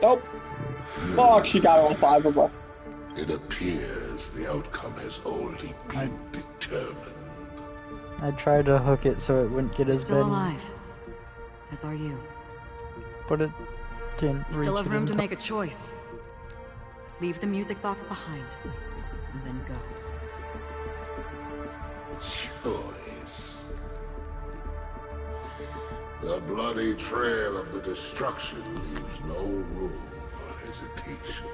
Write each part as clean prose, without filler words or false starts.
Nope. Fuck, she got all 5 of us. It appears the outcome has already been determined. I tried to hook it so it wouldn't get as bad. Still alive. As are you. But it didn't You still have room to make a choice. Leave the music box behind. And then go. Choice. The bloody trail of the destruction leaves no room for hesitation.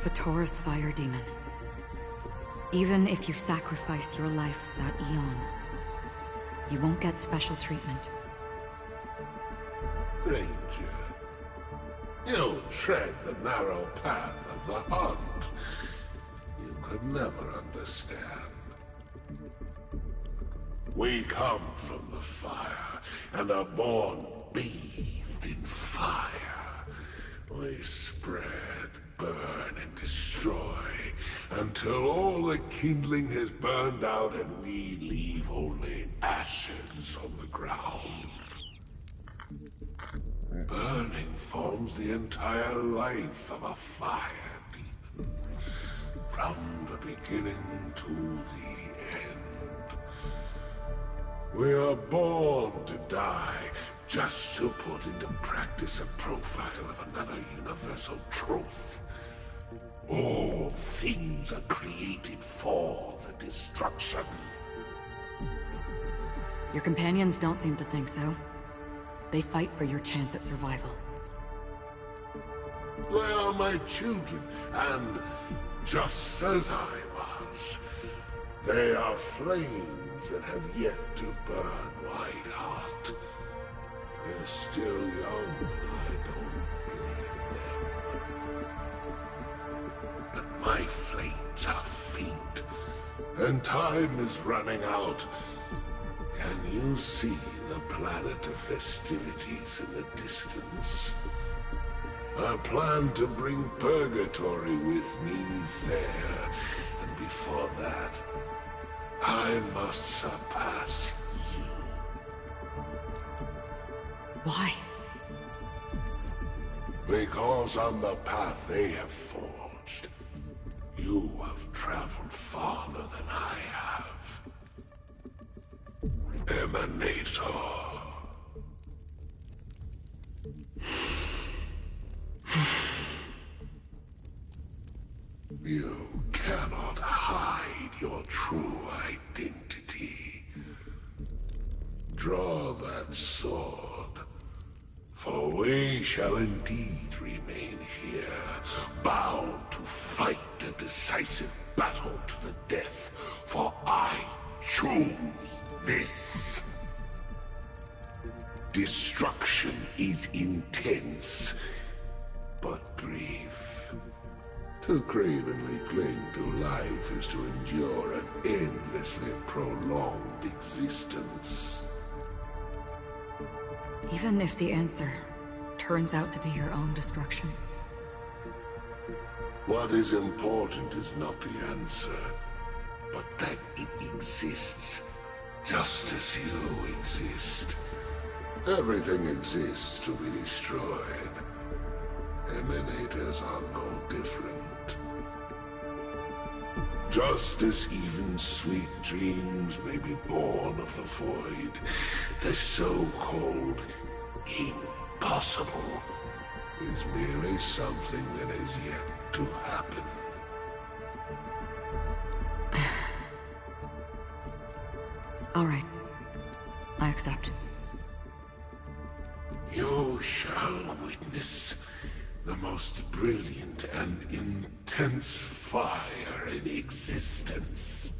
Vatora's fire demon. Even if you sacrifice your life without Eon, you won't get special treatment. Ranger, you tread the narrow path of the hunt. You could never understand. We come from the fire, and are born bathed in fire. We spread, burn, and destroy, until all the kindling has burned out and we leave only ashes on the ground. Burning forms the entire life of a fire demon, from the beginning to the end. We are born to die, just to put into practice a profile of another universal truth. All things are created for the destruction. Your companions don't seem to think so. They fight for your chance at survival. They are my children, and just as I was, they are flames that have yet to burn wide hot. They're still young, and I don't blame them. But my flames are faint, and time is running out. Can you see the planet of festivities in the distance? I plan to bring Purgatory with me there, and before that, I must surpass you. Why? Because on the path they have forged, you have traveled farther than I have. Emanator. You cannot hide your true identity. Draw that sword, for we shall indeed remain here, bound to fight a decisive battle to the death, for I choose this. Destruction is intense, but brief. To cravenly cling to life is to endure an endlessly prolonged existence. Even if the answer turns out to be your own destruction. What is important is not the answer, but that it exists, just as you exist. Everything exists to be destroyed. Emanators are no different. Just as even sweet dreams may be born of the void, the so-called impossible is merely something that has yet to happen. All right. I accept. You shall witness the most brilliant and intense fire in existence.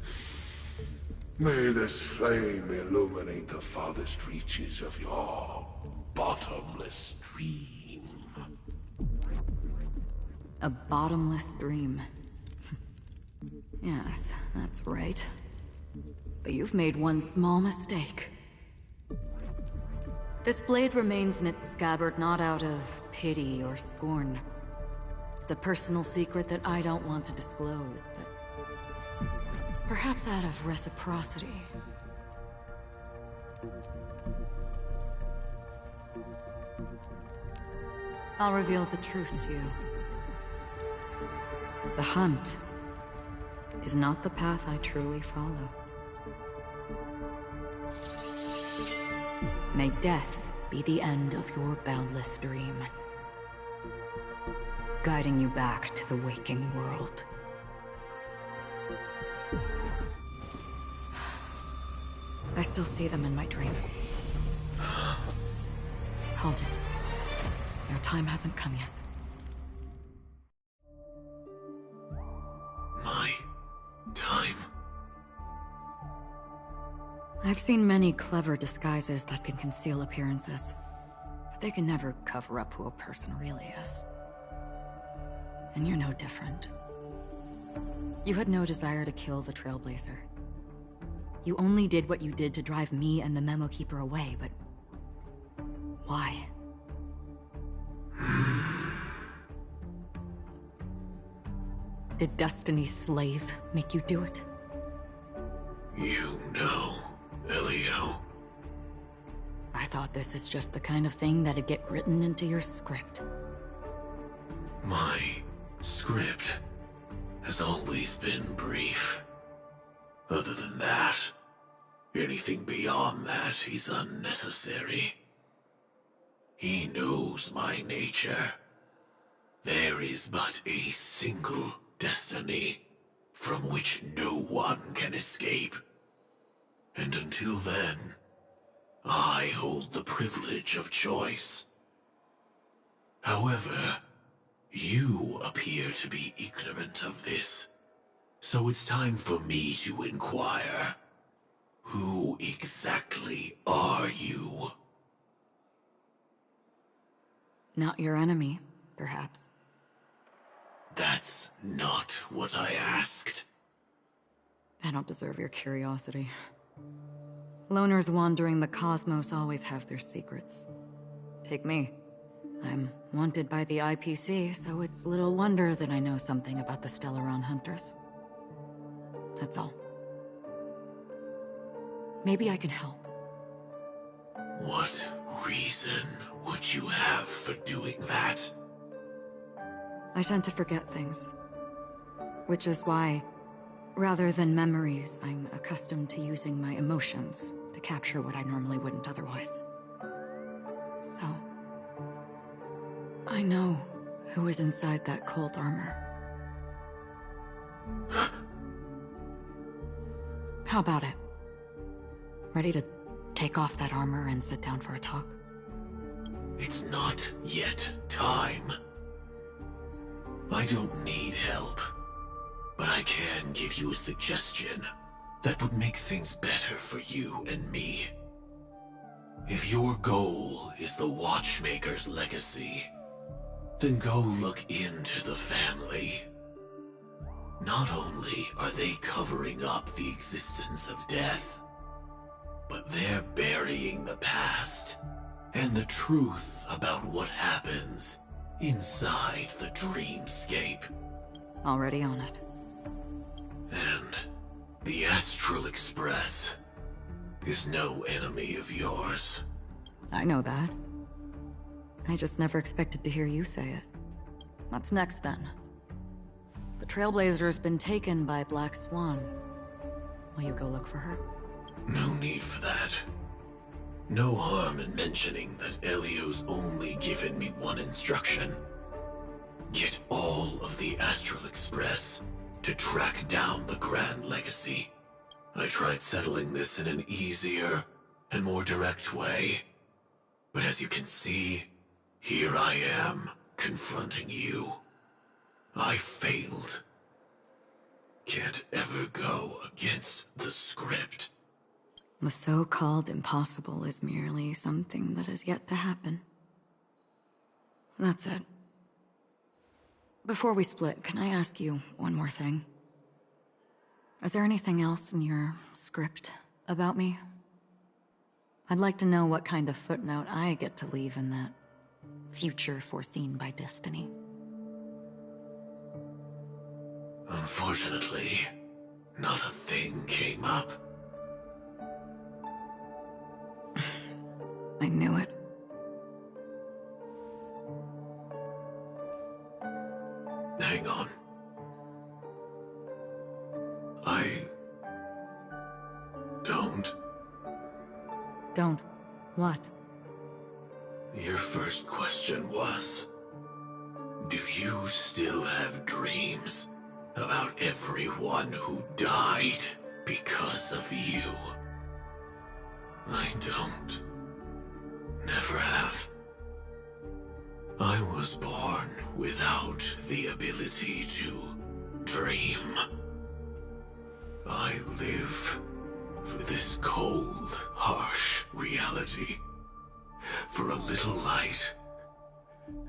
May this flame illuminate the farthest reaches of your bottomless dream. A bottomless dream. Yes, that's right. But you've made one small mistake. This blade remains in its scabbard not out of pity or scorn. It's a personal secret that I don't want to disclose, but perhaps out of reciprocity. I'll reveal the truth to you. The hunt is not the path I truly follow. May death be the end of your boundless dream, guiding you back to the waking world. I still see them in my dreams. Hold it. Your time hasn't come yet. My time? I've seen many clever disguises that can conceal appearances, but they can never cover up who a person really is. And you're no different. You had no desire to kill the Trailblazer. You only did what you did to drive me and the Memo Keeper away, but... why? Did Destiny's slave make you do it? You know, Elio. I thought this is just the kind of thing that'd get written into your script. My script has always been brief. Other than that, anything beyond that is unnecessary. He knows my nature. There is but a single destiny from which no one can escape. And until then, I hold the privilege of choice. However, you appear to be ignorant of this. So it's time for me to inquire. Who exactly are you? Not your enemy, perhaps. That's not what I asked. I don't deserve your curiosity. Loners wandering the cosmos always have their secrets. Take me. I'm wanted by the IPC, so it's little wonder that I know something about the Stellaron Hunters. That's all. Maybe I can help. What reason would you have for doing that? I tend to forget things. Which is why, rather than memories, I'm accustomed to using my emotions to capture what I normally wouldn't otherwise. So, I know who is inside that cold armor. How about it? Ready to take off that armor and sit down for a talk? It's not yet time. I don't need help, but I can give you a suggestion that would make things better for you and me. If your goal is the Watchmaker's legacy, then go look into the family. Not only are they covering up the existence of death, but they're burying the past and the truth about what happens inside the dreamscape. Already on it. And the Astral Express is no enemy of yours. I know that. I just never expected to hear you say it. What's next, then? The Trailblazer's been taken by Black Swan. Will you go look for her? No need for that. No harm in mentioning that Elio's only given me one instruction. Get all of the Astral Express to track down the Grand Legacy. I tried settling this in an easier and more direct way. But as you can see, here I am, confronting you. I failed. Can't ever go against the script. The so-called impossible is merely something that has yet to happen. That's it. Before we split, can I ask you one more thing? Is there anything else in your script about me? I'd like to know what kind of footnote I get to leave in that future foreseen by destiny. Unfortunately, not a thing came up. I knew it. don't? Don't. What? Your first question was, do you still have dreams about everyone who died because of you? I don't. Never have. I was born without the ability to dream. I live for this cold, harsh reality. For a little light,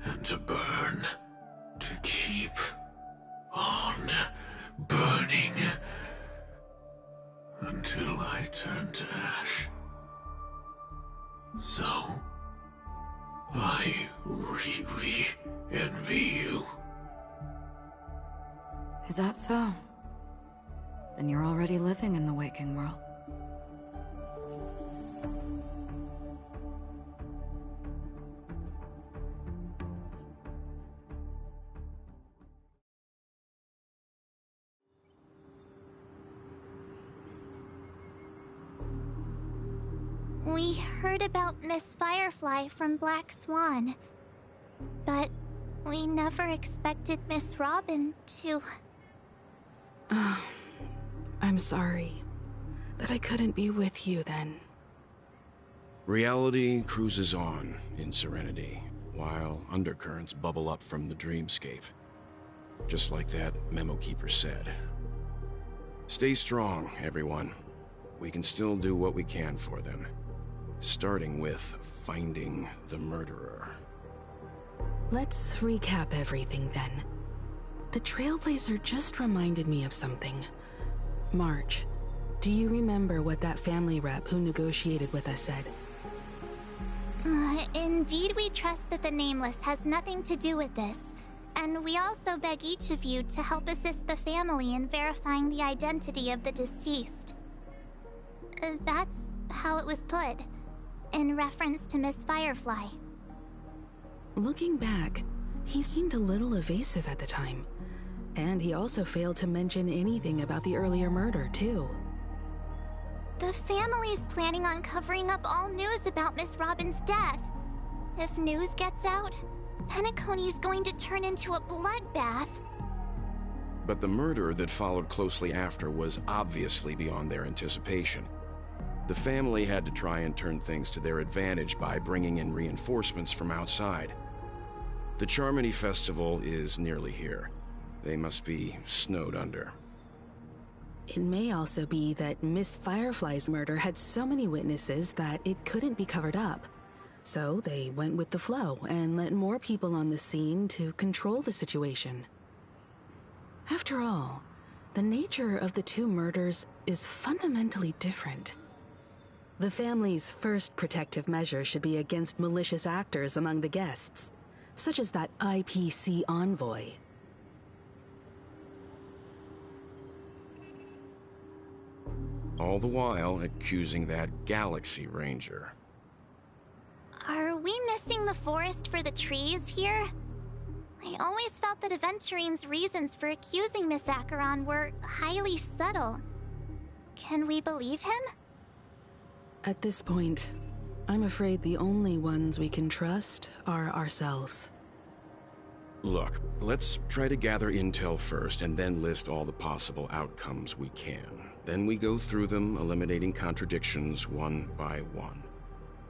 and to burn, to keep on burning, until I turn to ash. So, I really envy you. Is that so? Then you're already living in the waking world. We heard about Miss Firefly from Black Swan, but we never expected Miss Robin to... I'm sorry that I couldn't be with you then. Reality cruises on in serenity, while undercurrents bubble up from the dreamscape. Just like that memo keeper said. Stay strong, everyone. We can still do what we can for them. Starting with finding the murderer. Let's recap everything then. The Trailblazer just reminded me of something. March, do you remember what that family rep who negotiated with us said? Indeed, we trust that the Nameless has nothing to do with this, and we also beg each of you to help assist the family in verifying the identity of the deceased. That's how it was put, in reference to Miss Firefly. Looking back, he seemed a little evasive at the time. And he also failed to mention anything about the earlier murder, too. The family's planning on covering up all news about Miss Robin's death. If news gets out, Penacony's going to turn into a bloodbath. But the murder that followed closely after was obviously beyond their anticipation. The family had to try and turn things to their advantage by bringing in reinforcements from outside. The Charmony Festival is nearly here. They must be snowed under. It may also be that Miss Firefly's murder had so many witnesses that it couldn't be covered up. So they went with the flow and let more people on the scene to control the situation. After all, the nature of the two murders is fundamentally different. The family's first protective measure should be against malicious actors among the guests, such as that IPC envoy. All the while accusing that Galaxy Ranger. Are we missing the forest for the trees here? I always felt that Aventurine's reasons for accusing Miss Ackeron were highly subtle. Can we believe him? At this point, I'm afraid the only ones we can trust are ourselves. Look, let's try to gather intel first and then list all the possible outcomes we can. Then we go through them, eliminating contradictions one by one.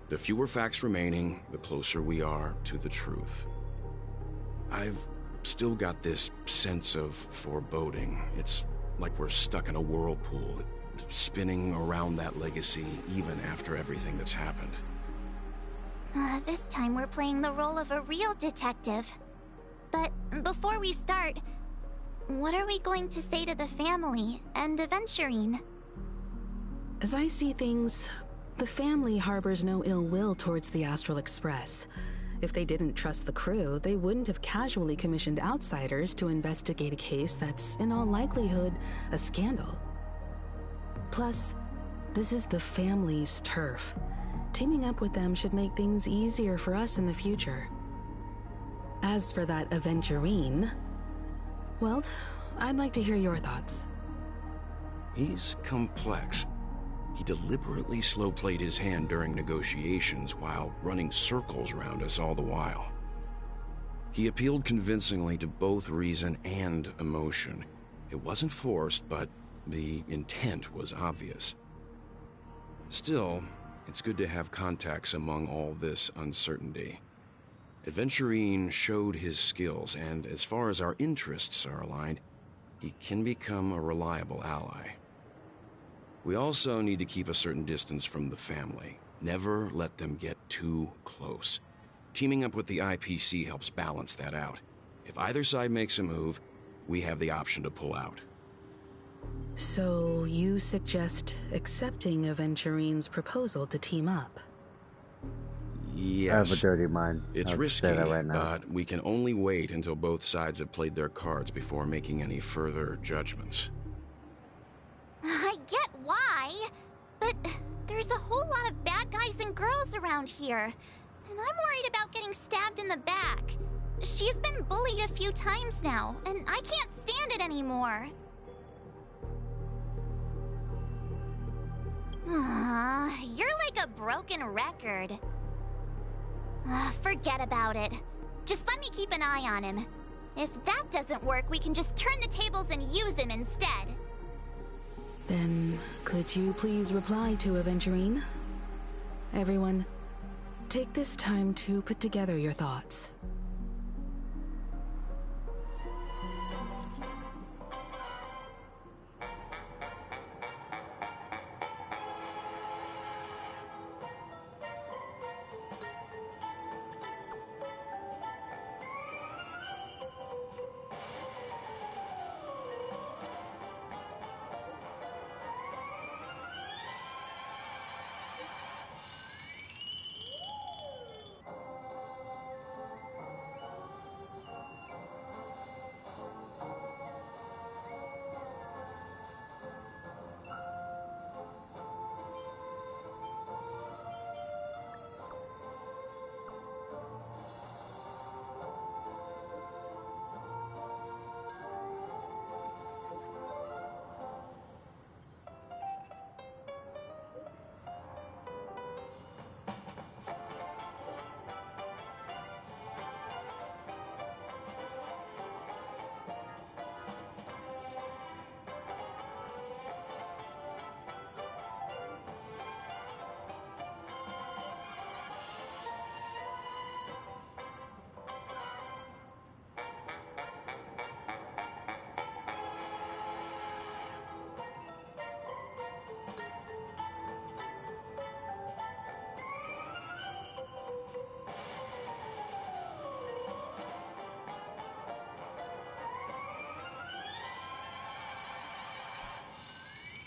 The fewer facts remaining, the closer we are to the truth. I've still got this sense of foreboding. It's like we're stuck in a whirlpool, spinning around that legacy even after everything that's happened. This time we're playing the role of a real detective. But before we start, what are we going to say to the family and Aventurine? As I see things, the family harbors no ill will towards the Astral Express. If they didn't trust the crew, they wouldn't have casually commissioned outsiders to investigate a case that's, in all likelihood, a scandal. Plus, this is the family's turf. Teaming up with them should make things easier for us in the future. As for that Aventurine, well, I'd like to hear your thoughts. He's complex. He deliberately slow-played his hand during negotiations while running circles around us all the while. He appealed convincingly to both reason and emotion. It wasn't forced, but the intent was obvious. Still, it's good to have contacts among all this uncertainty. Aventurine showed his skills, and as far as our interests are aligned, he can become a reliable ally. We also need to keep a certain distance from the family. Never let them get too close. Teaming up with the IPC helps balance that out. If either side makes a move, we have the option to pull out. So you suggest accepting Aventurine's proposal to team up? Yes. I have a dirty mind. It's I'll risky, say that right now. but we can only wait until both sides have played their cards before making any further judgments. I get why, but there's a whole lot of bad guys and girls around here, and I'm worried about getting stabbed in the back. She's been bullied a few times now, and I can't stand it anymore. You're like a broken record. Forget about it. Just let me keep an eye on him. If that doesn't work, we can just turn the tables and use him instead. Then, could you please reply to Aventurine? Everyone, take this time to put together your thoughts.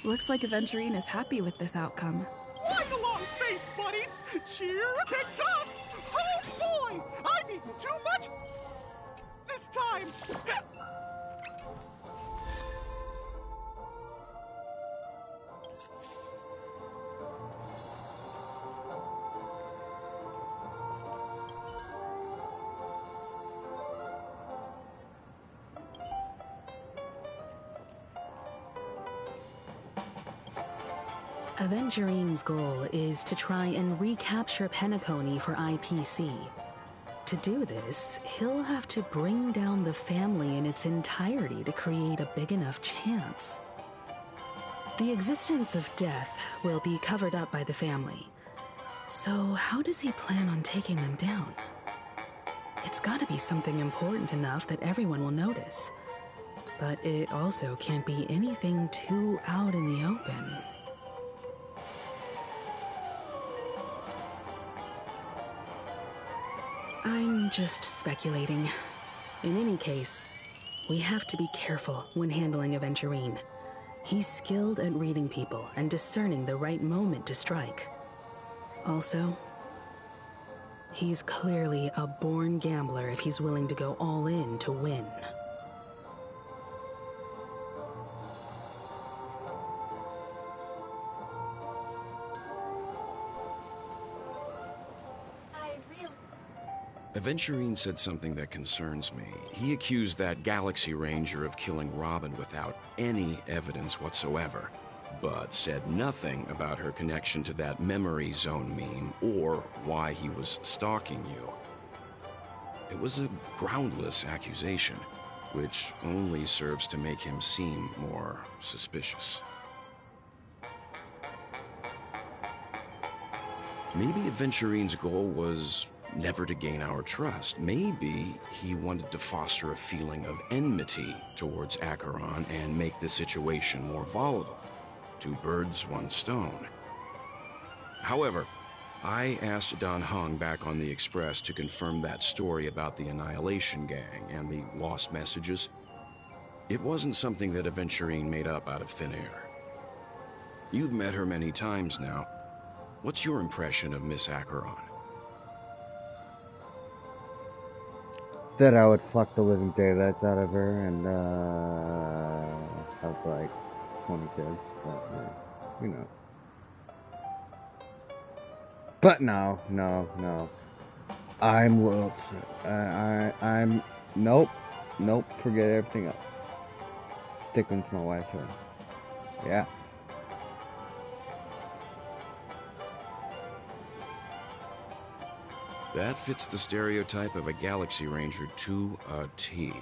Looks like Aventurine is happy with this outcome. Right along face, buddy! Cheer tick-tock! Oh boy! I've eaten too much this time! Aventurine's goal is to try and recapture Penacony for IPC. To do this, he'll have to bring down the family in its entirety to create a big enough chance. The existence of death will be covered up by the family. So how does he plan on taking them down? It's gotta be something important enough that everyone will notice. But it also can't be anything too out in the open. I'm just speculating. In any case, we have to be careful when handling Aventurine. He's skilled at reading people and discerning the right moment to strike. Also, he's clearly a born gambler if he's willing to go all in to win. Aventurine said something that concerns me. He accused that Galaxy Ranger of killing Robin without any evidence whatsoever. but said nothing about her connection to that memory zone meme or why he was stalking you. It was a groundless accusation, which only serves to make him seem more suspicious. Maybe Aventurine's goal was never to gain our trust. Maybe he wanted to foster a feeling of enmity towards Ackeron and make the situation more volatile. Two birds, one stone. However, I asked Dan Heng back on the Express to confirm that story about the Annihilation Gang and the lost messages. It wasn't something that Aventurine made up out of thin air. You've met her many times now. What's your impression of Miss Ackeron? That I would fuck the living daylights out of her and have like 20 kids, but you know. But no. I'm little. I'm nope. Forget everything else. Sticking to my wife here. Yeah. That fits the stereotype of a Galaxy Ranger to a T.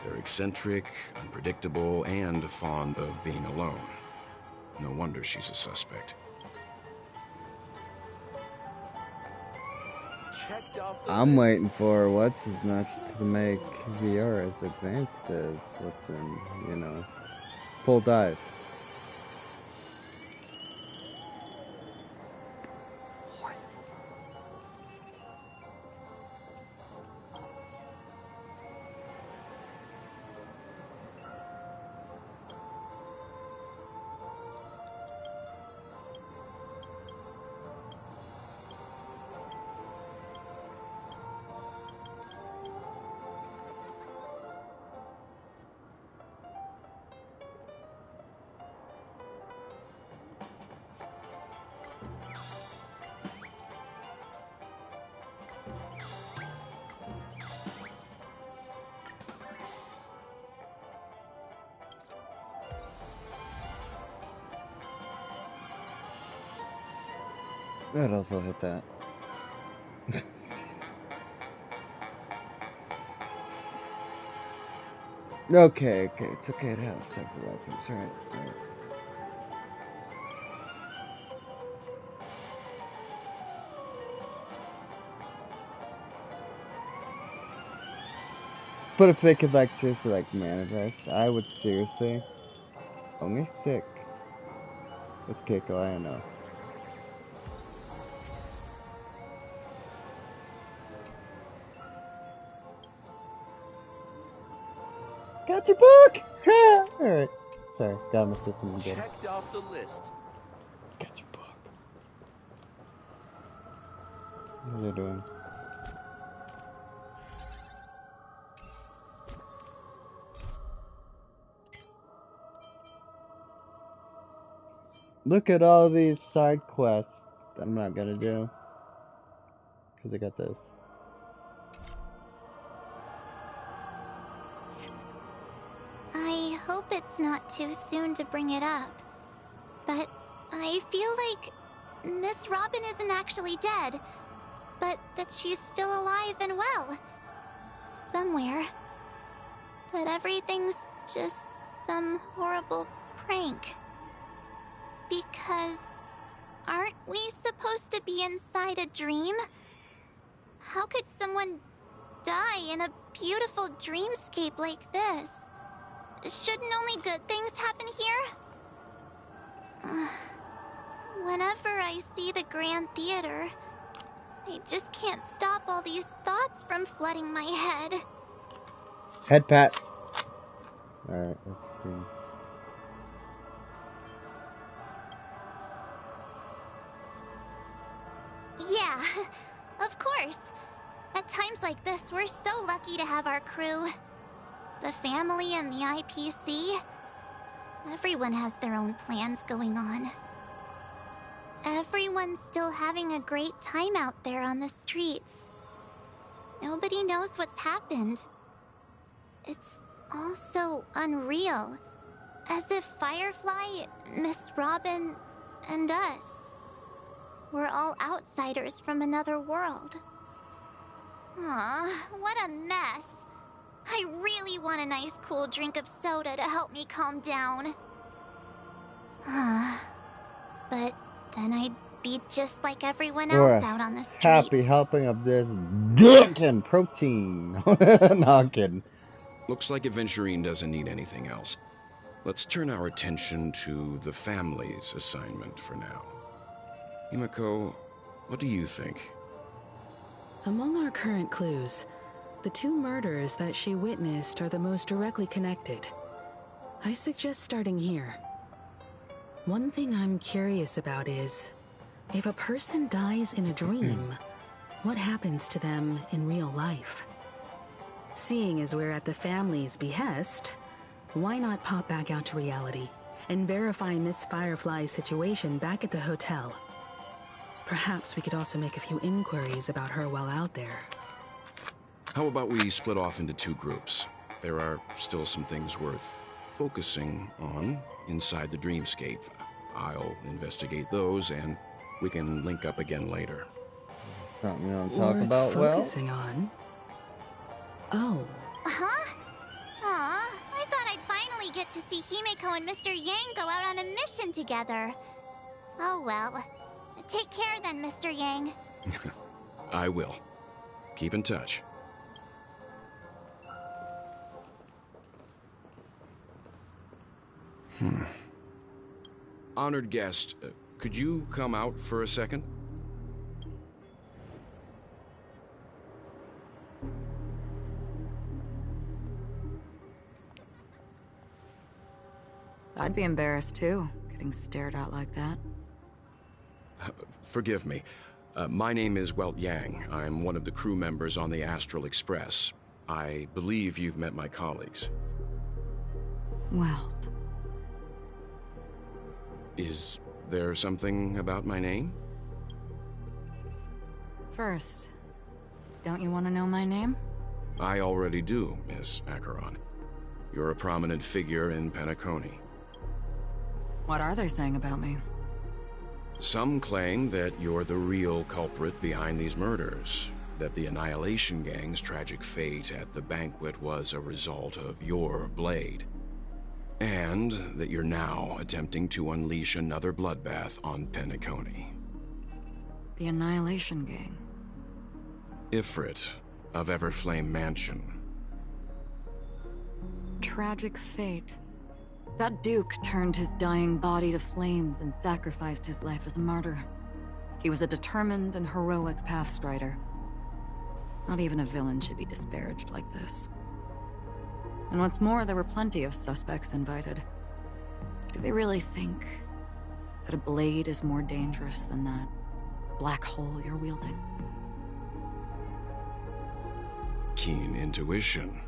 They're eccentric, unpredictable, and fond of being alone. No wonder she's a suspect. I'm waiting for what's his nuts to make VR as advanced as what's in, you know, full dive. I'd also hit that. Okay, it's okay to have separate weapons, right? But if they could like seriously like manifest, I would seriously only stick with Keiko, I know. Got your book! Alright. Sorry, got my system again. Checked off the list. Got your book. What are they doing? Look at all these side quests that I'm not gonna do. Because I got this. I hope it's not too soon to bring it up, but I feel like Miss Robin isn't actually dead, but that she's still alive and well. Somewhere. That everything's just some horrible prank. Because aren't we supposed to be inside a dream? How could someone die in a beautiful dreamscape like this? Shouldn't only good things happen here? Whenever I see the Grand Theater, I just can't stop all these thoughts from flooding my head. Head pats. Alright, let's see. Yeah, of course. At times like this, we're so lucky to have our crew. The family and the IPC. Everyone has their own plans going on. Everyone's still having a great time out there on the streets. Nobody knows what's happened. It's all so unreal. As if Firefly, Miss Robin, and us were all outsiders from another world. Aw, what a mess. I really want a nice cool drink of soda to help me calm down. But then I'd be just like everyone else out on the streets. Happy helping of this dick and protein. No, I'm kidding. Looks like Aventurine doesn't need anything else. Let's turn our attention to the family's assignment for now. Himeko, what do you think? Among our current clues, the 2 murders that she witnessed are the most directly connected. I suggest starting here. One thing I'm curious about is, if a person dies in a dream, what happens to them in real life? Seeing as we're at the family's behest, why not pop back out to reality and verify Miss Firefly's situation back at the hotel? Perhaps we could also make a few inquiries about her while out there. How about we split off into 2 groups? There are still some things worth focusing on inside the dreamscape. I'll investigate those, and we can link up again later. Something you want to talk Worth about, focusing on? Oh. Huh? Aw, I thought I'd finally get to see Himeko and Mr. Yang go out on a mission together. Oh well. Take care then, Mr. Yang. I will. Keep in touch. Honored guest, could you come out for a second? I'd be embarrassed too, getting stared at like that. Forgive me. My name is Welt Yang. I'm one of the crew members on the Astral Express. I believe you've met my colleagues. Welt. Is there something about my name? First, don't you want to know my name? I already do, Miss Ackeron. You're a prominent figure in Penacony. What are they saying about me? Some claim that you're the real culprit behind these murders, that the Annihilation Gang's tragic fate at the banquet was a result of your blade, and that you're now attempting to unleash another bloodbath on Penacony. The Annihilation Gang? Ifrit of Everflame Mansion. Tragic fate. That Duke turned his dying body to flames and sacrificed his life as a martyr. He was a determined and heroic pathstrider. Not even a villain should be disparaged like this. And what's more, there were plenty of suspects invited. Do they really think that a blade is more dangerous than that black hole you're wielding? Keen intuition.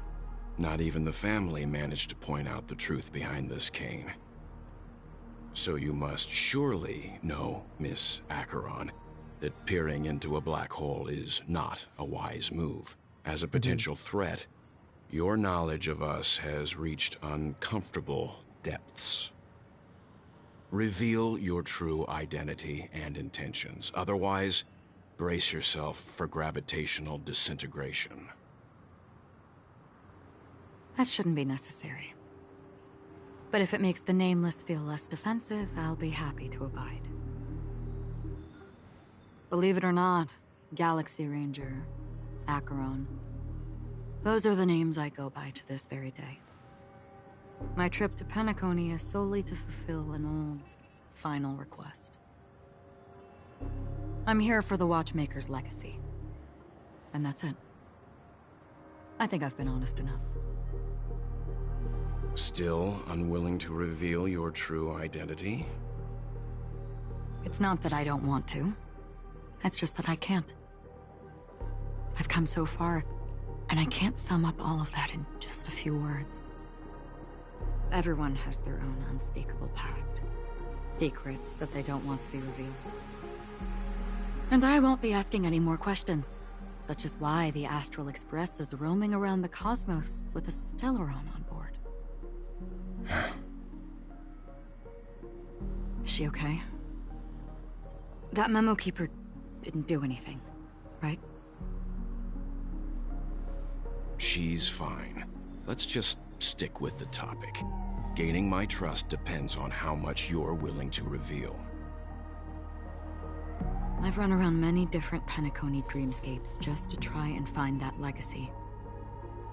Not even the family managed to point out the truth behind this cane. So you must surely know, Miss Ackeron, that peering into a black hole is not a wise move. As a potential threat, your knowledge of us has reached uncomfortable depths. Reveal your true identity and intentions. Otherwise, brace yourself for gravitational disintegration. That shouldn't be necessary. But if it makes the Nameless feel less defensive, I'll be happy to abide. Believe it or not, Galaxy Ranger, Ackeron, those are the names I go by to this very day. My trip to Penacony is solely to fulfill an old, final request. I'm here for the Watchmaker's legacy. And that's it. I think I've been honest enough. Still unwilling to reveal your true identity? It's not that I don't want to. It's just that I can't. I've come so far, and I can't sum up all of that in just a few words. Everyone has their own unspeakable past. Secrets that they don't want to be revealed. And I won't be asking any more questions, such as why the Astral Express is roaming around the cosmos with a Stellaron on board. she okay? That memo keeper didn't do anything, right? She's fine. Let's just stick with the topic. Gaining my trust depends on how much you're willing to reveal. I've run around many different Penacony dreamscapes just to try and find that legacy.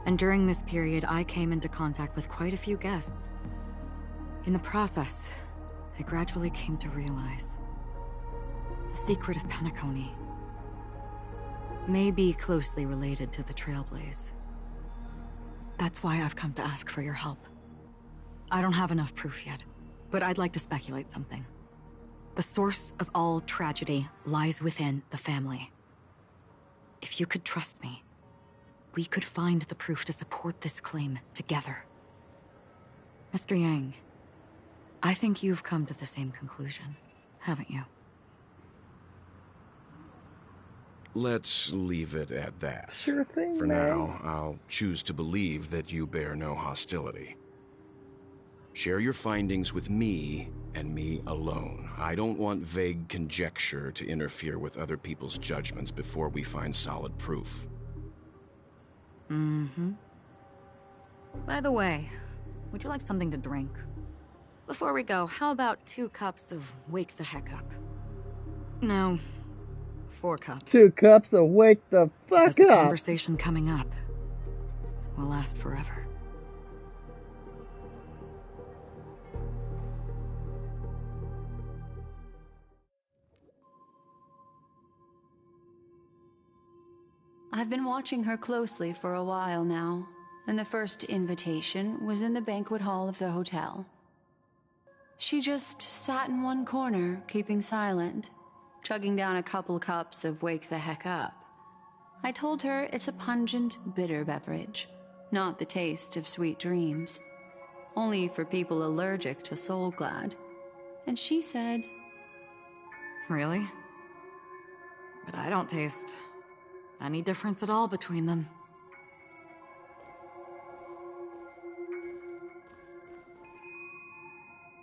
And during this period, I came into contact with quite a few guests. In the process, I gradually came to realize the secret of Penacony may be closely related to the Trailblaze. That's why I've come to ask for your help. I don't have enough proof yet, but I'd like to speculate something. The source of all tragedy lies within the family. If you could trust me, we could find the proof to support this claim together. Mr. Yang, I think you've come to the same conclusion, haven't you? Let's leave it at that. Sure thing, For man. now, I'll choose to believe that you bear no hostility. Share your findings with me, and me alone. I don't want vague conjecture to interfere with other people's judgments before we find solid proof. Mm-hmm. By the way, would you like something to drink? Before we go, how about 2 cups of Wake the Heck Up? No, 4 cups. 2 cups of wake the fuck Because the up. conversation coming up will last forever. I've been watching her closely for a while now, and the first invitation was in the banquet hall of the hotel. She just sat in one corner, keeping silent, chugging down a couple cups of Wake the Heck Up. I told her it's a pungent, bitter beverage, not the taste of sweet dreams. Only for people allergic to Soul Glad. And she said, Really? But I don't taste any difference at all between them.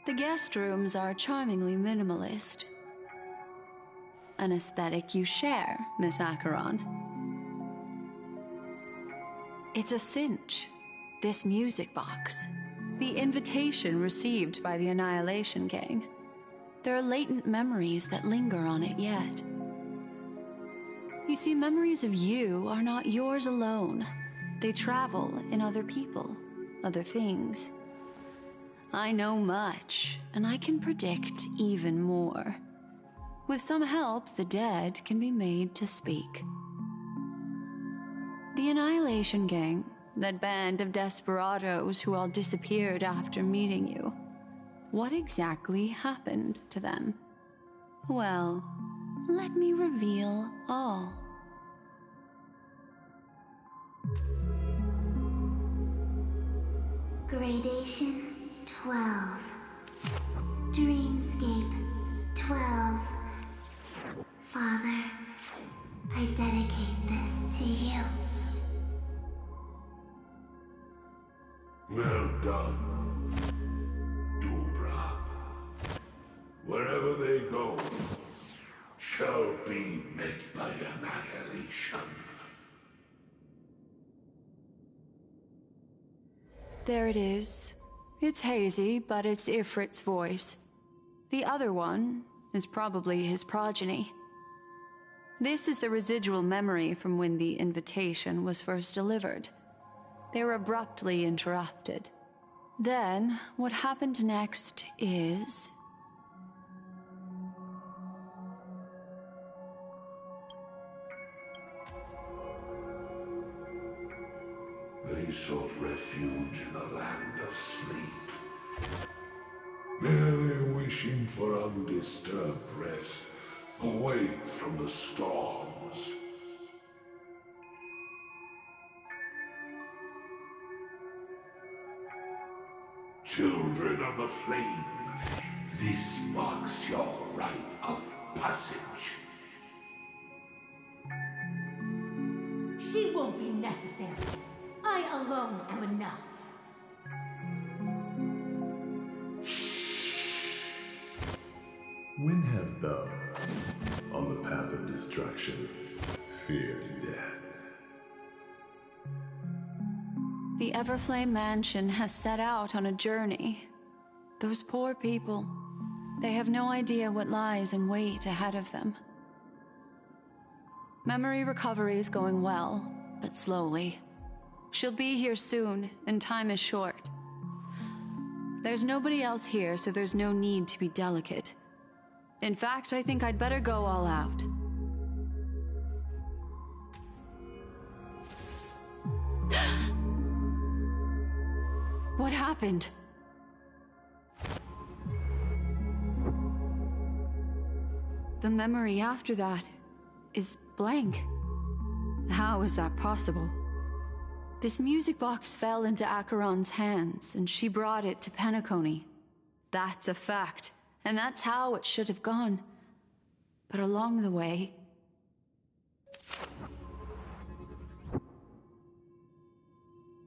the guest rooms are charmingly minimalist. An aesthetic you share, Miss Ackeron. It's a cinch. This music box. The invitation received by the Annihilation Gang. There are latent memories that linger on it yet. You see, memories of you are not yours alone. They travel in other people, other things. I know much, and I can predict even more. With some help, the dead can be made to speak. The Annihilation Gang, that band of desperados who all disappeared after meeting you. What exactly happened to them? Well, let me reveal all. Gradation 12. Dreamscape 12. Father, I dedicate this to you. Well done, Dubra. Wherever they go, shall be met by annihilation. There it is. It's hazy, but it's Ifrit's voice. The other one is probably his progeny. This is the residual memory from when the invitation was first delivered. They were abruptly interrupted. Then, what happened next is... They sought refuge in the land of sleep, merely wishing for undisturbed rest, away from the storms. Children of the Flame, this marks your rite of passage. She won't be necessary. I alone am enough. When have thou, on the path of destruction, feared death? The Everflame Mansion has set out on a journey. Those poor people, they have no idea what lies in wait ahead of them. Memory recovery is going well, but slowly. She'll be here soon, and time is short. There's nobody else here, so there's no need to be delicate. In fact, I think I'd better go all out. What happened? The memory after that is blank. How is that possible? This music box fell into Ackeron's hands, and she brought it to Penacony. That's a fact, and that's how it should have gone. But along the way...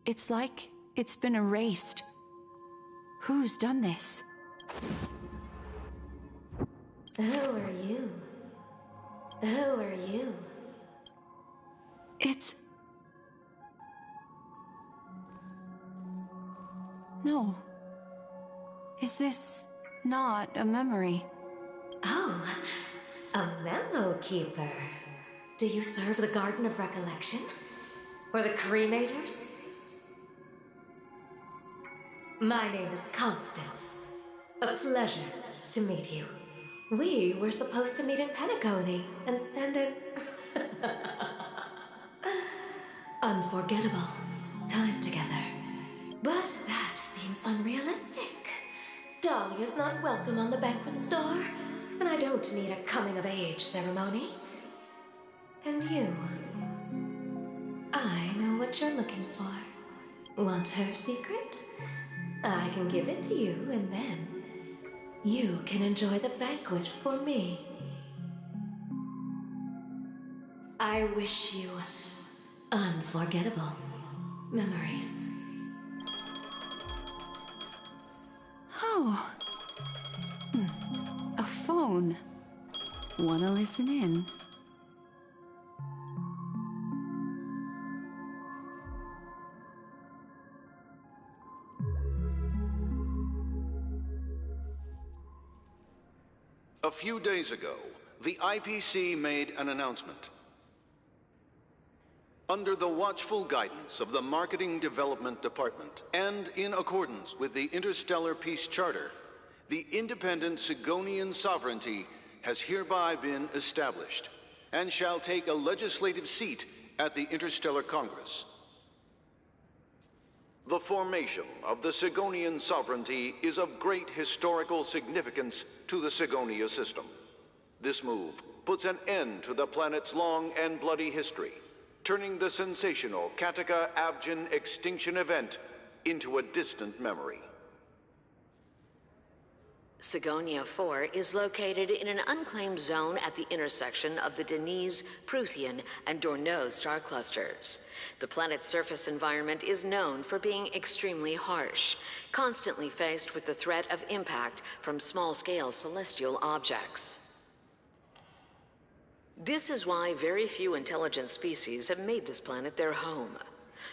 it's like it's been erased. Who's done this? Who are you? Who are you? It's... no. Is this not a memory? Oh, a memo keeper. Do you serve the Garden of Recollection? Or the Cremators? My name is Constance. A pleasure to meet you. We were supposed to meet in Penacony and spend an unforgettable time together. But that seems unrealistic. Dahlia's not welcome on the banquet store, and I don't need a coming-of-age ceremony. And you? I know what you're looking for. Want her secret? I can give it to you, and then you can enjoy the banquet for me. I wish you unforgettable memories. Oh. A phone. Wanna listen in? A few days ago, the IPC made an announcement. Under the watchful guidance of the Marketing Development Department, and in accordance with the Interstellar Peace Charter, the independent Sigonian sovereignty has hereby been established, and shall take a legislative seat at the Interstellar Congress. The formation of the Sigonian sovereignty is of great historical significance to the Sigonia system. This move puts an end to the planet's long and bloody history, turning the sensational Kataka-Abjin extinction event into a distant memory. Sigonia 4 is located in an unclaimed zone at the intersection of the Denise, Prothean, and Dorneau star clusters. The planet's surface environment is known for being extremely harsh, constantly faced with the threat of impact from small-scale celestial objects. This is why very few intelligent species have made this planet their home,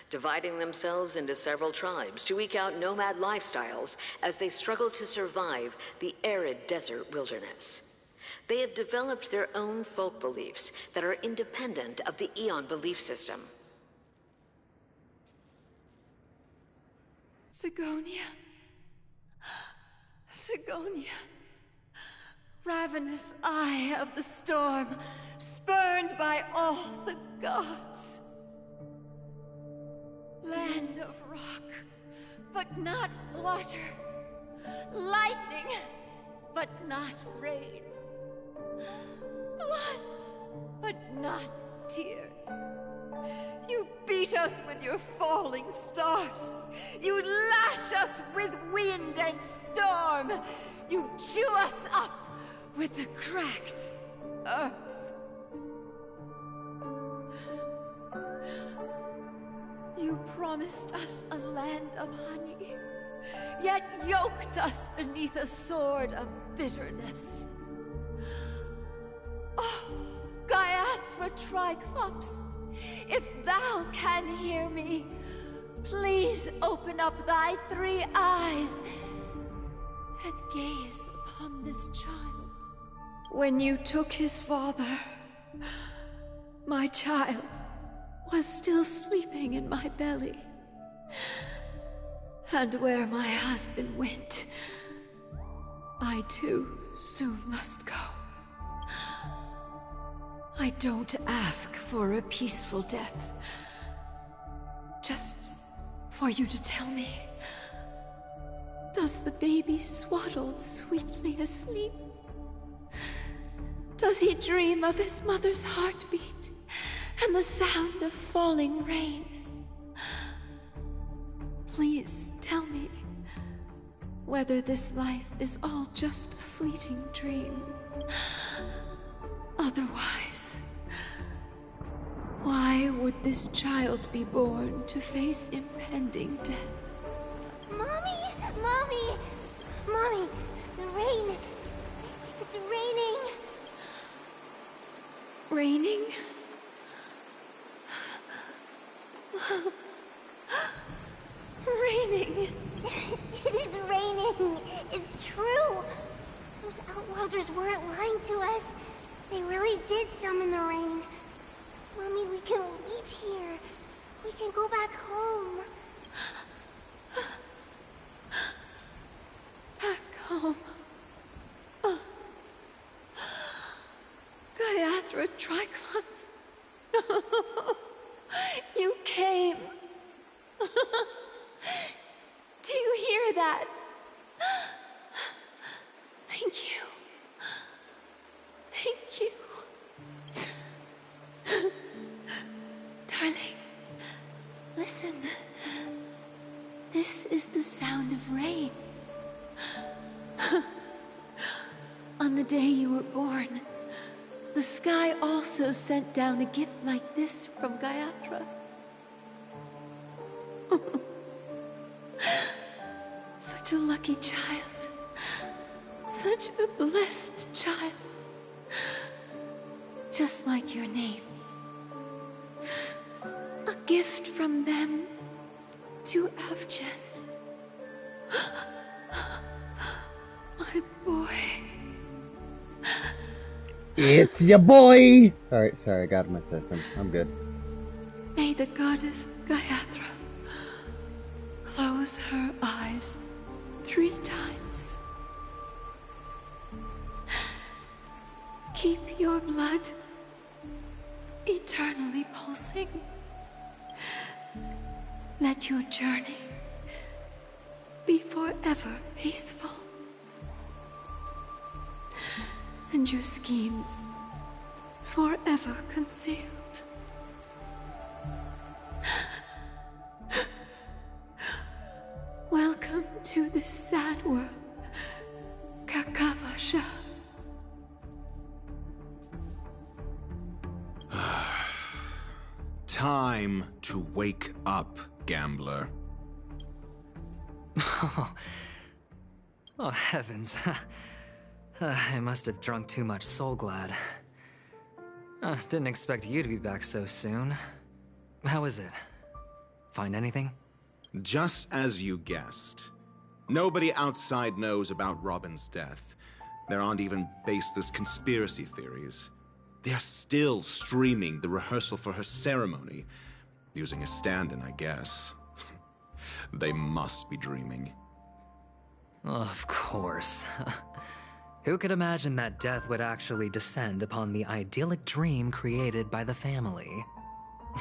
dividing themselves into several tribes to eke out nomad lifestyles as they struggle to survive the arid desert wilderness. They have developed their own folk beliefs that are independent of the Eon belief system. Sigonia. Sigonia. Ravenous eye of the storm, spurned by all the gods. Land of rock, but not water. Lightning, but not rain. Blood, but not tears. You beat us with your falling stars. You lash us with wind and storm. You chew us up with the cracked earth. You promised us a land of honey, yet yoked us beneath a sword of bitterness. Gaiathra Triclops, if thou can hear me, please open up thy 3 eyes and gaze upon this child. When you took his father, my child was still sleeping in my belly. And where my husband went, I too soon must go. I don't ask for a peaceful death. Just for you to tell me, does the baby swaddled sweetly asleep? Does he dream of his mother's heartbeat and the sound of falling rain? Please tell me whether this life is all just a fleeting dream. Otherwise, why would this child be born to face impending death? Mommy! Mommy! Mommy! The rain! It's raining! Raining? Raining! It is raining! It's true! Those Outworlders weren't lying to us. They really did summon the rain. Mommy, we can leave here. We can go back home. Back home. Gaiathra Triclops. You came. Do you hear that? Thank you. Thank you. Darling, listen. This is the sound of rain. On the day you were born, the sky also sent down a gift like this from Gaiathra. Such a lucky child. Such a blessed child. Just like your name. A gift from them to Avgen. My boy. It's your boy! Sorry, I got my system. I'm good. May the goddess Gaiathra close her eyes 3 times. Keep your blood eternally pulsing. Let your journey be forever peaceful. And your schemes forever concealed. Welcome to this sad world, Kakavasha. Time to wake up, gambler. Oh, heavens. I must have drunk too much Soul Glad. Didn't expect you to be back so soon. How is it? Find anything? Just as you guessed. Nobody outside knows about Robin's death. There aren't even baseless conspiracy theories. They're still streaming the rehearsal for her ceremony, using a stand-in, I guess. They must be dreaming. Of course. Who could imagine that death would actually descend upon the idyllic dream created by the family?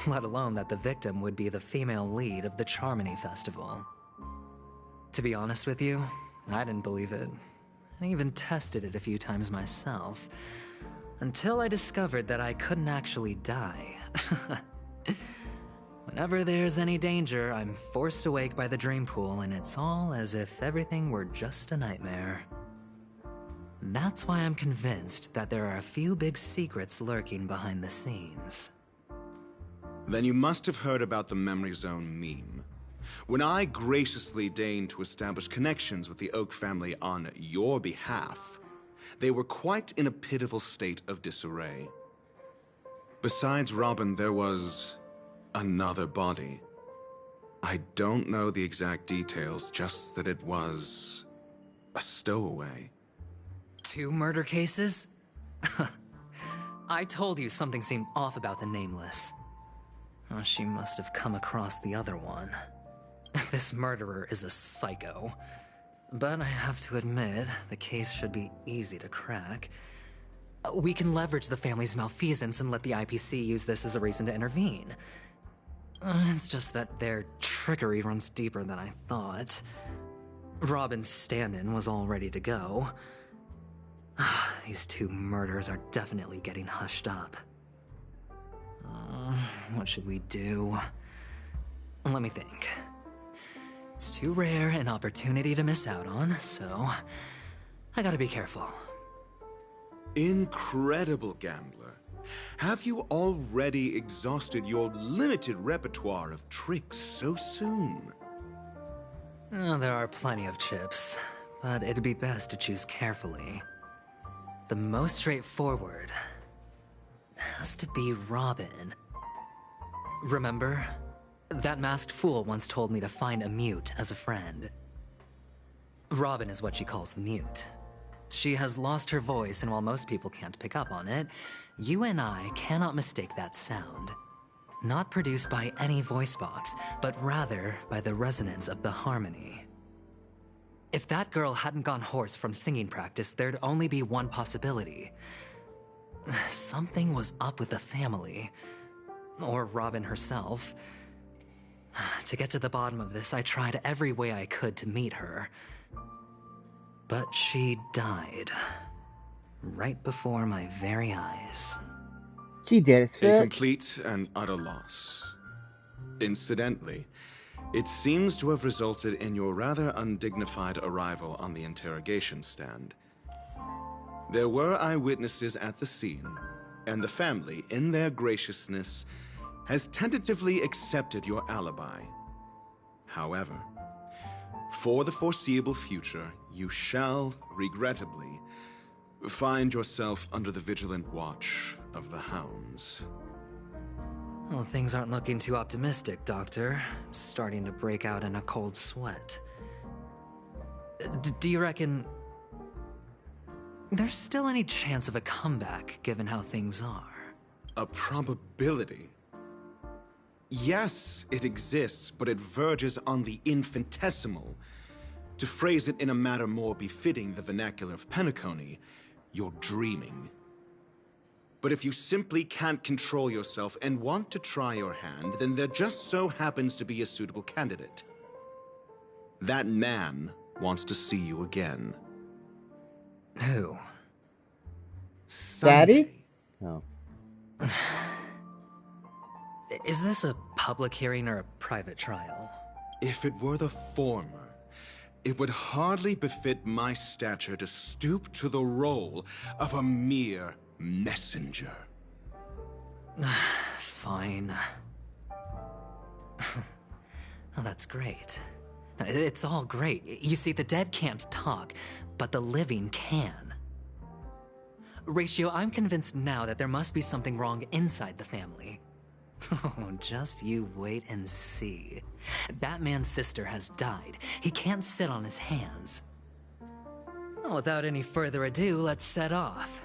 Let alone that the victim would be the female lead of the Charmony Festival. To be honest with you, I didn't believe it. I even tested it a few times myself, until I discovered that I couldn't actually die. Whenever there's any danger, I'm forced awake by the dream pool, and it's all as if everything were just a nightmare. That's why I'm convinced that there are a few big secrets lurking behind the scenes. Then you must have heard about the Memory Zone meme. When I graciously deigned to establish connections with the Oak family on your behalf, they were quite in a pitiful state of disarray. Besides Robin, there was another body. I don't know the exact details, just that it was a stowaway. 2 murder cases? I told you something seemed off about the Nameless. Oh, she must have come across the other one. This murderer is a psycho. But I have to admit, the case should be easy to crack. We can leverage the family's malfeasance and let the IPC use this as a reason to intervene. It's just that their trickery runs deeper than I thought. Robin's stand-in was all ready to go. These 2 murders are definitely getting hushed up. What should we do? Let me think. It's too rare an opportunity to miss out on, so I gotta be careful. Incredible gambler. Have you already exhausted your limited repertoire of tricks so soon? There are plenty of chips, but it'd be best to choose carefully. The most straightforward has to be Robin. Remember? That masked fool once told me to find a mute as a friend. Robin is what she calls the mute. She has lost her voice, and while most people can't pick up on it, you and I cannot mistake that sound. Not produced by any voice box, but rather by the resonance of the harmony. If that girl hadn't gone hoarse from singing practice, there'd only be one possibility. Something was up with the family. Or Robin herself. To get to the bottom of this, I tried every way I could to meet her. But she died. Right before my very eyes. She did it, A complete and utter loss. Incidentally, it seems to have resulted in your rather undignified arrival on the interrogation stand. There were eyewitnesses at the scene, and the family, in their graciousness, has tentatively accepted your alibi. However, for the foreseeable future, you shall, regrettably, find yourself under the vigilant watch of the hounds. Well, things aren't looking too optimistic, Doctor. I'm starting to break out in a cold sweat. Do you reckon there's still any chance of a comeback, given how things are? A probability? Yes, it exists, but it verges on the infinitesimal. To phrase it in a manner more befitting the vernacular of Penacony, you're dreaming. But if you simply can't control yourself and want to try your hand, then there just so happens to be a suitable candidate. That man wants to see you again. Who? Daddy? No. Is this a public hearing or a private trial? If it were the former, it would hardly befit my stature to stoop to the role of a mere messenger. Fine. Oh, that's great. It's all great. You see, the dead can't talk, but the living can. Ratio, I'm convinced now that there must be something wrong inside the family. Oh, just you wait and see. That man's sister has died. He can't sit on his hands. Well, without any further ado, let's set off.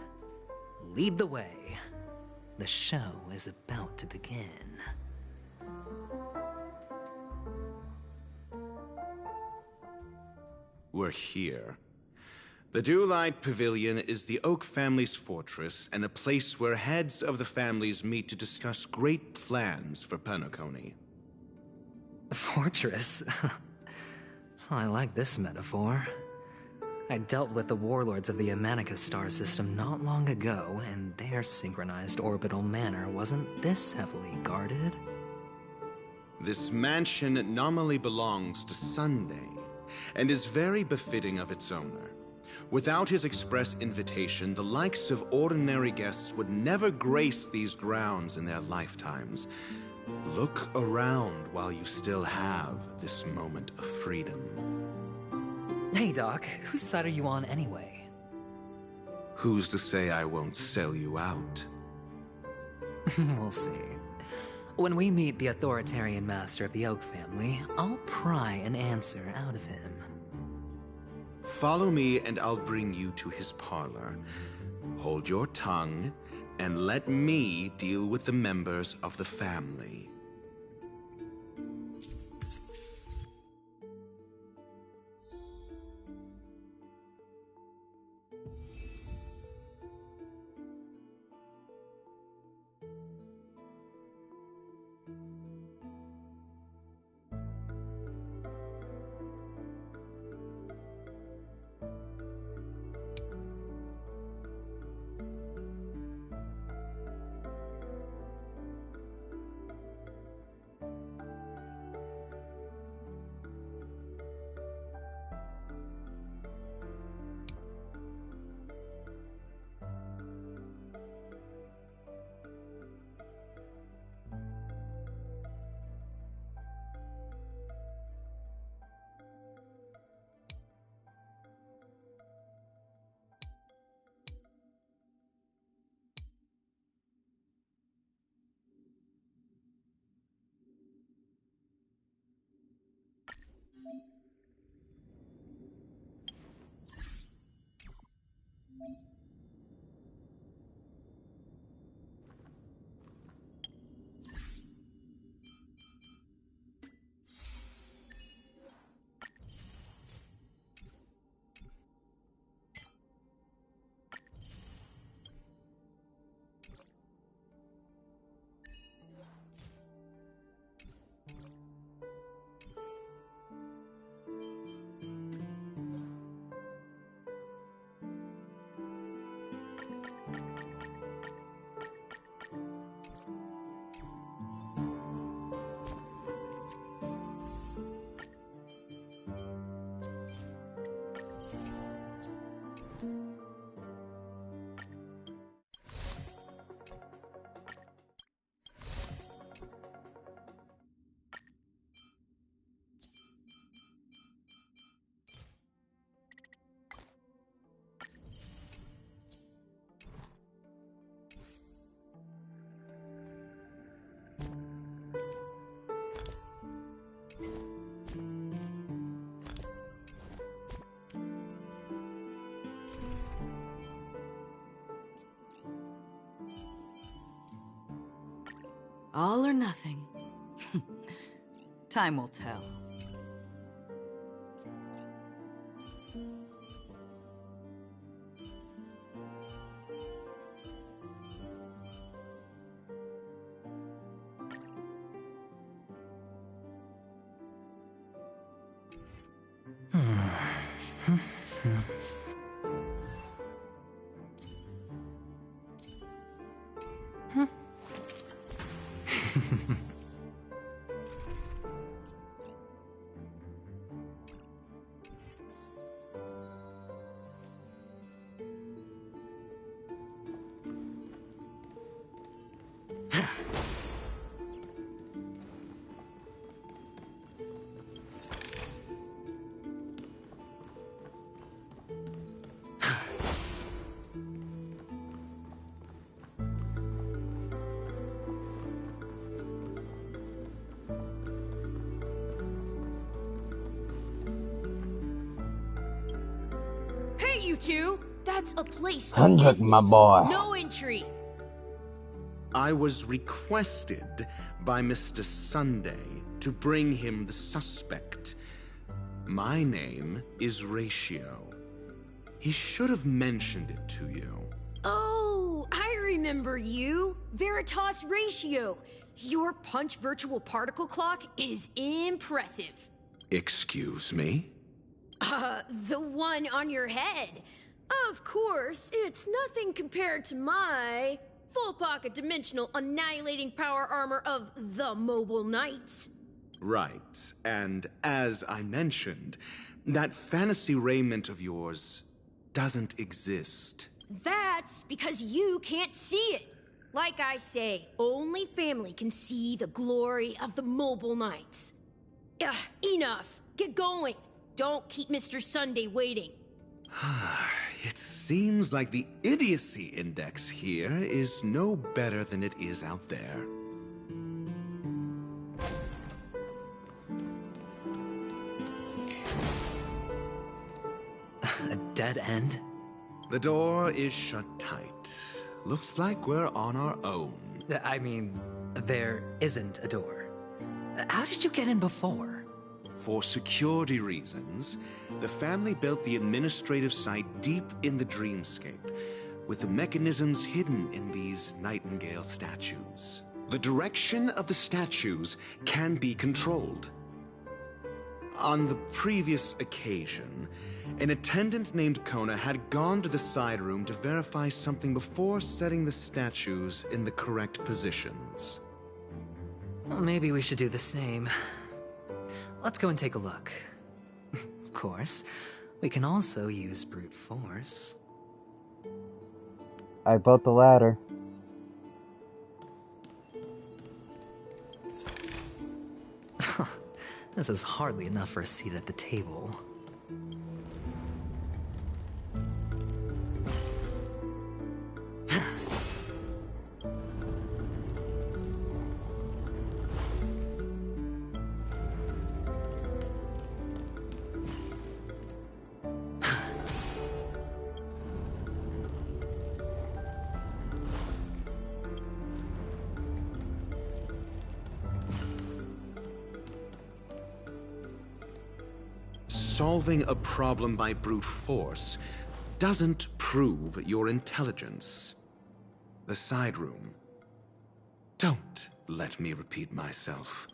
Lead the way. The show is about to begin. We're here. The Dewlight Pavilion is the Oak family's fortress and a place where heads of the families meet to discuss great plans for Penacony. Fortress? I like this metaphor. I dealt with the warlords of the Amanicus star system not long ago, and their synchronized orbital manor wasn't this heavily guarded. This mansion nominally belongs to Sunday, and is very befitting of its owner. Without his express invitation, the likes of ordinary guests would never grace these grounds in their lifetimes. Look around while you still have this moment of freedom. Hey, Doc, whose side are you on anyway? Who's to say I won't sell you out? We'll see. When we meet the authoritarian master of the Oak family, I'll pry an answer out of him. Follow me and I'll bring you to his parlor. Hold your tongue and let me deal with the members of the family. All or nothing. Time will tell. Hey, you two! That's a place of Hundred, business. my boy. No entry. I was requested by Mr. Sunday to bring him the suspect. My name is Ratio. He should have mentioned it to you. Oh, I remember you. Veritas Ratio. Your punch virtual particle clock is impressive. Excuse me? The one on your head. Of course, it's nothing compared to my full pocket dimensional annihilating power armor of the Mobile Knights. Right, and as I mentioned, that fantasy raiment of yours doesn't exist. That's because you can't see it. Like I say, only family can see the glory of the Mobile Knights. Enough. Get going. Don't keep Mr. Sunday waiting. It's Seems like the idiocy index here is no better than it is out there. A dead end? The door is shut tight. Looks like we're on our own. I mean, there isn't a door. How did you get in before? For security reasons, the family built the administrative site deep in the dreamscape, with the mechanisms hidden in these nightingale statues. The direction of the statues can be controlled. On the previous occasion, an attendant named Kona had gone to the side room to verify something before setting the statues in the correct positions. Well, maybe we should do the same. Let's go and take a look. Of course, we can also use brute force. I vote the latter. This is hardly enough for a seat at the table. Solving a problem by brute force doesn't prove your intelligence. The side room. Don't let me repeat myself.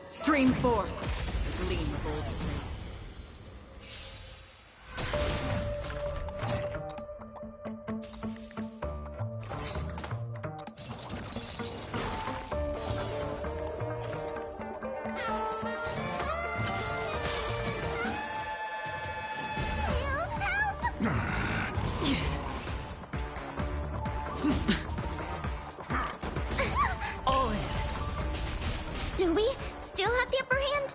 Stream forth, the gleam of old blades. Do we still have the upper hand?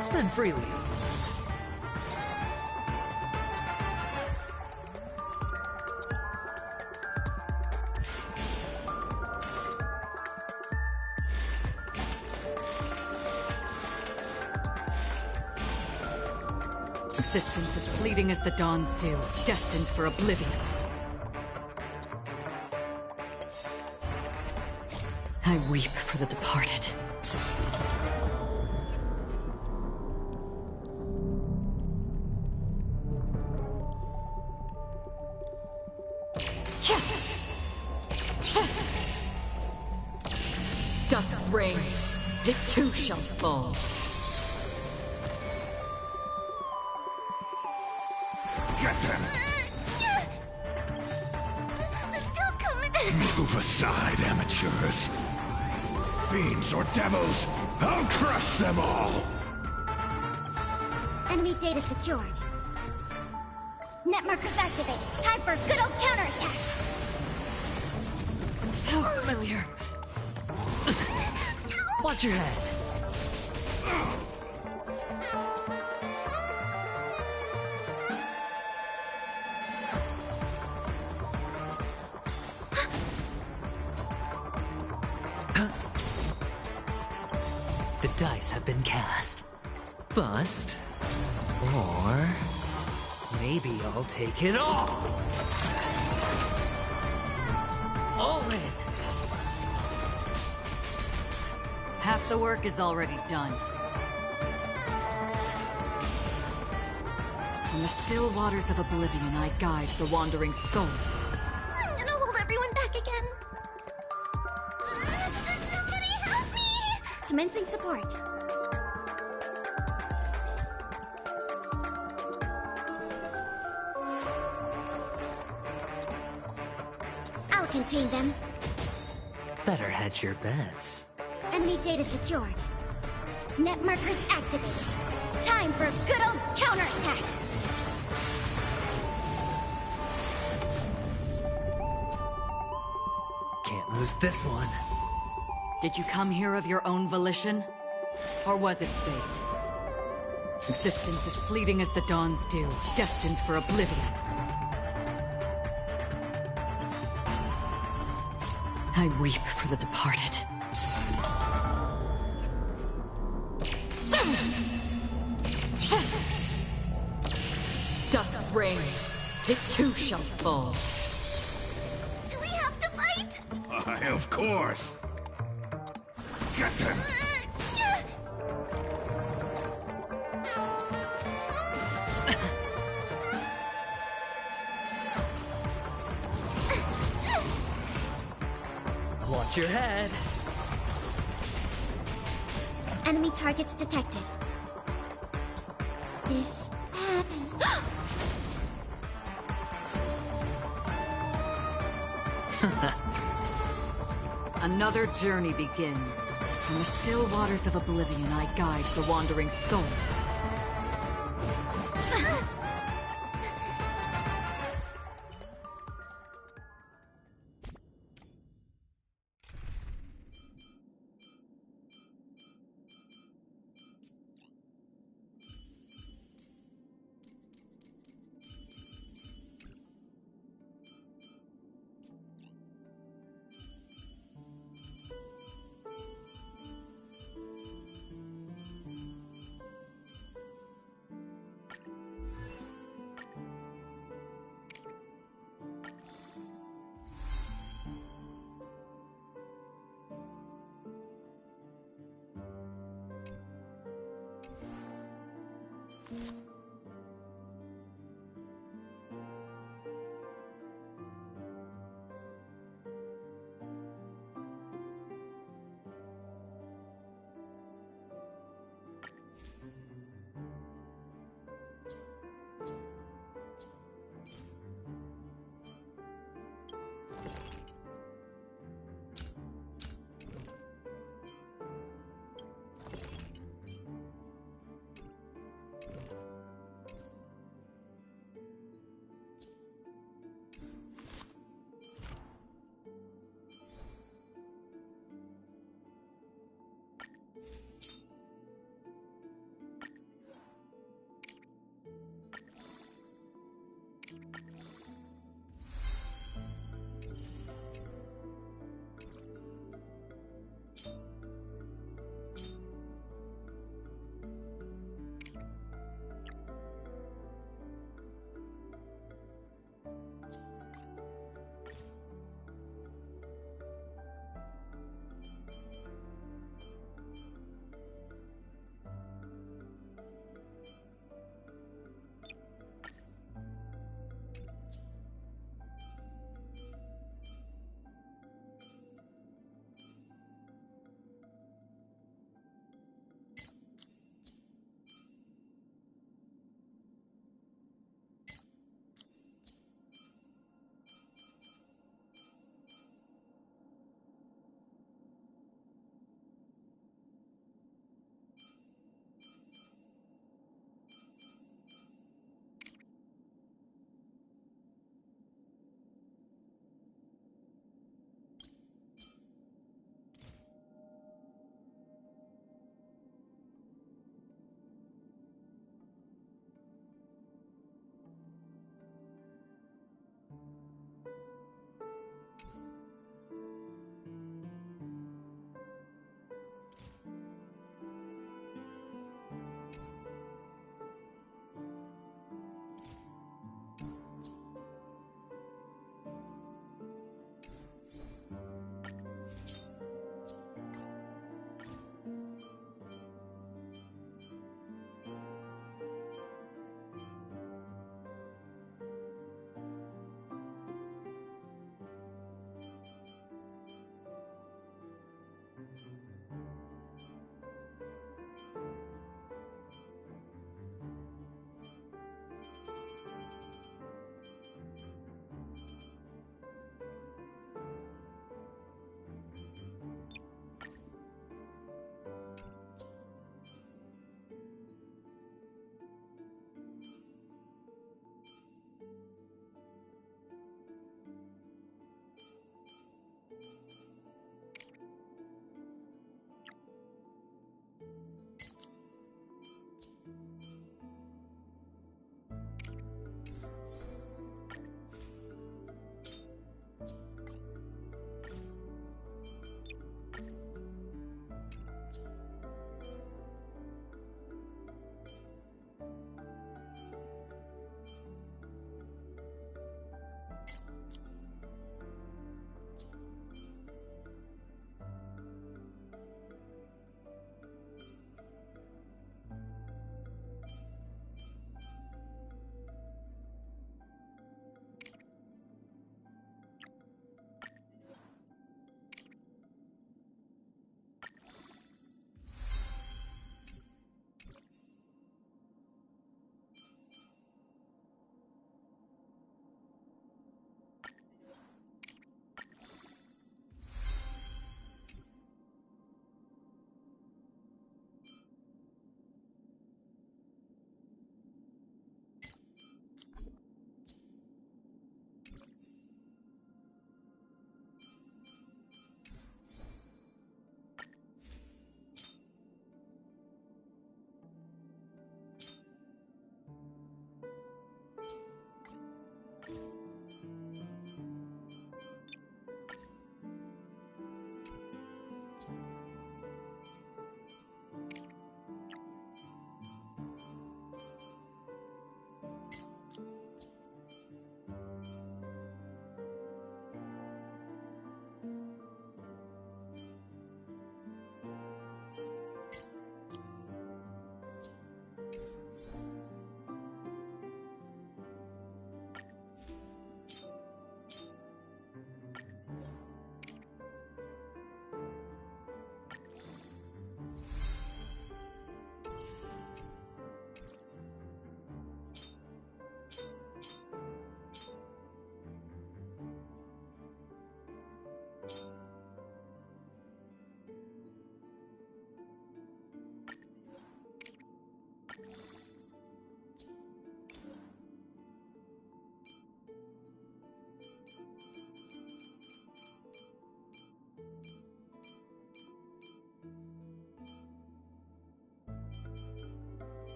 Spend freely. Existence as fleeting as the dawn's dew, destined for oblivion. I weep for the departed. Dusk's reign, it too shall fall. Get them! Don't come in. Move aside, amateurs. Fiends or devils, I'll crush them all! Enemy data secured. Net markers activated. Time for a good old counterattack. How familiar. Watch your head. The dice have been cast. Bust or Maybe I'll take it all! All in! Half the work is already done. On the still waters of oblivion, I guide the wandering souls. I'm gonna hold everyone back again. Somebody help me! Commencing support. I'll contain them. Better hedge your bets. Enemy data secured. Net markers activated. Time for a good old counterattack. Can't lose this one. Did you come here of your own volition? Or was it fate? Existence as fleeting as the dawn's dew, destined for oblivion. I weep for the departed. Dusk's reign, it too shall fall. Do we have to fight? Of course. Get them. Watch your head. Enemy targets detected. This happened. Another journey begins. From the still waters of oblivion, I guide the wandering souls.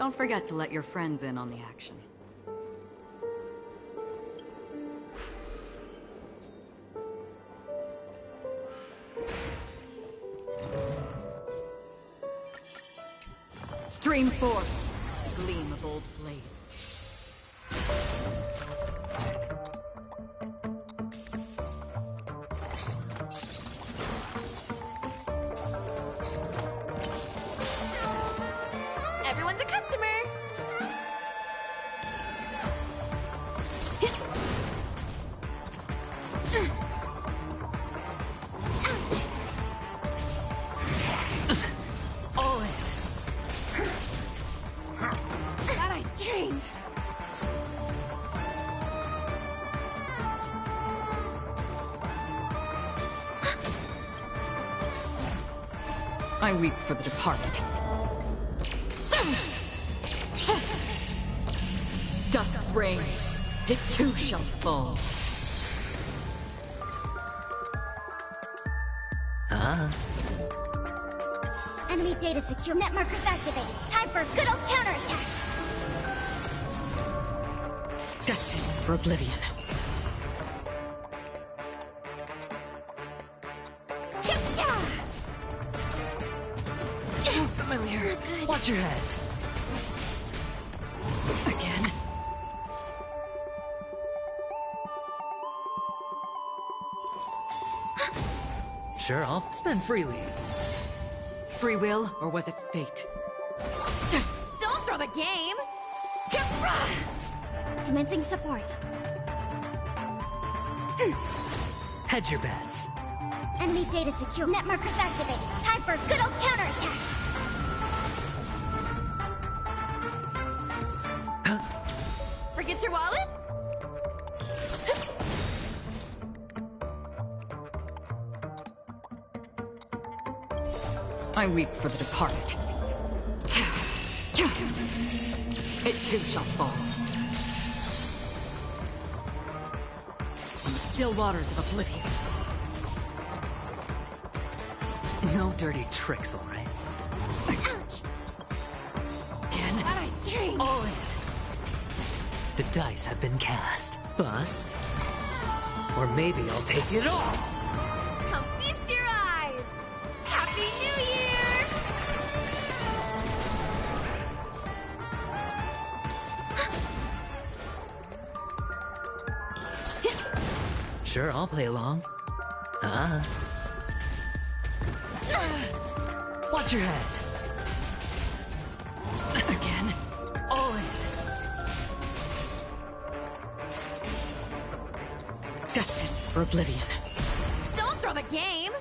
Don't forget to let your friends in on the action. Stream forth, the gleam of old blades. Everyone's a customer! That I dreamed! I weep for the departed. Dusk's reign, it too shall fall. Enemy data secure. Net markers activated. Time for a good old counterattack. Destined for oblivion. Oh, familiar. Watch your head. Again. Sure, I'll spend freely. Free will, or was it fate? Don't throw the game! Commencing support. Hedge your bets. Enemy data secure. Net markers activated. Time for a good old counterattack. Forget your wallet? I weep for the departed. It too shall fall. On the still waters of oblivion. No dirty tricks, all right? Again. That I dreamed! All in. The dice have been cast. Bust. Or maybe I'll take it all. Come feast your eyes! Happy New Year! Sure, I'll play along. Watch your head. Again. All in. Destined for oblivion. Don't throw the game!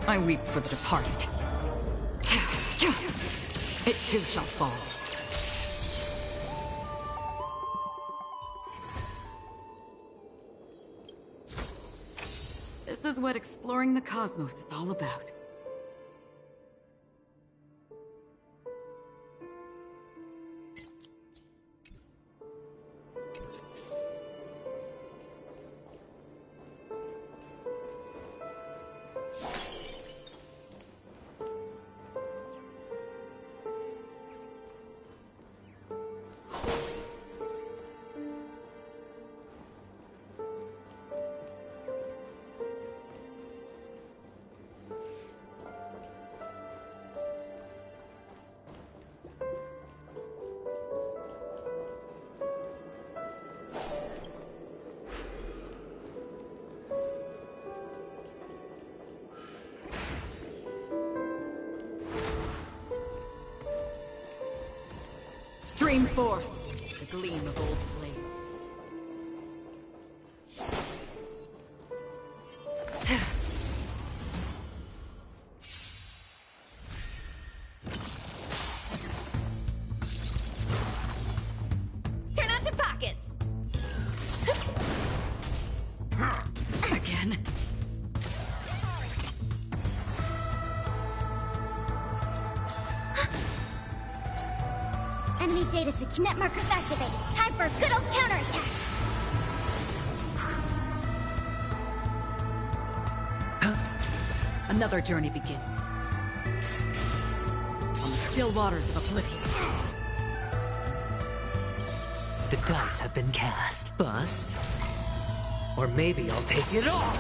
I weep for the departed. It too shall fall. This is what exploring the cosmos is all about. Stream forth, the gleam of old blades. Turn out your pockets! Again. Enemy data secure. Net markers activated. Time for a good old counterattack. Another journey begins. still waters of oblivion. The dice have been cast. Bust. Or maybe I'll take it all!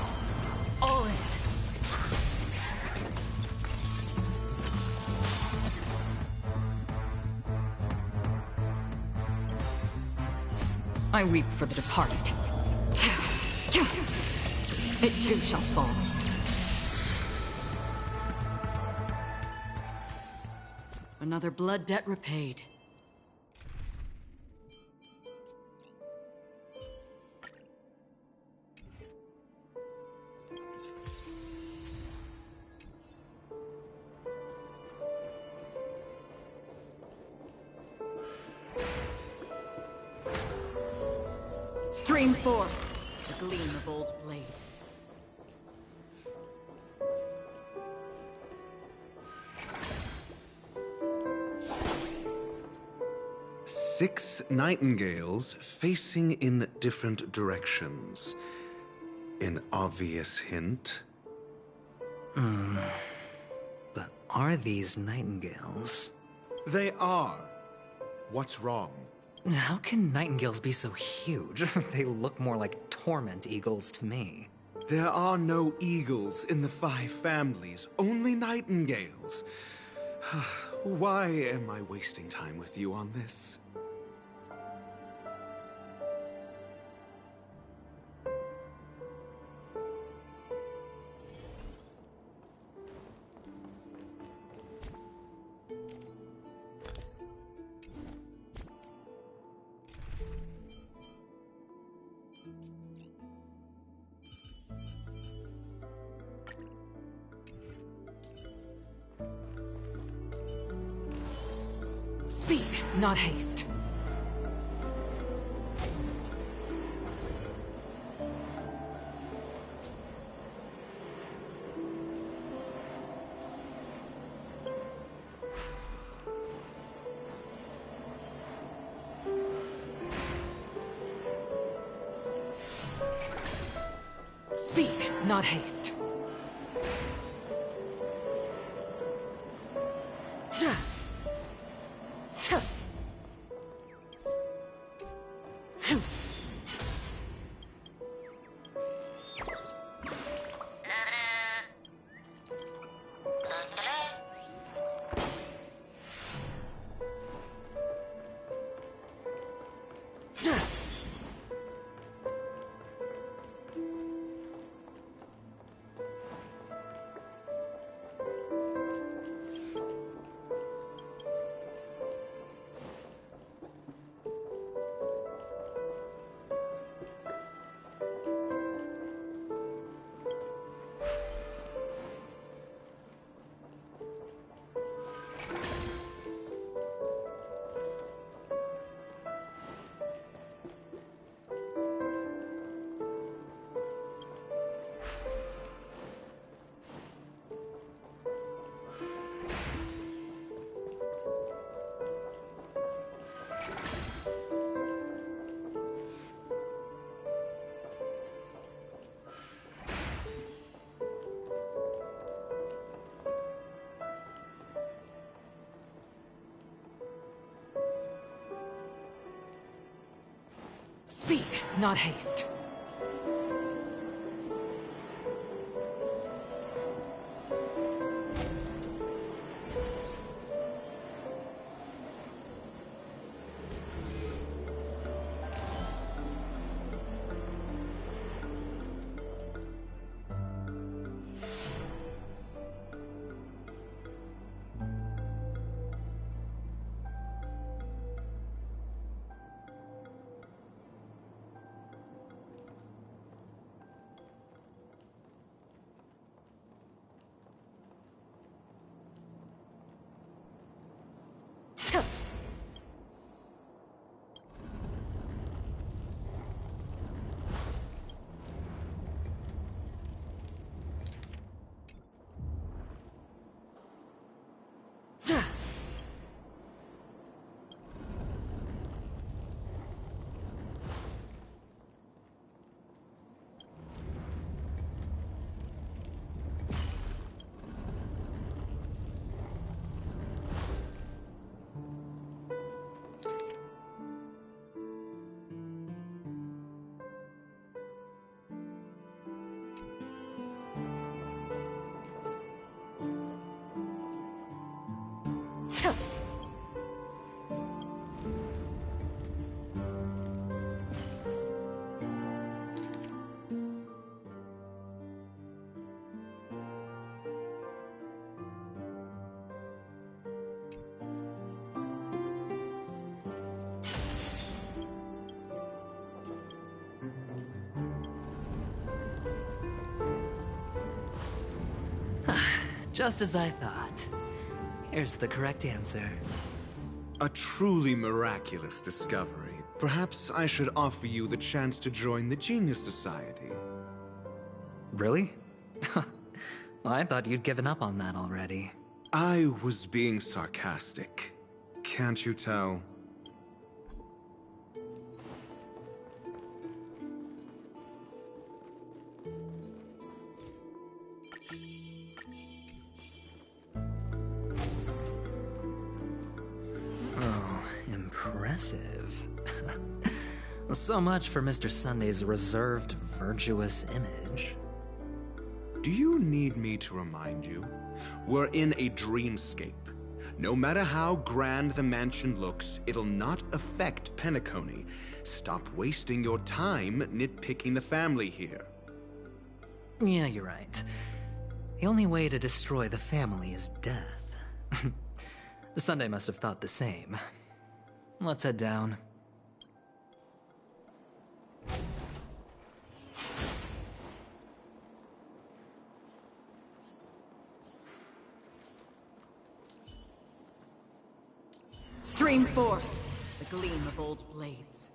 All in! I weep for the departed. It too shall fall. Another blood debt repaid. Stream forth, the gleam of old blades. Six nightingales facing in different directions. An obvious hint. But are these nightingales? They are. What's wrong? How can nightingales be so huge? They look more like torment eagles to me. There are no eagles in the 5 families, only nightingales. Why am I wasting time with you on this? Speed, not haste. Speed, not haste. Speed, not haste. Just as I thought. Here's the correct answer. A truly miraculous discovery. Perhaps I should offer you the chance to join the Genius Society. Really? Well, I thought you'd given up on that already. I was being sarcastic. Can't you tell? Oh, impressive. So much for Mr. Sunday's reserved, virtuous image. Do you need me to remind you? We're in a dreamscape. No matter how grand the mansion looks, it'll not affect Penacony. Stop wasting your time nitpicking the family here. Yeah, you're right. The only way to destroy the family is death. Sunday must have thought the same. Let's head down. Stream forth the gleam of old blades.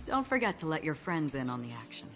Don't forget to let your friends in on the action.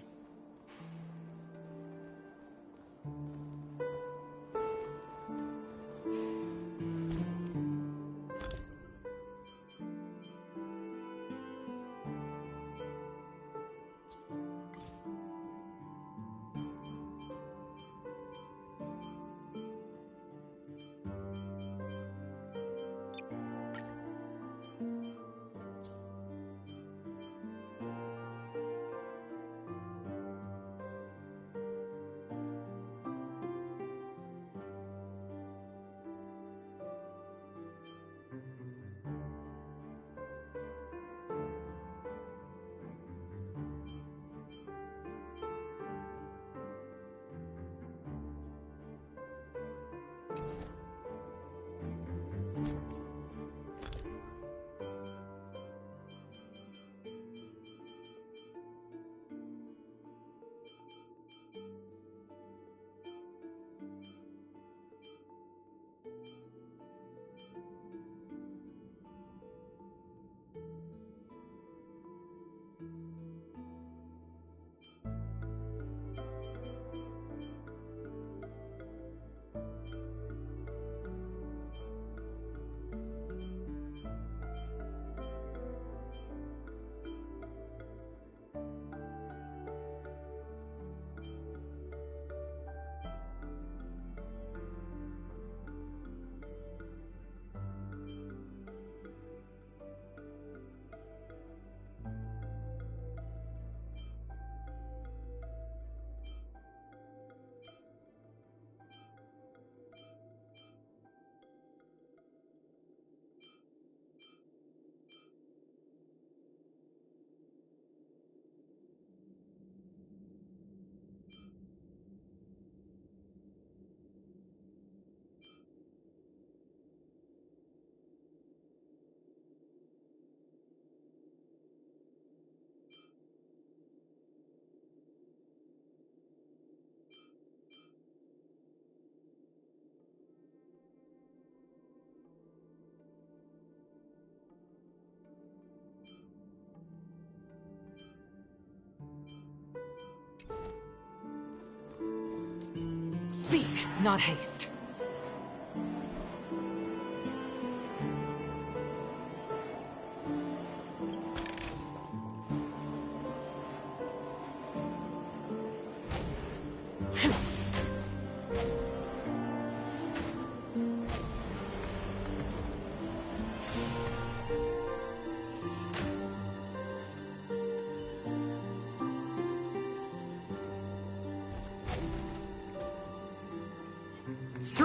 Speed, not haste.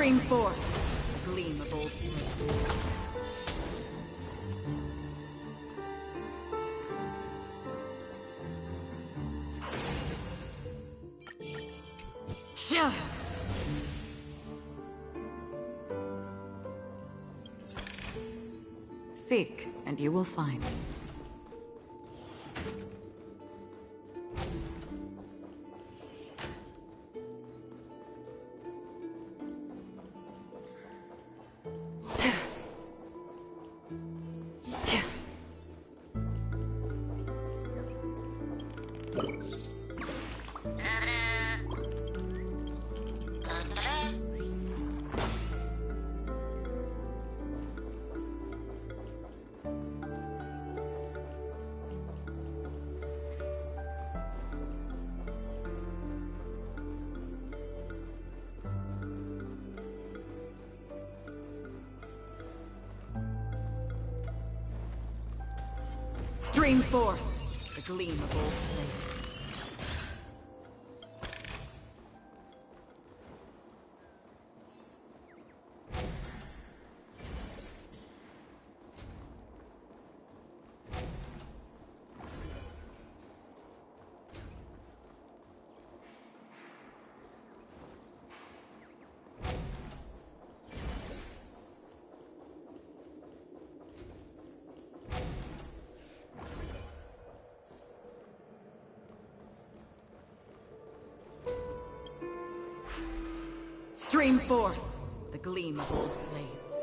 Stream forth the gleam of old blades. Seek, and you will find. Stream forth the gleam of old blades. Stream forth the gleam of old blades.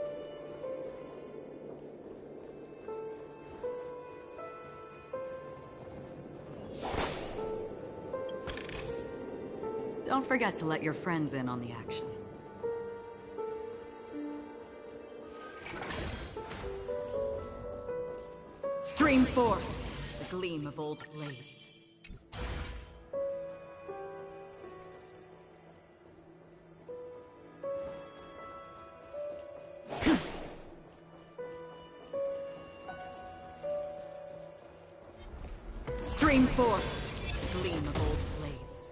Don't forget to let your friends in on the action. Stream forth the gleam of old blades. Stream forth the gleam of old blades.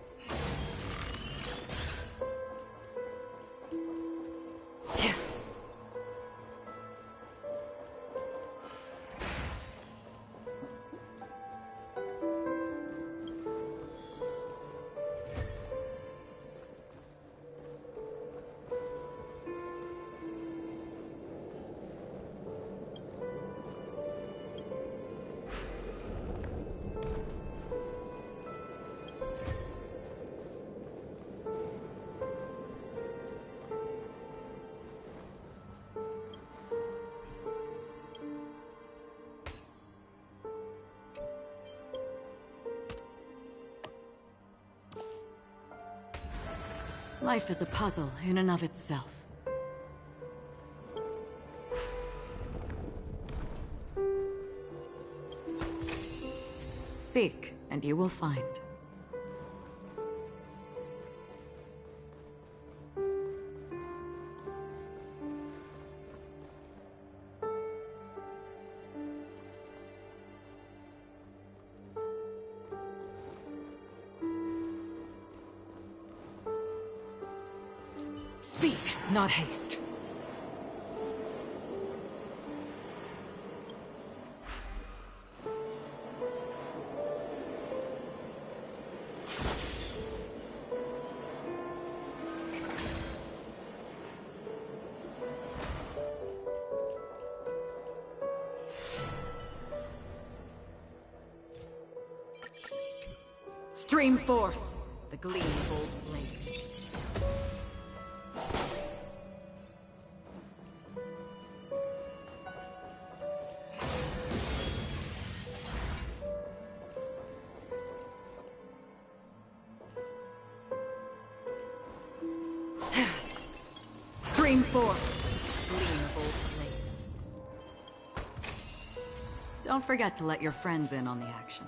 Life is a puzzle in and of itself. Seek, and you will find. Speed, not haste. Stream forth the gleam of old blades. Stream forth gleam of old blades. Don't forget to let your friends in on the action.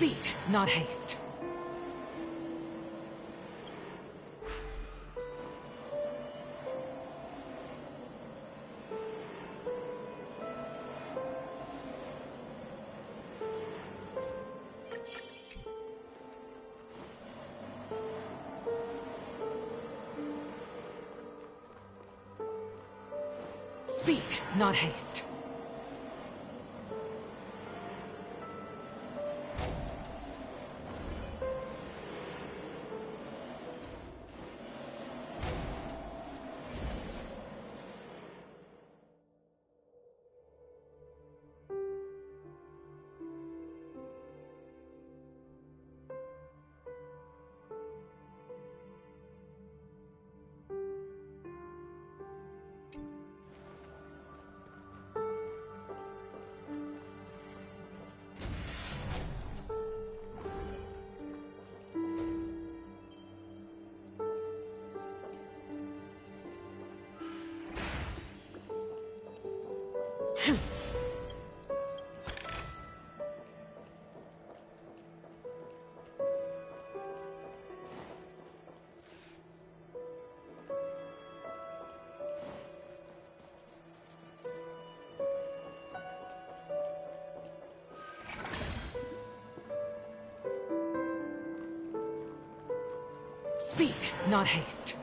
Speed, not haste. Speed, not haste. Speed, not haste.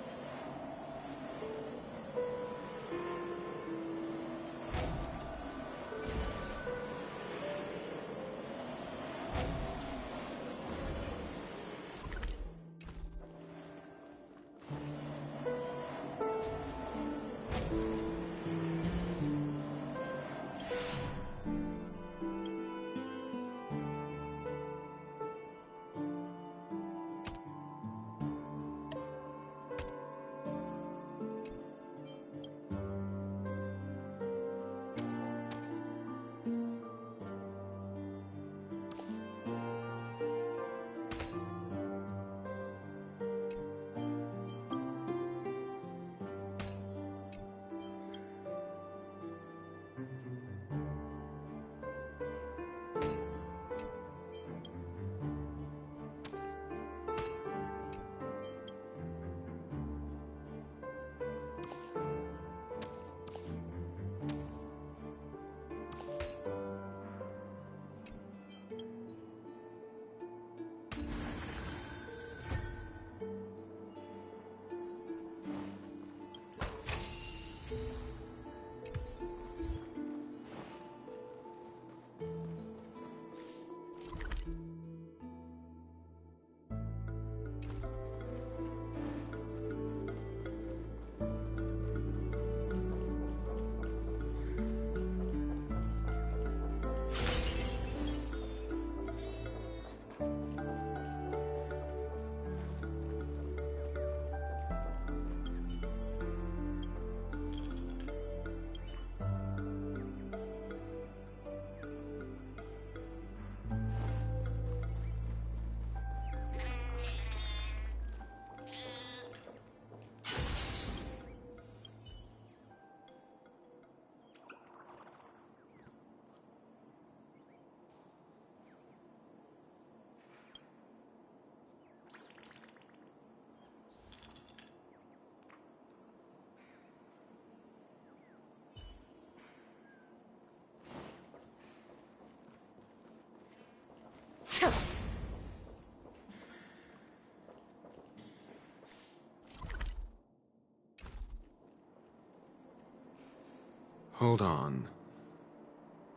Hold on.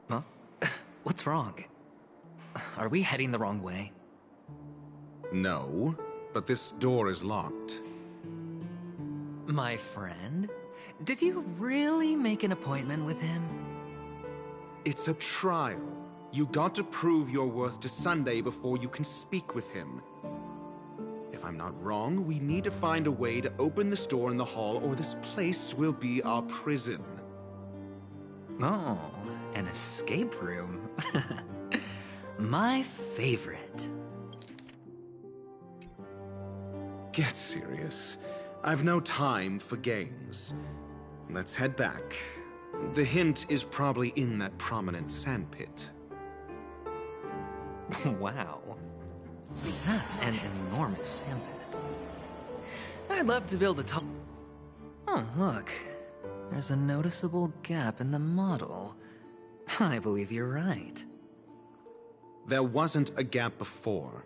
Huh? What's wrong? Are we heading the wrong way? No, but this door is locked. My friend? Did you really make an appointment with him? It's a trial. You got to prove your worth to Sunday before you can speak with him. If I'm not wrong, we need to find a way to open this door in the hall, or this place will be our prison. Oh, an escape room. My favorite. Get serious. I've no time for games. Let's head back. The hint is probably in that prominent sandpit. Wow. That's an enormous sandpit. I'd love to build a tall... Oh, look. There's a noticeable gap in the model. I believe you're right. There wasn't a gap before.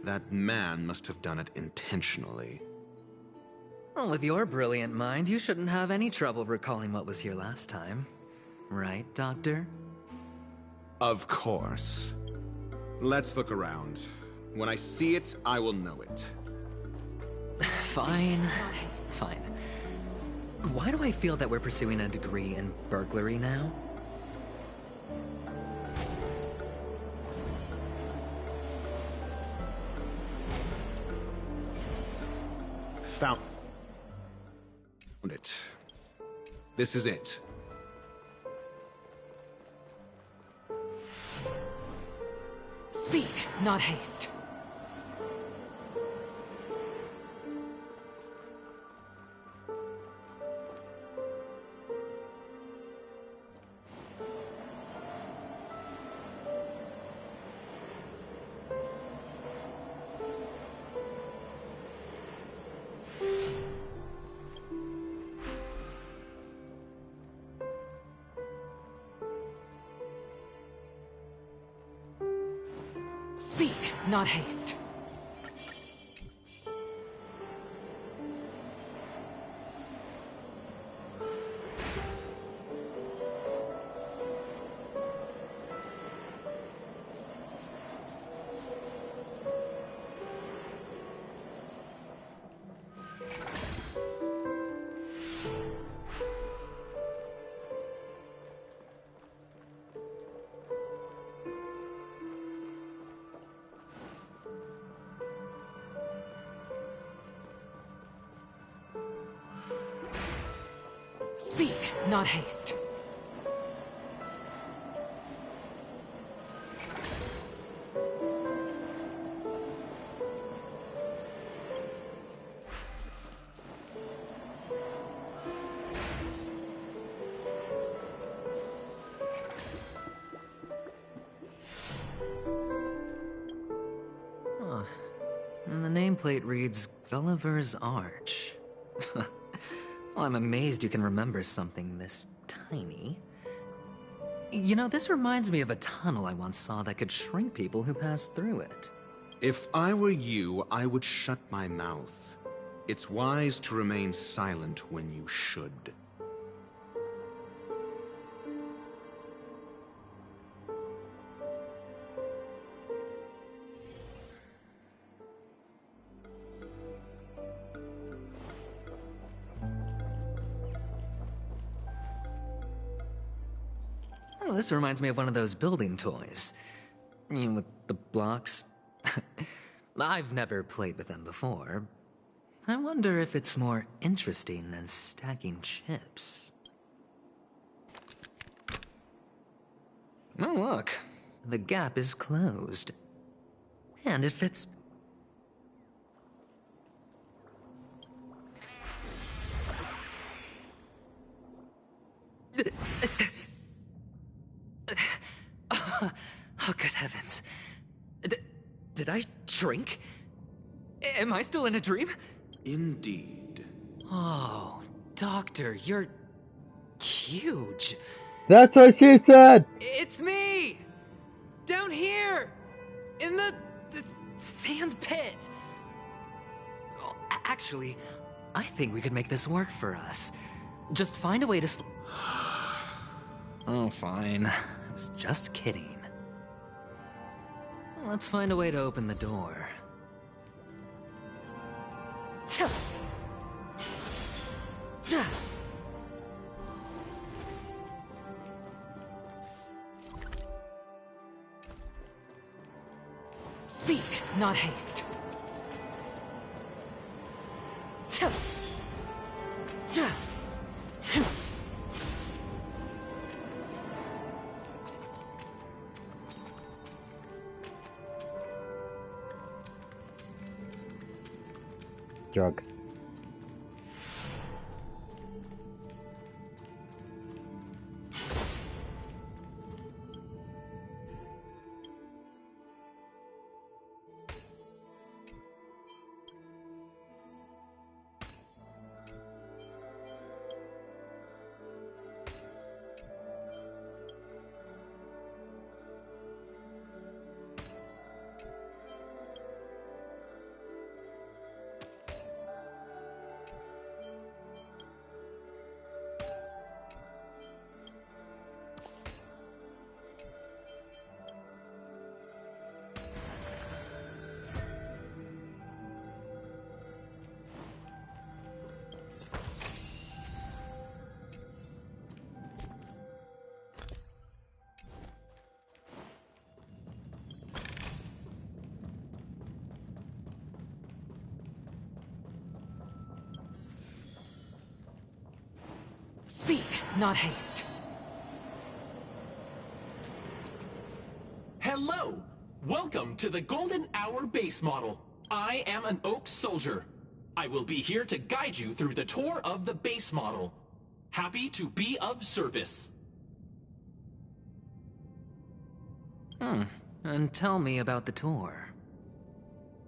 That man must have done it intentionally. Well, with your brilliant mind, you shouldn't have any trouble recalling what was here last time. Right, Doctor? Of course. Let's look around. When I see it, I will know it. Fine. Fine. Why do I feel that we're pursuing a degree in burglary now? Found it. This is it. Speed, not haste. Speed, not haste. Speed, not haste. Huh. And the nameplate reads Gulliver's Arch. Well, I'm amazed you can remember something this tiny. You know, this reminds me of a tunnel I once saw that could shrink people who passed through it. If I were you, I would shut my mouth. It's wise to remain silent when you should. Oh, this reminds me of one of those building toys. You know, with the blocks. I've never played with them before. I wonder if it's more interesting than stacking chips. Oh, look. The gap is closed. And it fits... Oh, good heavens. Did I shrink? Am I still in a dream? Indeed. Oh, Doctor, you're... huge. That's what she said! It's me! Down here! In the sand pit! Oh, actually, I think we could make this work for us. Just find a way to Oh, fine. I was just kidding. Let's find a way to open the door. Speed, not haste. Drugs. Speed, not haste. Hello! Welcome to the Golden Hour base model. I am an Oak Soldier. I will be here to guide you through the tour of the base model. Happy to be of service. And tell me about the tour.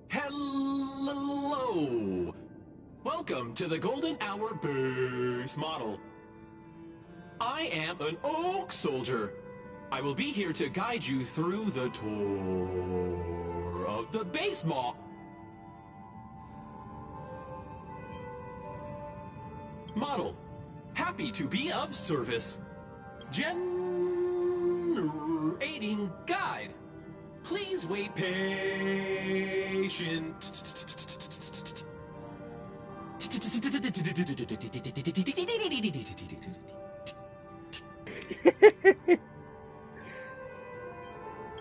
Hello! Welcome to the Golden Hour base model. I am an Oak Soldier. I will be here to guide you through the tour of the base model. Happy to be of service. Generating guide. Please wait patient.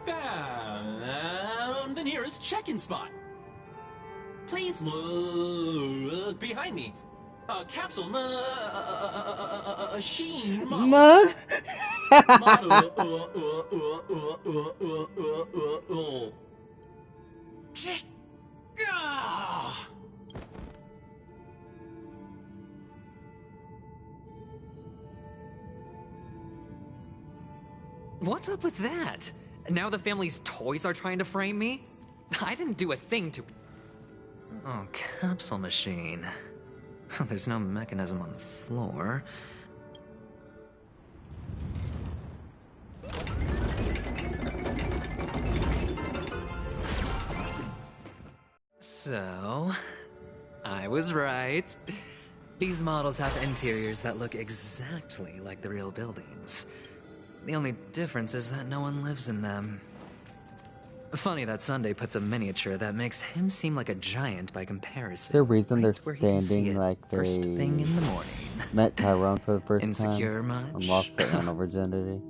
Found the nearest check-in spot. Please look behind me. A capsule machine model. Model. What's up with that? Now the family's toys are trying to frame me? I didn't do a thing to... Oh, capsule machine. There's no mechanism on the floor. So... I was right. These models have interiors that look exactly like the real buildings. The only difference is that no one lives in them. Funny that Sunday puts a miniature that makes him seem like a giant by comparison. Is there a reason right they're where he can see standing it like they first thing in the morning. met Tyrone for the first Insecure time much? and lost their own virginity?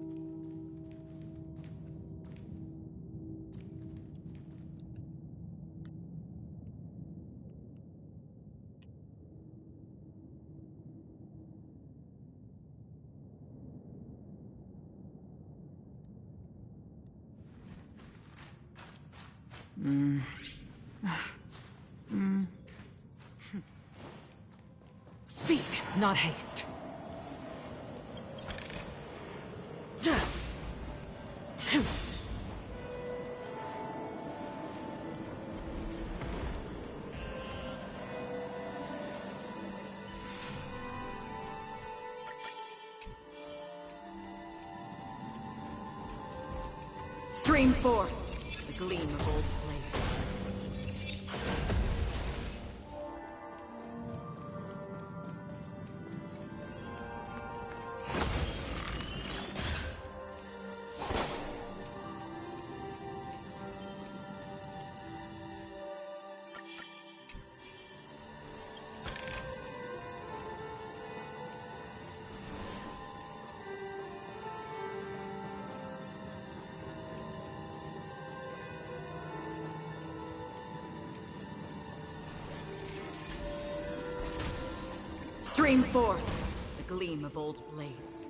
Speed, not haste. Stream forth, the gleam of old blades. Stream forth, the gleam of old blades.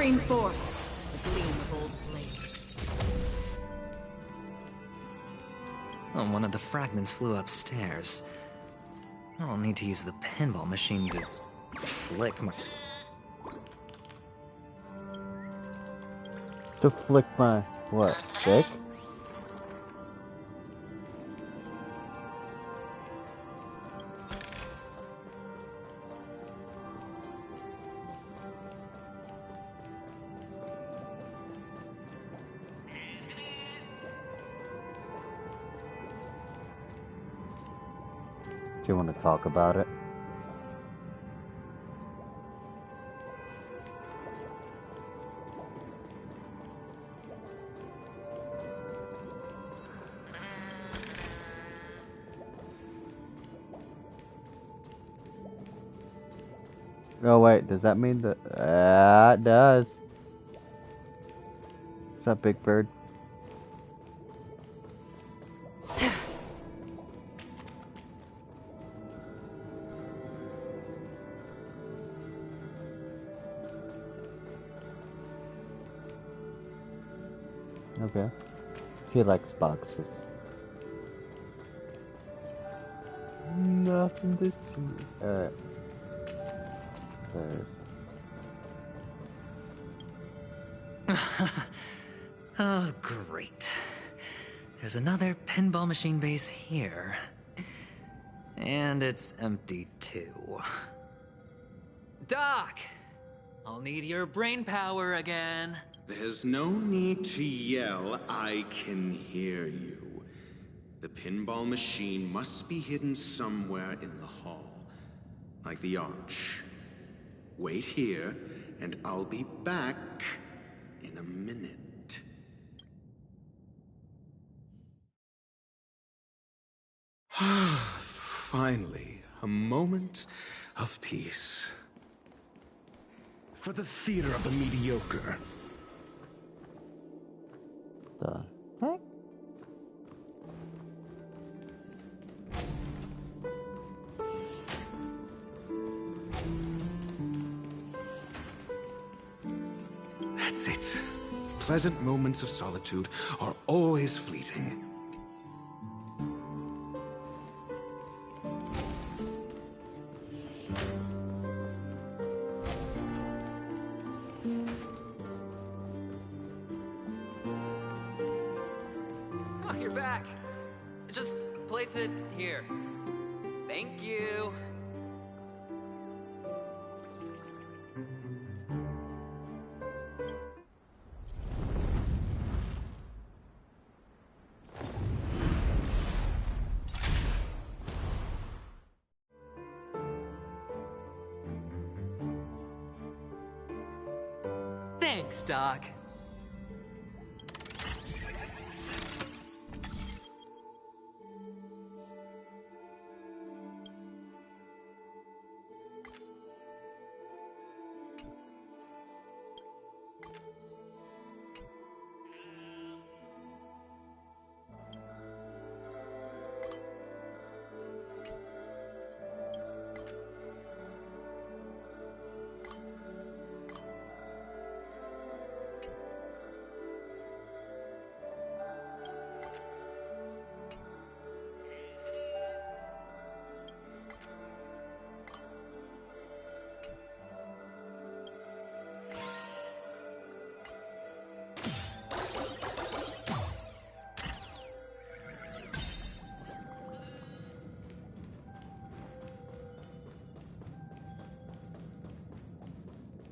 Stream forth the gleam of old blades. Oh, one of the fragments flew upstairs. I'll need to use the pinball machine to flick my... To flick my, what, dick? Do you want to talk about it? Oh wait, does that mean that? It does. What's up, Big Bird? Okay. He likes boxes. Nothing to see. Alright. Oh, great. There's another pinball machine base here. And it's empty too. Doc! I'll need your brain power again. There's no need to yell. I can hear you. The pinball machine must be hidden somewhere in the hall. Like the arch. Wait here, and I'll be back in a minute. Finally, a moment of peace. For the theater of the mediocre. The heck? That's it. Pleasant moments of solitude are always fleeting. Oh, you're back. Just place it here. Thank you. Thanks, Doc.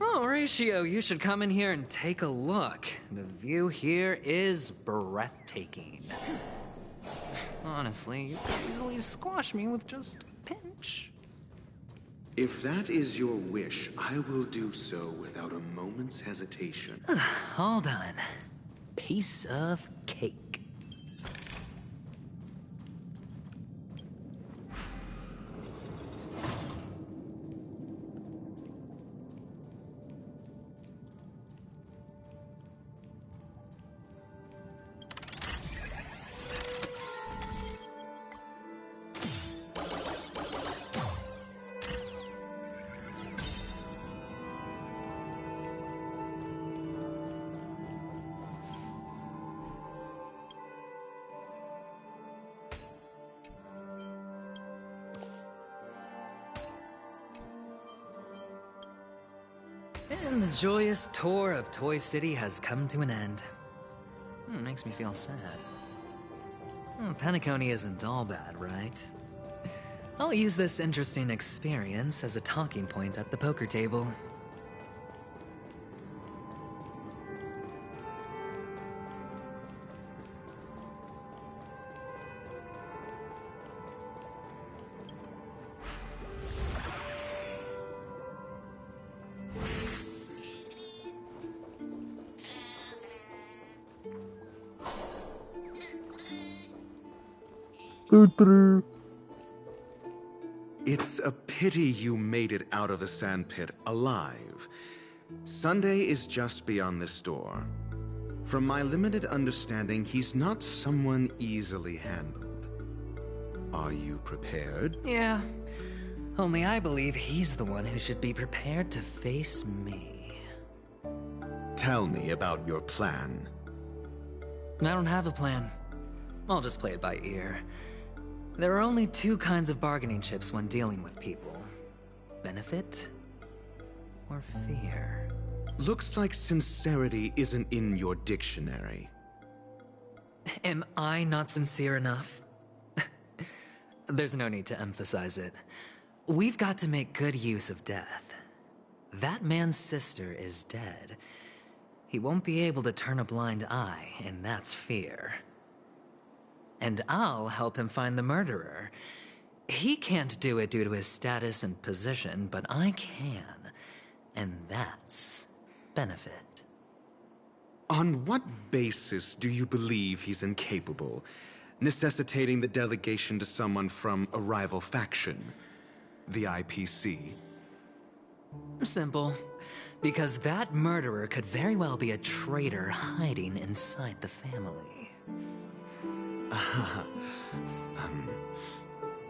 Oh, Horatio, you should come in here and take a look. The view here is breathtaking. Honestly, you could easily squash me with just a pinch. If that is your wish, I will do so without a moment's hesitation. Hold on. Piece of cake. And the joyous tour of Toy City has come to an end. Makes me feel sad. Penacony isn't all bad, right? I'll use this interesting experience as a talking point at the poker table. It's a pity you made it out of the sandpit alive. Sunday is just beyond this door. From my limited understanding, he's not someone easily handled. Are you prepared? Yeah. Only I believe he's the one who should be prepared to face me. Tell me about your plan. I don't have a plan. I'll just play it by ear. There are only two kinds of bargaining chips when dealing with people. Benefit or fear. Looks like sincerity isn't in your dictionary. Am I not sincere enough? There's no need to emphasize it. We've got to make good use of death. That man's sister is dead. He won't be able to turn a blind eye, and that's fear. And I'll help him find the murderer. He can't do it due to his status and position, but I can. And that's benefit. On what basis do you believe he's incapable, necessitating the delegation to someone from a rival faction? The IPC? Simple. Because that murderer could very well be a traitor hiding inside the family.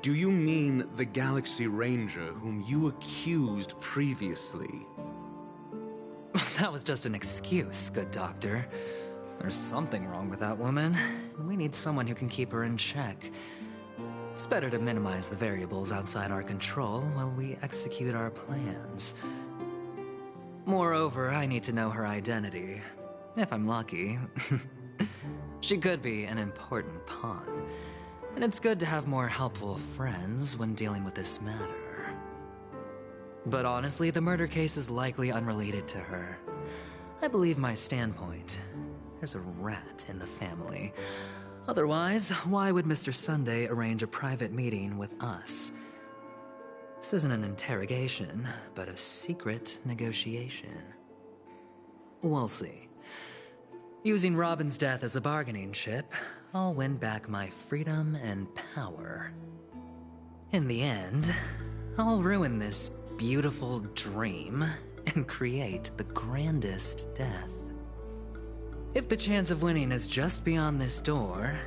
Do you mean the Galaxy Ranger whom you accused previously? That was just an excuse, good doctor. There's something wrong with that woman. We need someone who can keep her in check. It's better to minimize the variables outside our control while we execute our plans. Moreover, I need to know her identity. If I'm lucky. She could be an important pawn. And it's good to have more helpful friends when dealing with this matter. But honestly, the murder case is likely unrelated to her. I believe my standpoint. There's a rat in the family. Otherwise, why would Mr. Sunday arrange a private meeting with us? This isn't an interrogation, but a secret negotiation. We'll see. Using Robin's death as a bargaining chip, I'll win back my freedom and power. In the end, I'll ruin this beautiful dream and create the grandest death. If the chance of winning is just beyond this door,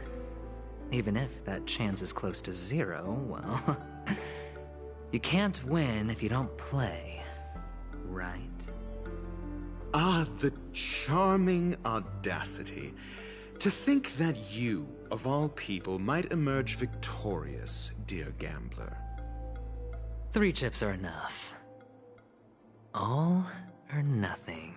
even if that chance is close to zero, well, you can't win if you don't play, right? Ah, the charming audacity. To think that you, of all people, might emerge victorious, dear gambler. 3 chips are enough. All or nothing.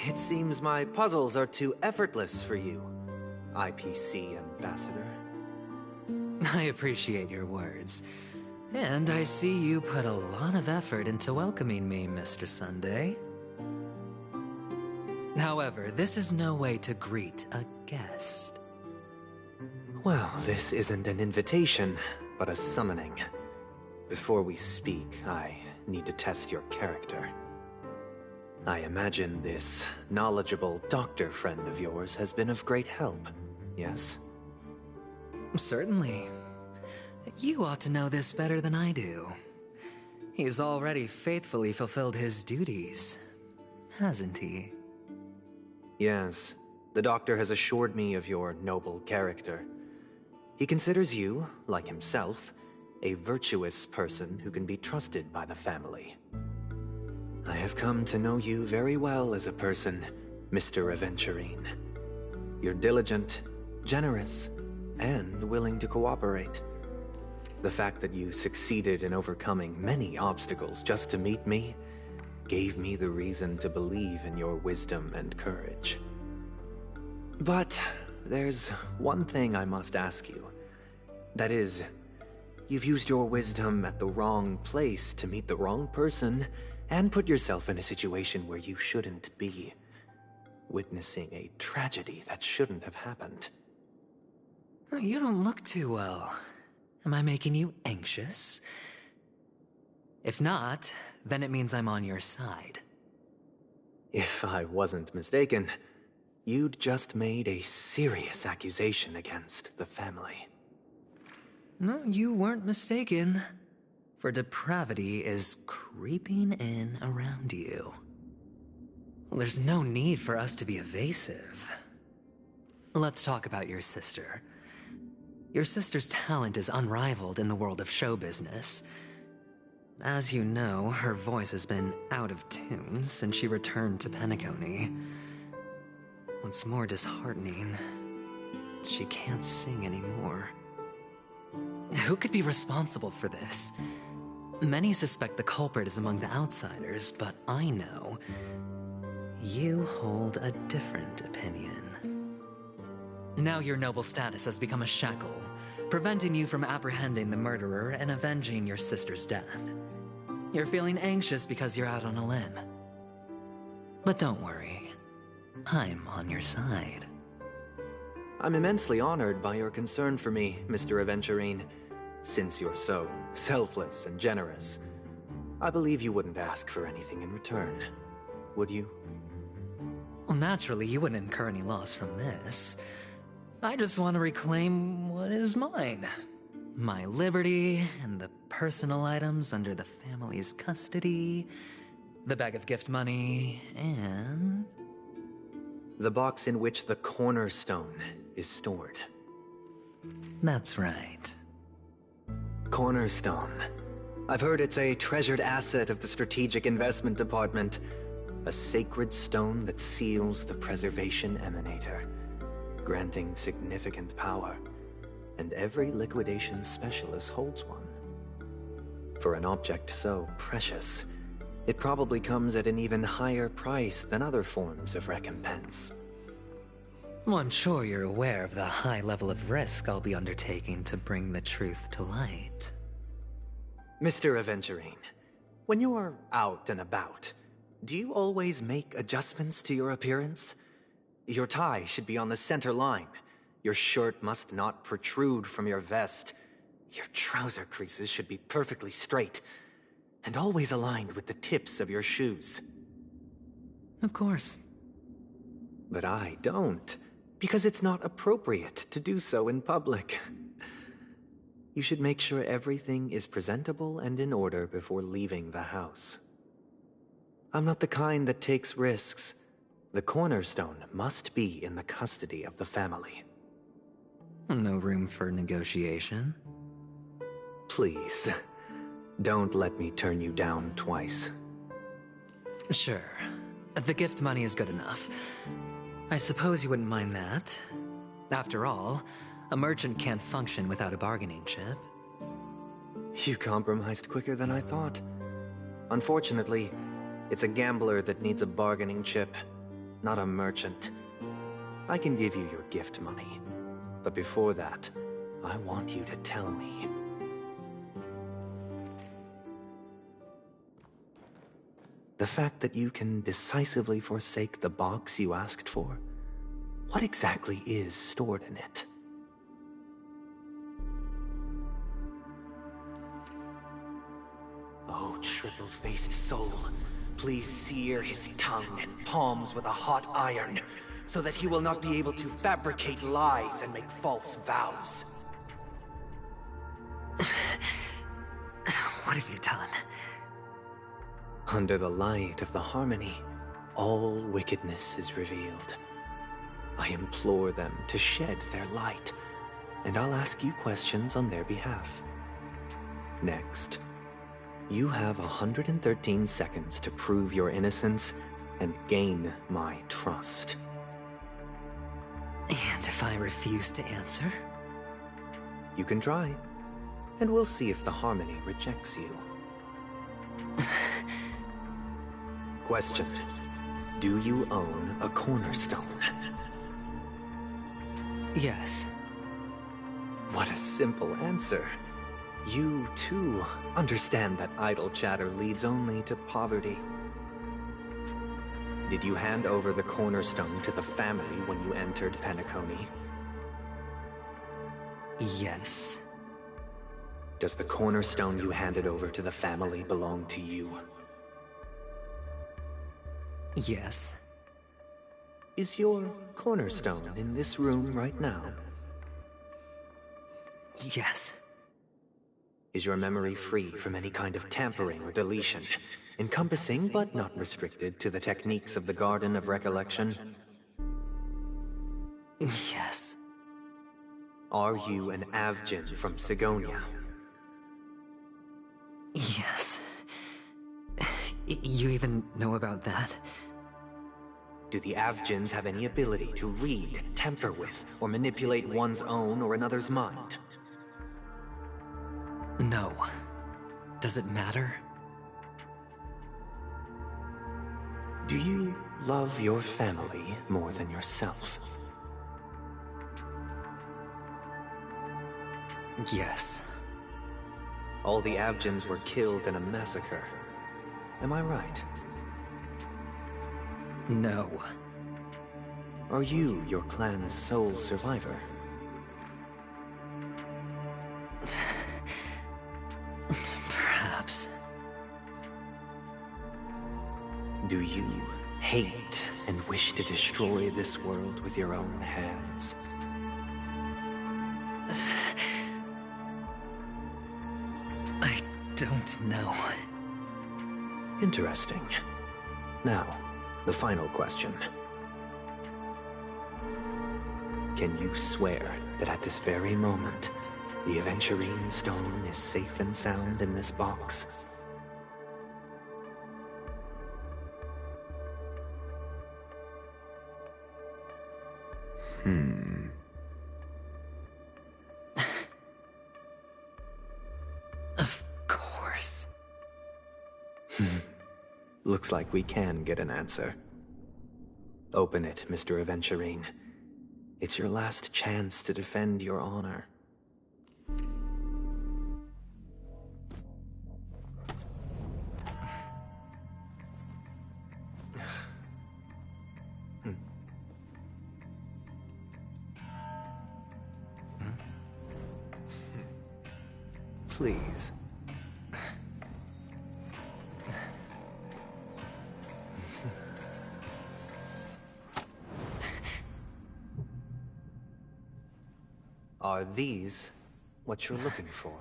It seems my puzzles are too effortless for you, IPC Ambassador. I appreciate your words. And I see you put a lot of effort into welcoming me, Mr. Sunday. However, this is no way to greet a guest. Well, this isn't an invitation, but a summoning. Before we speak, I need to test your character. I imagine this knowledgeable doctor friend of yours has been of great help, yes? Certainly. You ought to know this better than I do. He's already faithfully fulfilled his duties, hasn't he? Yes, the doctor has assured me of your noble character. He considers you, like himself, a virtuous person who can be trusted by the family. I have come to know you very well as a person, Mr. Aventurine. You're diligent, generous, and willing to cooperate. The fact that you succeeded in overcoming many obstacles just to meet me gave me the reason to believe in your wisdom and courage. But there's one thing I must ask you. That is, you've used your wisdom at the wrong place to meet the wrong person and put yourself in a situation where you shouldn't be, witnessing a tragedy that shouldn't have happened. You don't look too well. Am I making you anxious? If not, then it means I'm on your side. If I wasn't mistaken, you'd just made a serious accusation against the family. No, you weren't mistaken. For depravity is creeping in around you. There's no need for us to be evasive. Let's talk about your sister. Your sister's talent is unrivaled in the world of show business. As you know, her voice has been out of tune since she returned to Penacony. What's more disheartening, she can't sing anymore. Who could be responsible for this? Many suspect the culprit is among the outsiders, but I know you hold a different opinion. Now your noble status has become a shackle, preventing you from apprehending the murderer and avenging your sister's death. You're feeling anxious because you're out on a limb. But don't worry, I'm on your side. I'm immensely honored by your concern for me, Mr. Aventurine. Since you're so selfless and generous, I believe you wouldn't ask for anything in return, would you? Well, naturally, you wouldn't incur any loss from this. I just want to reclaim what is mine. My liberty and the personal items under the family's custody, the bag of gift money, and the box in which the cornerstone is stored. That's right. Cornerstone. I've heard it's a treasured asset of the Strategic Investment Department. A sacred stone that seals the Preservation Emanator, granting significant power. And every liquidation specialist holds one. For an object so precious, it probably comes at an even higher price than other forms of recompense. Well, I'm sure you're aware of the high level of risk I'll be undertaking to bring the truth to light. Mr. Aventurine, when you're out and about, do you always make adjustments to your appearance? Your tie should be on the center line. Your shirt must not protrude from your vest. Your trouser creases should be perfectly straight, and always aligned with the tips of your shoes. Of course. But I don't, because it's not appropriate to do so in public. You should make sure everything is presentable and in order before leaving the house. I'm not the kind that takes risks. The cornerstone must be in the custody of the family. No room for negotiation? Please, don't let me turn you down twice. Sure. The gift money is good enough. I suppose you wouldn't mind that. After all, a merchant can't function without a bargaining chip. You compromised quicker than I thought. Unfortunately, it's a gambler that needs a bargaining chip, not a merchant. I can give you your gift money, but before that, I want you to tell me. The fact that you can decisively forsake the box you asked for, what exactly is stored in it? Oh, triple-faced soul, please sear his tongue and palms with a hot iron, so that he will not be able to fabricate lies and make false vows. What have you done? Under the light of the harmony, all wickedness is revealed. I implore them to shed their light, and I'll ask you questions on their behalf. Next, you have 113 seconds to prove your innocence and gain my trust. And if I refuse to answer? You can try, and we'll see if the harmony rejects you. Question: do you own a cornerstone? Yes. What a simple answer. You, too, understand that idle chatter leads only to poverty. Did you hand over the cornerstone to the family when you entered Penacony? Yes. Does the cornerstone you handed over to the family belong to you? Yes. Is your cornerstone in this room right now? Yes. Is your memory free from any kind of tampering or deletion, encompassing but not restricted to the techniques of the Garden of Recollection? Yes. Are you an Avgin from Sigonia? Yes. You even know about that? Do the Avgins have any ability to read, tamper with, or manipulate one's own or another's mind? No. Does it matter? Do you love your family more than yourself? Yes. All the Avgins were killed in a massacre. Am I right? No. Are you your clan's sole survivor? Perhaps. Do you hate and wish to destroy this world with your own hands? I don't know. Interesting. Now, the final question. Can you swear that at this very moment, the Aventurine Stone is safe and sound in this box? Of course. Looks like we can get an answer. Open it, Mr. Aventurine. It's your last chance to defend your honor. Please. Are these what you're looking for?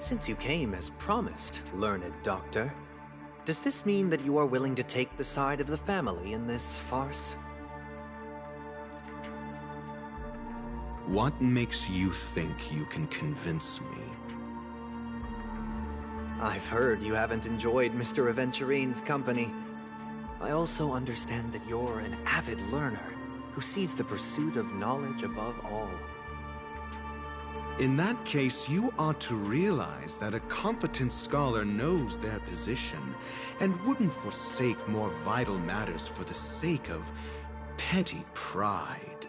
Since you came as promised, learned doctor, does this mean that you are willing to take the side of the family in this farce? What makes you think you can convince me? I've heard you haven't enjoyed Mr. Aventurine's company. I also understand that you're an avid learner who sees the pursuit of knowledge above all. In that case, you ought to realize that a competent scholar knows their position and wouldn't forsake more vital matters for the sake of petty pride.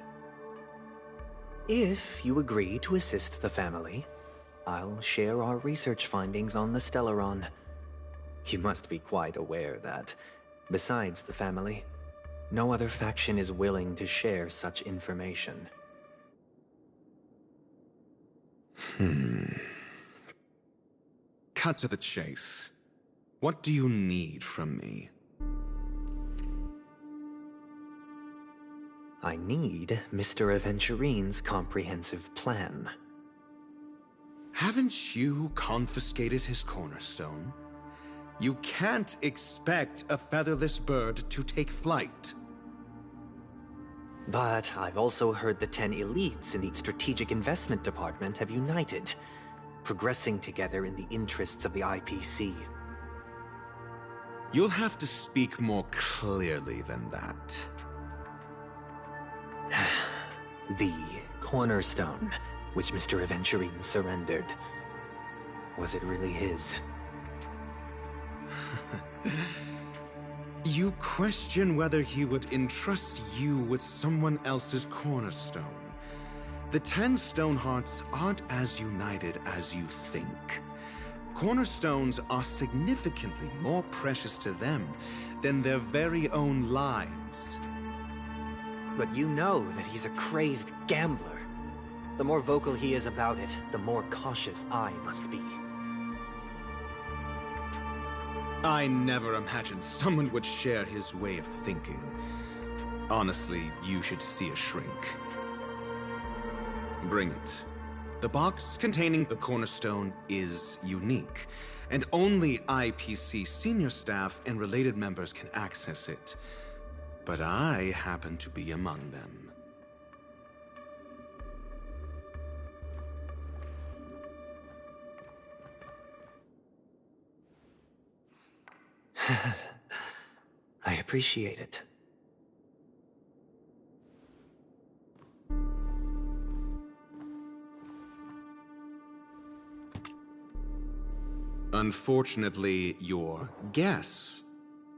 If you agree to assist the family, I'll share our research findings on the Stellaron. You must be quite aware that, besides the family, no other faction is willing to share such information. Cut to the chase. What do you need from me? I need Mr. Aventurine's comprehensive plan. Haven't you confiscated his cornerstone? You can't expect a featherless bird to take flight. But I've also heard the 10 elites in the Strategic Investment Department have united, progressing together in the interests of the IPC. You'll have to speak more clearly than that. The cornerstone, which Mr. Aventurine surrendered. Was it really his? You question whether he would entrust you with someone else's cornerstone. The 10 Stonehearts aren't as united as you think. Cornerstones are significantly more precious to them than their very own lives. But you know that he's a crazed gambler. The more vocal he is about it, the more cautious I must be. I never imagined someone would share his way of thinking. Honestly, you should see a shrink. Bring it. The box containing the cornerstone is unique, and only IPC senior staff and related members can access it. But I happen to be among them. I appreciate it. Unfortunately, your guess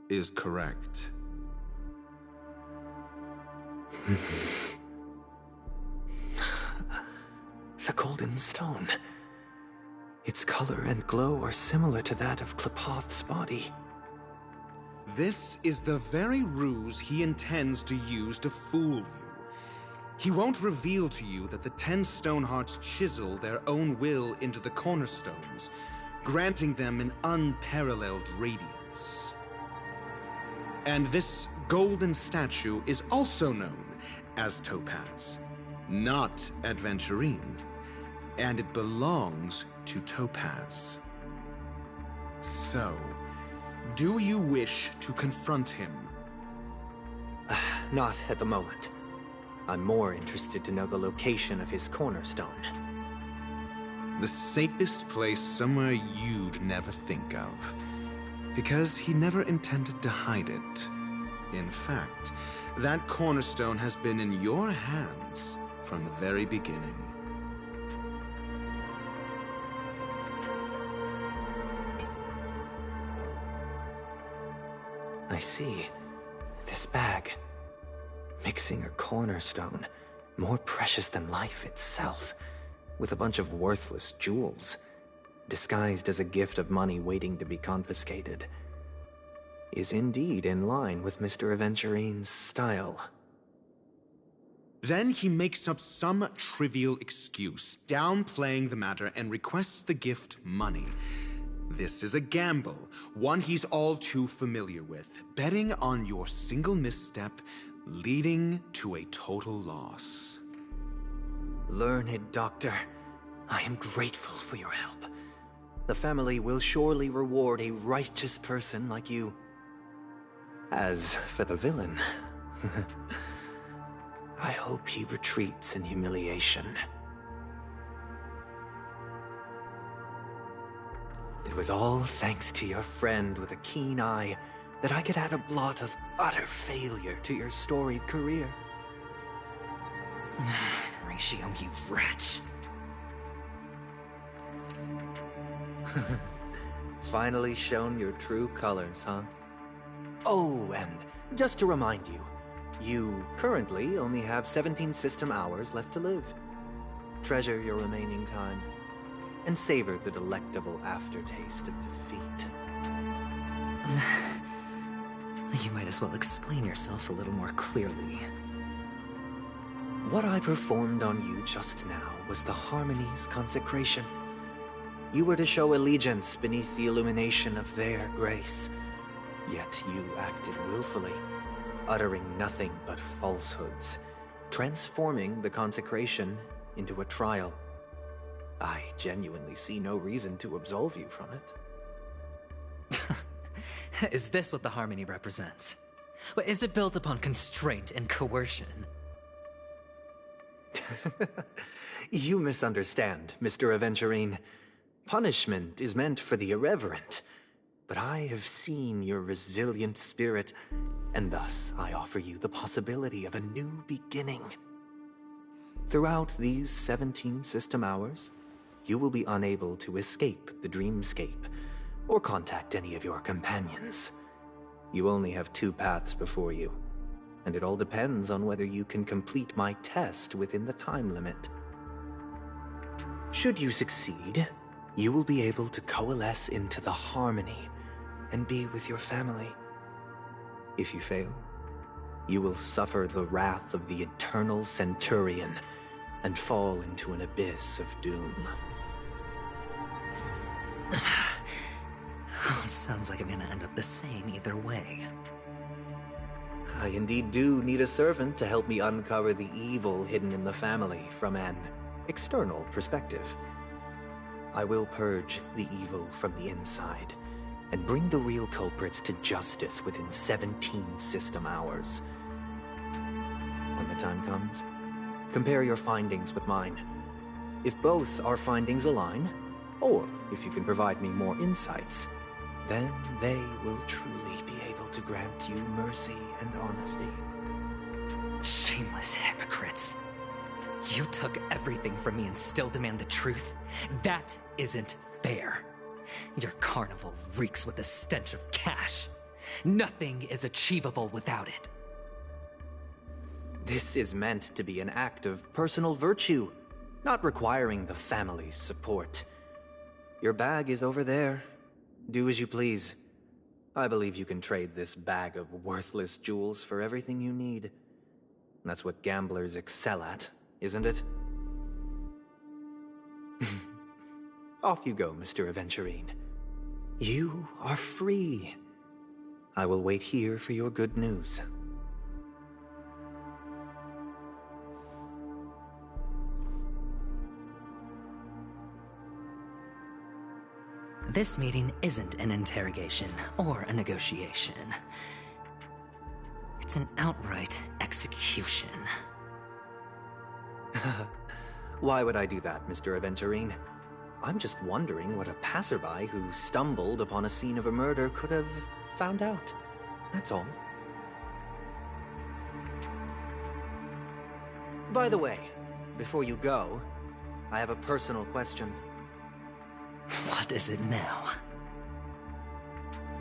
is correct. The golden stone. Its color and glow are similar to that of Klepoth's body. This is the very ruse he intends to use to fool you. He won't reveal to you that the 10 Stonehearts chisel their own will into the cornerstones, granting them an unparalleled radiance. And this golden statue is also known as Topaz, not Adventurine, and it belongs to Topaz. So, do you wish to confront him? Not at the moment. I'm more interested to know the location of his cornerstone. The safest place somewhere you'd never think of. Because he never intended to hide it. In fact, that cornerstone has been in your hands from the very beginning. I see. This bag. Mixing a cornerstone, more precious than life itself, with a bunch of worthless jewels, disguised as a gift of money waiting to be confiscated, is indeed in line with Mr. Aventurine's style. Then he makes up some trivial excuse, downplaying the matter, and requests the gift money. This is a gamble, one he's all too familiar with, betting on your single misstep, leading to a total loss. Learned Doctor, I am grateful for your help. The family will surely reward a righteous person like you. As for the villain, I hope he retreats in humiliation. It was all thanks to your friend with a keen eye that I could add a blot of utter failure to your storied career. Ratio, you wretch. Finally shown your true colors, huh? Oh, and just to remind you, you currently only have 17 system hours left to live. Treasure your remaining time, and savor the delectable aftertaste of defeat. You might as well explain yourself a little more clearly. What I performed on you just now was the Harmony's consecration. You were to show allegiance beneath the illumination of their grace. Yet you acted willfully, uttering nothing but falsehoods, transforming the consecration into a trial. I genuinely see no reason to absolve you from it. Is this what the harmony represents? But is it built upon constraint and coercion? You misunderstand, Mr. Aventurine. Punishment is meant for the irreverent. But I have seen your resilient spirit, and thus I offer you the possibility of a new beginning. Throughout these 17 system hours, you will be unable to escape the dreamscape or contact any of your companions. You only have 2 paths before you, and it all depends on whether you can complete my test within the time limit. Should you succeed, you will be able to coalesce into the harmony and be with your family. If you fail, you will suffer the wrath of the eternal Centurion and fall into an abyss of doom. Sounds like I'm gonna end up the same either way. I indeed do need a servant to help me uncover the evil hidden in the family from an external perspective. I will purge the evil from the inside and bring the real culprits to justice within 17 system hours. When the time comes, compare your findings with mine. If both our findings align, or if you can provide me more insights, then they will truly be able to grant you mercy and honesty. Shameless hypocrites. You took everything from me and still demand the truth? That isn't fair. Your carnival reeks with the stench of cash. Nothing is achievable without it. This is meant to be an act of personal virtue, not requiring the family's support. Your bag is over there. Do as you please. I believe you can trade this bag of worthless jewels for everything you need. That's what gamblers excel at, isn't it? Off you go, Mr. Aventurine. You are free. I will wait here for your good news. This meeting isn't an interrogation or a negotiation. It's an outright execution. Why would I do that, Mr. Aventurine? I'm just wondering what a passerby who stumbled upon a scene of a murder could have found out. That's all. By the way, before you go, I have a personal question. What is it now?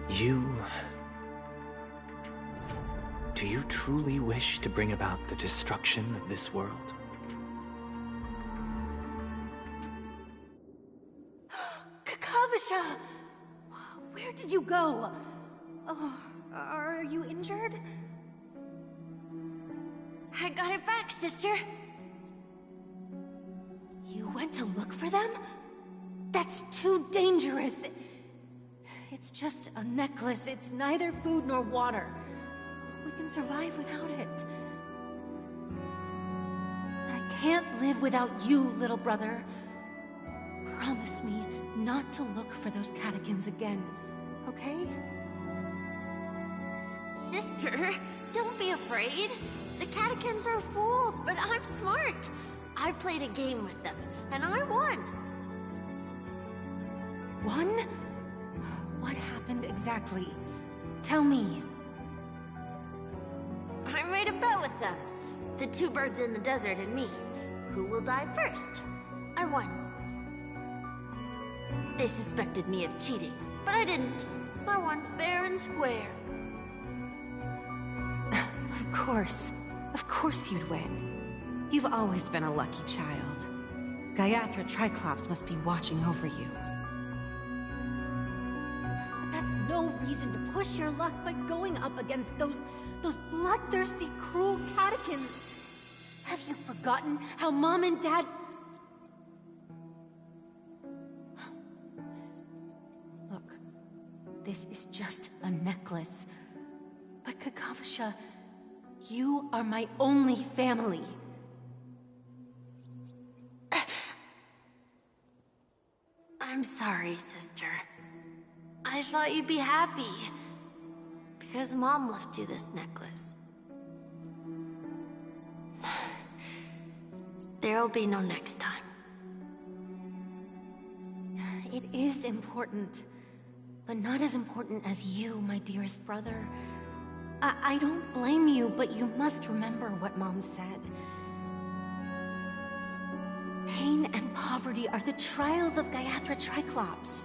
Do you truly wish to bring about the destruction of this world? Kakavasha! Where did you go? Oh, are you injured? I got it back, sister. You went to look for them? That's too dangerous. It's just a necklace. It's neither food nor water. We can survive without it. But I can't live without you, little brother. Promise me not to look for those catechins again, okay? Sister, don't be afraid. The catechins are fools, but I'm smart. I played a game with them, and I won. Won? What happened exactly? Tell me. I made a bet with them. The 2 birds in the desert and me. Who will die first? I won. They suspected me of cheating, but I didn't. I won fair and square. Of course you'd win. You've always been a lucky child. Gaiathra Triclops must be watching over you. But that's no reason to push your luck by going up against those bloodthirsty, cruel catechins. Have you forgotten how Mom and Dad... Look, this is just a necklace. But Kakavasha, you are my only family. I'm sorry, sister. I thought you'd be happy. Because Mom left you this necklace. There'll be no next time. It is important. But not as important as you, my dearest brother. I don't blame you, but you must remember what Mom said. Pain and poverty are the trials of Gayathra Triclops.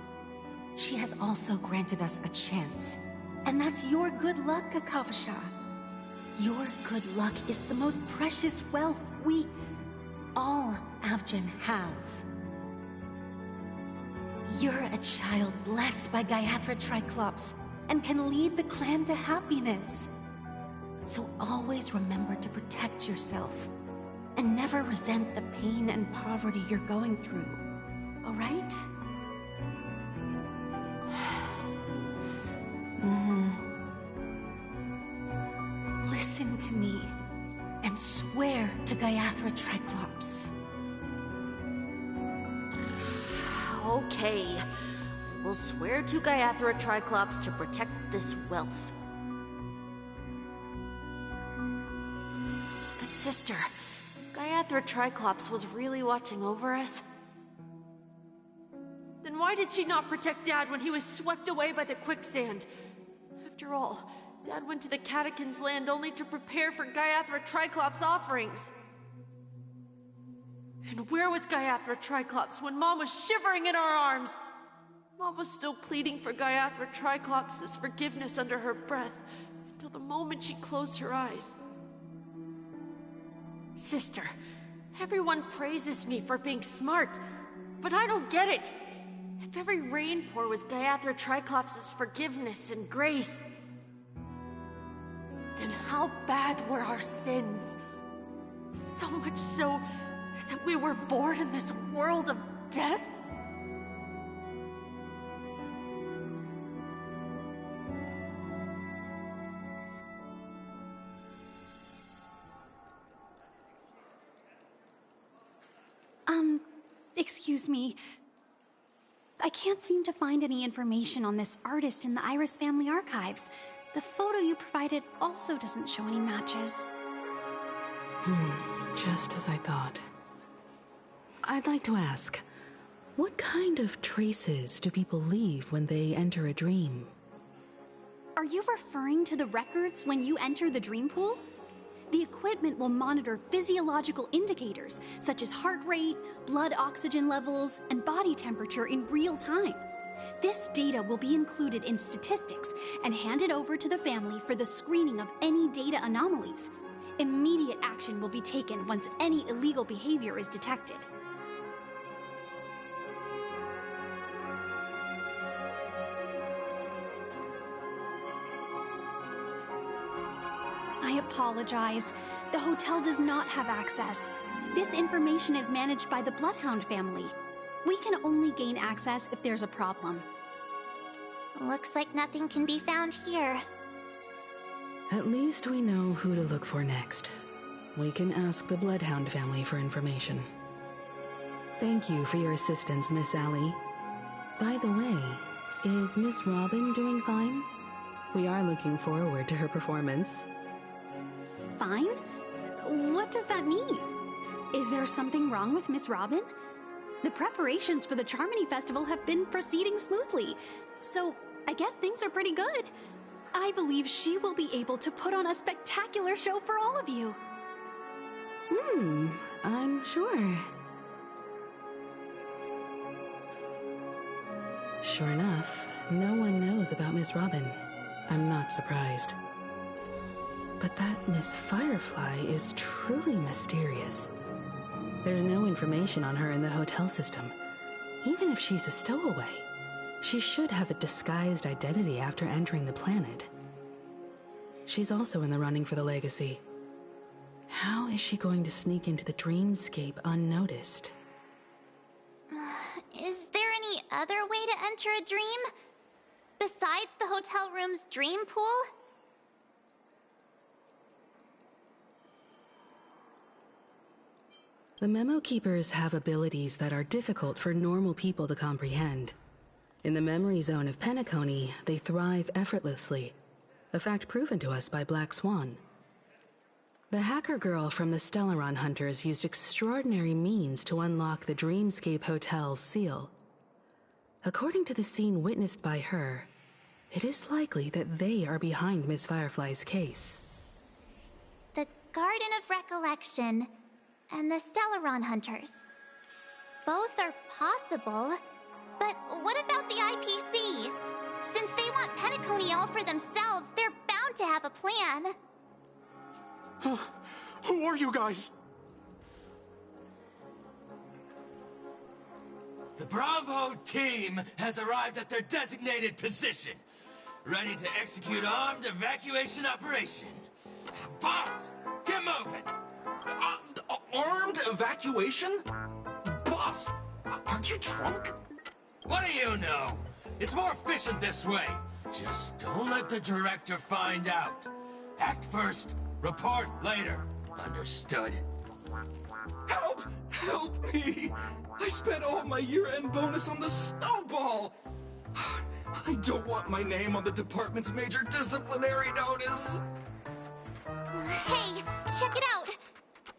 She has also granted us a chance. And that's your good luck, Kakavasha. Your good luck is the most precious wealth we, all Avgin, have. You're a child blessed by Gayathra Triclops and can lead the clan to happiness. So always remember to protect yourself and never resent the pain and poverty you're going through, all right? Listen to me and swear to Gayathra Triclops. Okay. We'll swear to Gayathra Triclops to protect this wealth. But sister, Gayathra Triclops was really watching over us? Then why did she not protect Dad when he was swept away by the quicksand? After all, Dad went to the Catechins' land only to prepare for Gayathra Triclops' offerings. And where was Gayathra Triclops when Mom was shivering in our arms? Mom was still pleading for Gayathra Triclops' forgiveness under her breath, until the moment she closed her eyes. Sister, everyone praises me for being smart, but I don't get it. If every rain pour was Gayathra Triclops' forgiveness and grace, then how bad were our sins? So much so that we were born in this world of death? Excuse me. I can't seem to find any information on this artist in the Iris family archives. The photo you provided also doesn't show any matches. Just as I thought. I'd like to ask, what kind of traces do people leave when they enter a dream? Are you referring to the records when you enter the dream pool? The equipment will monitor physiological indicators, such as heart rate, blood oxygen levels, and body temperature in real time. This data will be included in statistics and handed over to the family for the screening of any data anomalies. Immediate action will be taken once any illegal behavior is detected. I apologize. The hotel does not have access. This information is managed by the Bloodhound family. We can only gain access if there's a problem. Looks like nothing can be found here. At least we know who to look for next. We can ask the Bloodhound family for information. Thank you for your assistance, Miss Allie. By the way, is Miss Robin doing fine? We are looking forward to her performance. Fine? What does that mean? Is there something wrong with Miss Robin? The preparations for the Charmony Festival have been proceeding smoothly, so I guess things are pretty good. I believe she will be able to put on a spectacular show for all of you. I'm sure. Sure enough, no one knows about Miss Robin. I'm not surprised. But that Miss Firefly is truly mysterious. There's no information on her in the hotel system. Even if she's a stowaway, she should have a disguised identity after entering the planet. She's also in the running for the legacy. How is she going to sneak into the dreamscape unnoticed? Is there any other way to enter a dream? Besides the hotel room's dream pool? The Memo Keepers have abilities that are difficult for normal people to comprehend. In the memory zone of Penacony, they thrive effortlessly, a fact proven to us by Black Swan. The hacker girl from the Stellaron Hunters used extraordinary means to unlock the Dreamscape Hotel's seal. According to the scene witnessed by her, it is likely that they are behind Miss Firefly's case. The Garden of Recollection and the Stellaron Hunters. Both are possible, but what about the IPC? Since they want Penacony all for themselves, they're bound to have a plan. Who are you guys? The Bravo team has arrived at their designated position, ready to execute armed evacuation operation. Boss, get moving! Armed evacuation? Boss, are you drunk? What do you know? It's more efficient this way. Just don't let the director find out. Act first, report later. Understood? Help! Help me! I spent all my year-end bonus on the snowball! I don't want my name on the department's major disciplinary notice! Hey, check it out!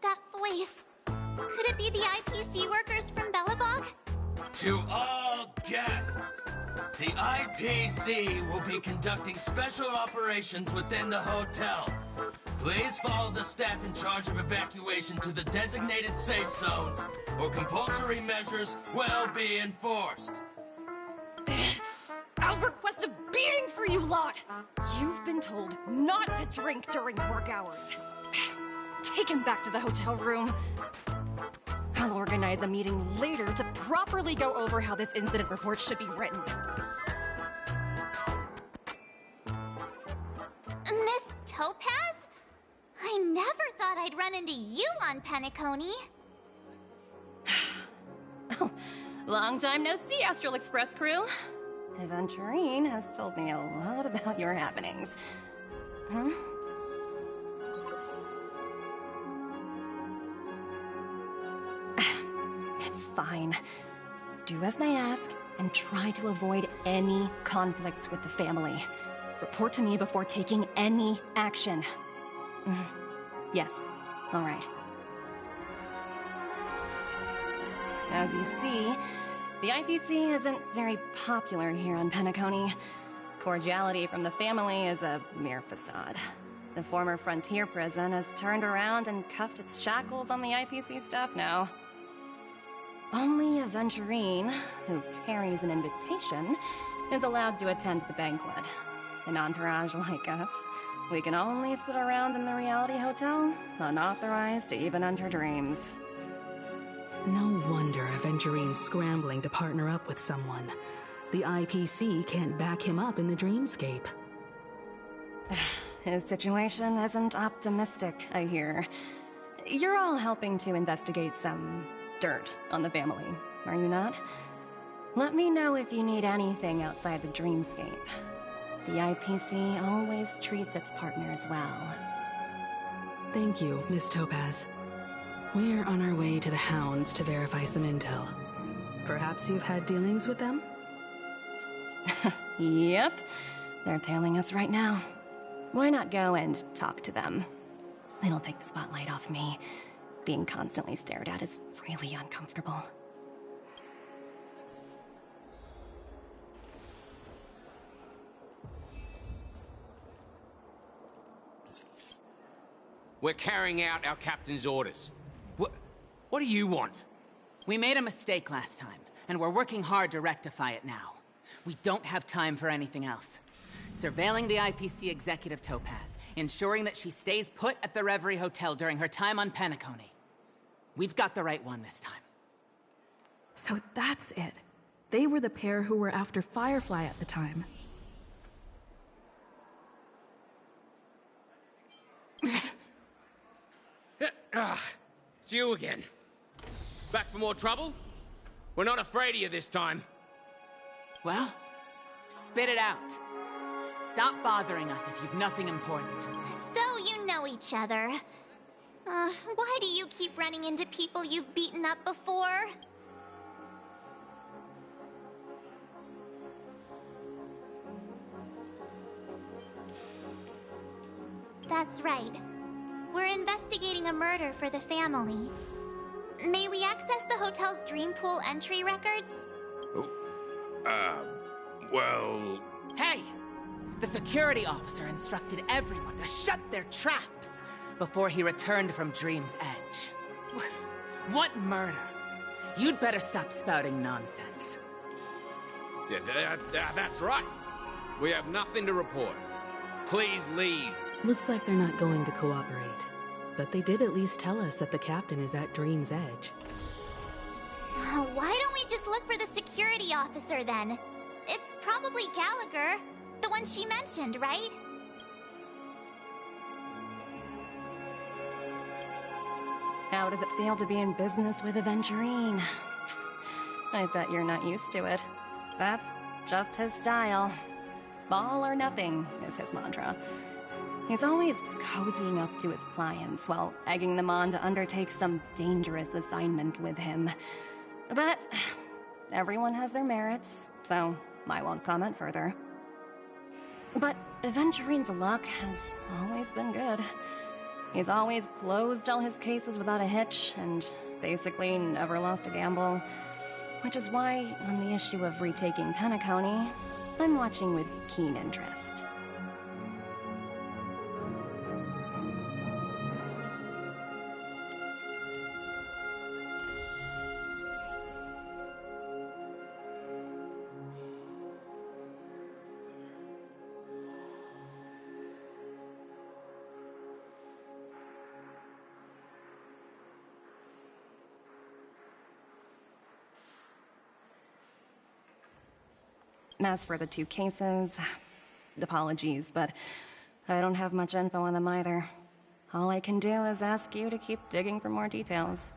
That voice. Could it be the IPC workers from Belobog? To all guests, the IPC will be conducting special operations within the hotel. Please follow the staff in charge of evacuation to the designated safe zones, or compulsory measures will be enforced. I'll request a beating for you lot! You've been told not to drink during work hours. Take him back to the hotel room. I'll organize a meeting later to properly go over how this incident report should be written. Miss Topaz? I never thought I'd run into you on Penacony. Long time no see, Astral Express crew. Aventurine has told me a lot about your happenings. Huh? It's fine. Do as they ask, and try to avoid any conflicts with the family. Report to me before taking any action. Yes, all right. As you see, the IPC isn't very popular here on Penacony. Cordiality from the family is a mere facade. The former frontier prison has turned around and cuffed its shackles on the IPC staff now. Only Aventurine, who carries an invitation, is allowed to attend the banquet. An entourage like us, we can only sit around in the reality hotel, unauthorized to even enter dreams. No wonder Aventurine's scrambling to partner up with someone. The IPC can't back him up in the dreamscape. His situation isn't optimistic, I hear. You're all helping to investigate some dirt on the family, are you not? Let me know if you need anything outside the dreamscape. The IPC always treats its partners well. Thank you, Miss Topaz. We're on our way to the Hounds to verify some intel. Perhaps you've had dealings with them? Yep. They're tailing us right now. Why not go and talk to them? It'll take the spotlight off me. Being constantly stared at is really uncomfortable. We're carrying out our captain's orders. What do you want? We made a mistake last time, and we're working hard to rectify it now. We don't have time for anything else. Surveilling the IPC executive Topaz, ensuring that she stays put at the Reverie Hotel during her time on Penacony. We've got the right one this time. So that's it. They were the pair who were after Firefly at the time. It's you again. Back for more trouble? We're not afraid of you this time. Well, spit it out. Stop bothering us if you've nothing important. So you know each other. Why do you keep running into people you've beaten up before? That's right. We're investigating a murder for the family. May we access the hotel's dream pool entry records? Well... Hey! The security officer instructed everyone to shut their traps before he returned from Dream's Edge. What murder? You'd better stop spouting nonsense. Yeah, that's right. We have nothing to report. Please leave. Looks like they're not going to cooperate. But they did at least tell us that the captain is at Dream's Edge. Why don't we just look for the security officer then? It's probably Gallagher, the one she mentioned, right? How does it feel to be in business with Aventurine? I bet you're not used to it. That's just his style. All or nothing is his mantra. He's always cozying up to his clients while egging them on to undertake some dangerous assignment with him. But everyone has their merits, so I won't comment further. But Aventurine's luck has always been good. He's always closed all his cases without a hitch, and basically never lost a gamble. Which is why, on the issue of retaking Penacony, I'm watching with keen interest. As for the two cases, apologies, but I don't have much info on them either. All I can do is ask you to keep digging for more details.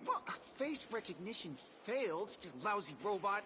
What? Face recognition failed, you lousy robot.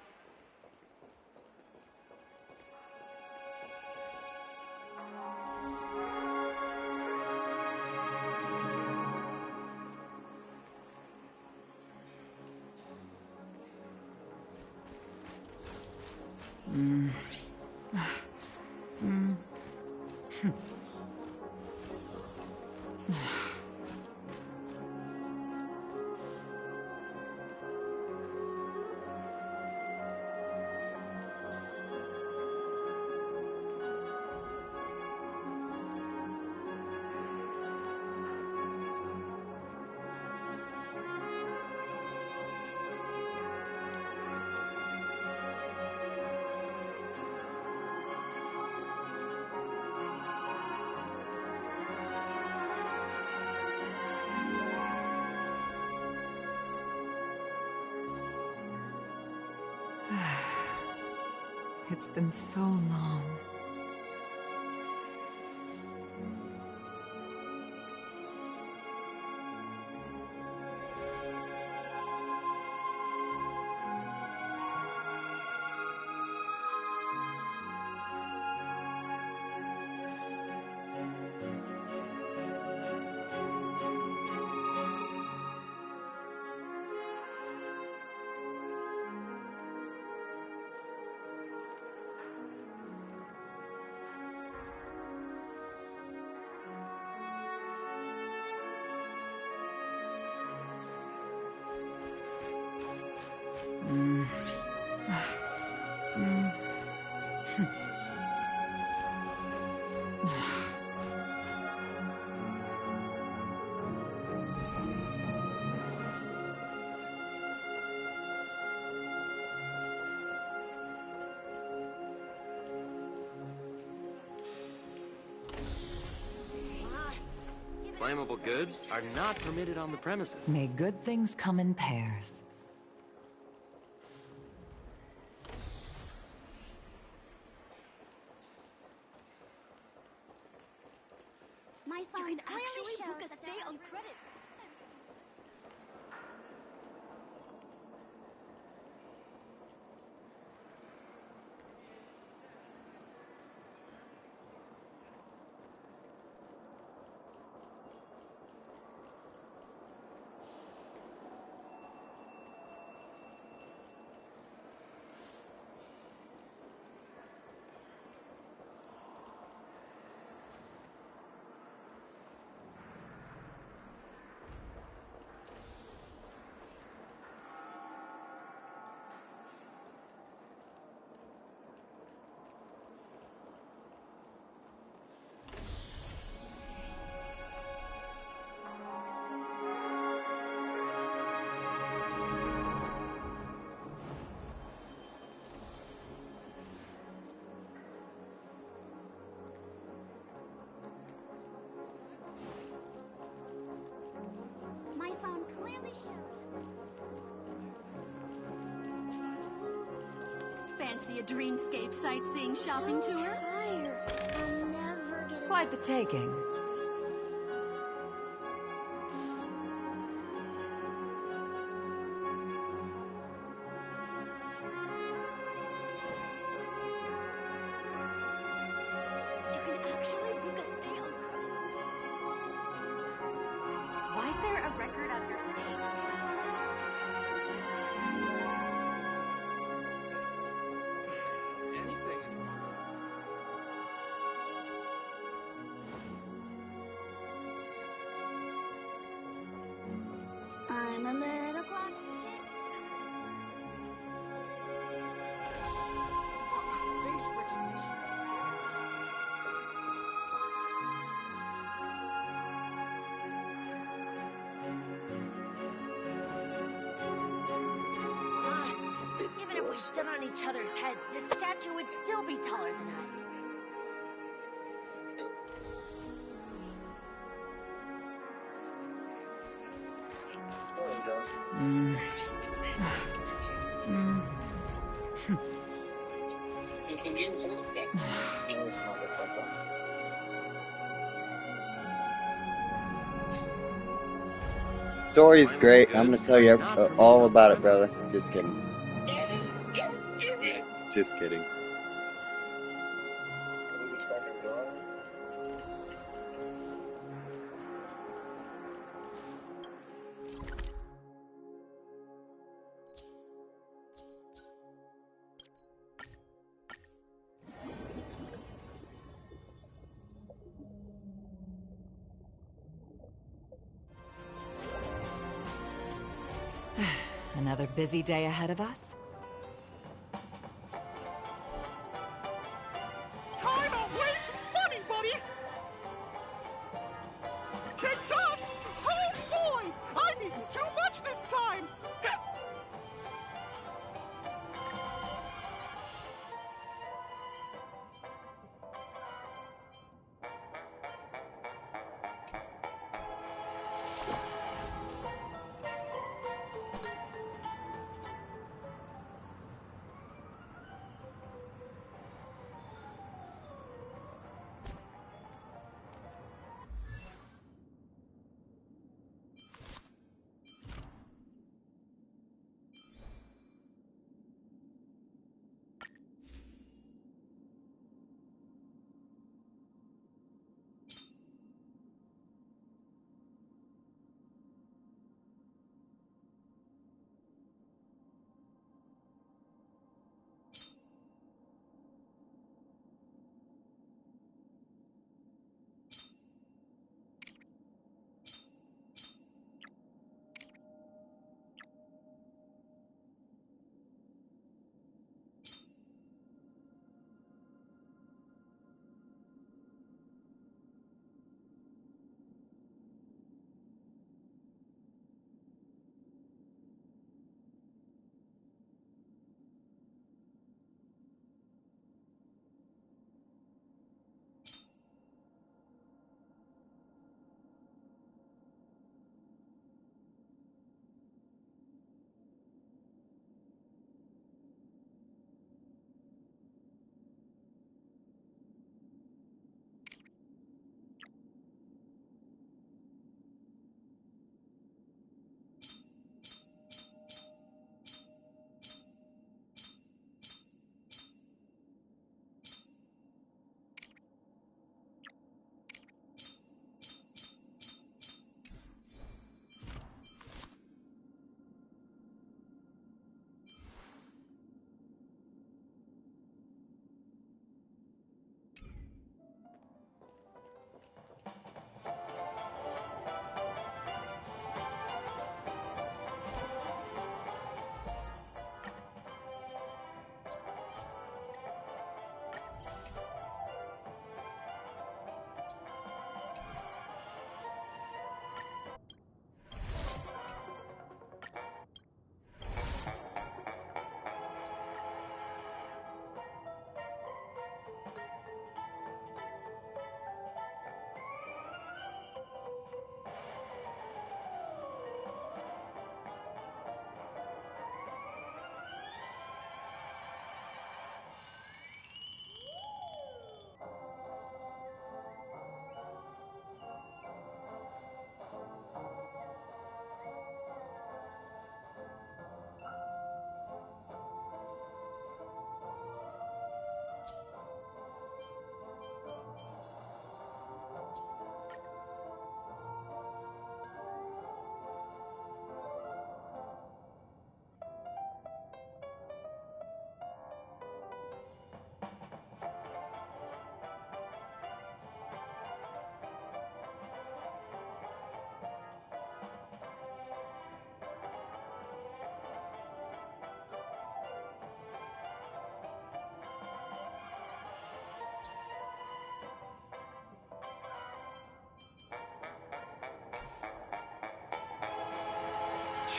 It's been so long. Flammable goods are not permitted on the premises. May good things come in pairs. My phone clearly shows book a stay on credit. Fancy a dreamscape sightseeing shopping tour? Quite the taking. You can actually book a stay on. Why is there a record of your stay? I'm a little clock. Face recognition. Even if we stood on each other's heads, this statue would still be taller than us. Story's great. I'm gonna tell you all about it, brother. Just kidding. Just kidding. Another busy day ahead of us? Time outweighs money, buddy! TikTok! Oh boy! I've eaten too much this time!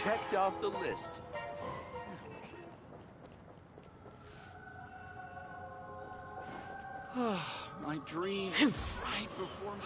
checked off the list. My dream right before me.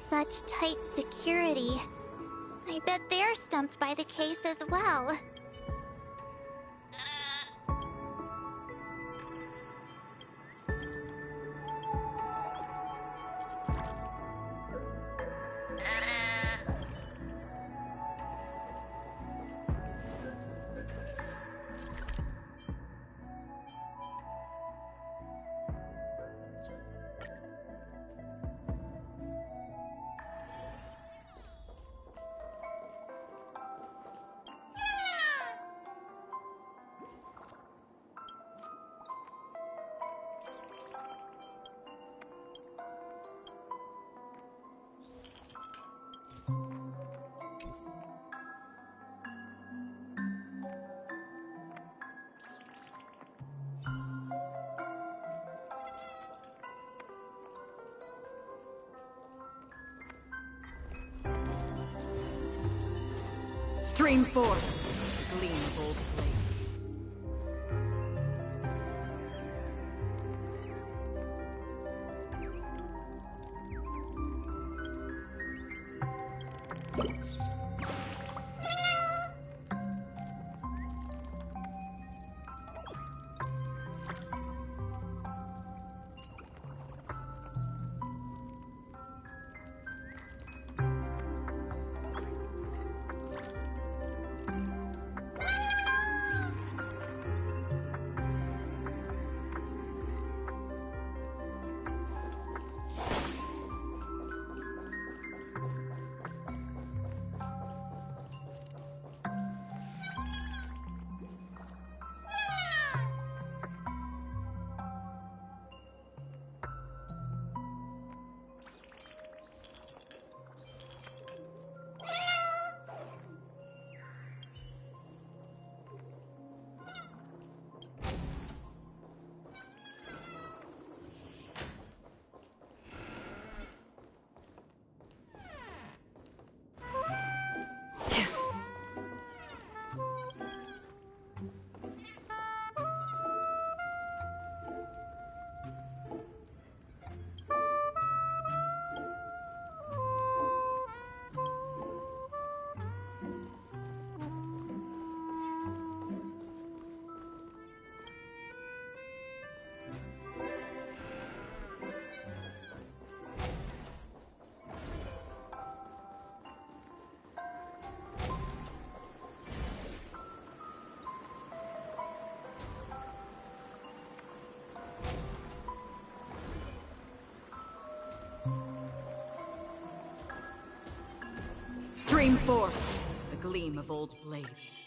Such tight security. I bet they're stumped by the case as well. Stream forth, gleam of old blades. Stream forth the gleam of old blades.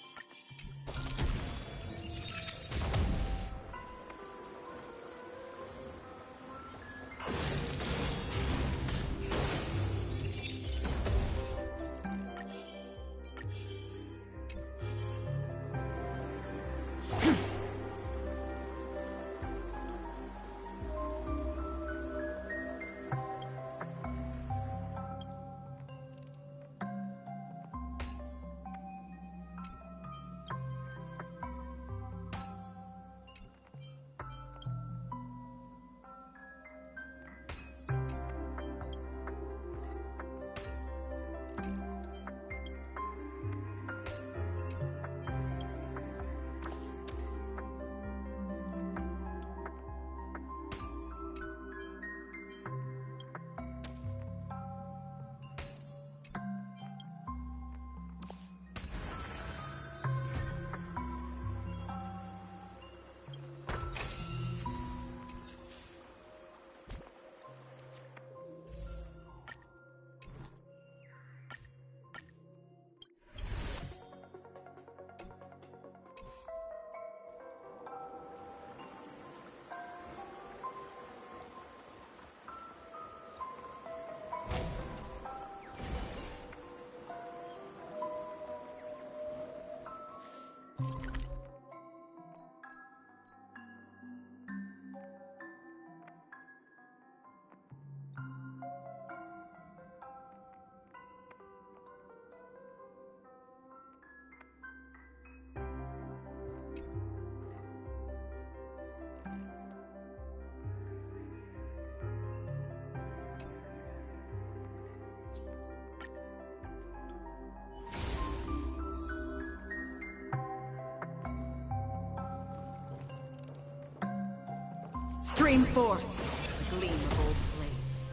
Stream forth the gleam of old blades.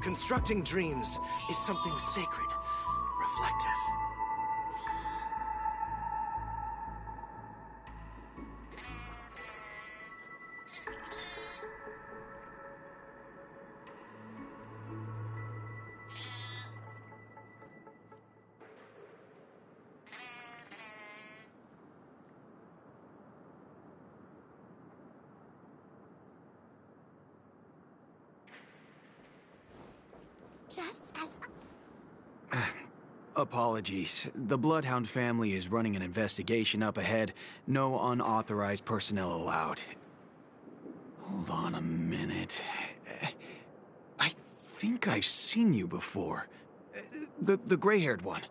Constructing dreams is something sacred, reflective. Just as... Apologies. The Bloodhound family is running an investigation up ahead. No unauthorized personnel allowed. Hold on a minute. I think I've seen you before. The gray-haired one.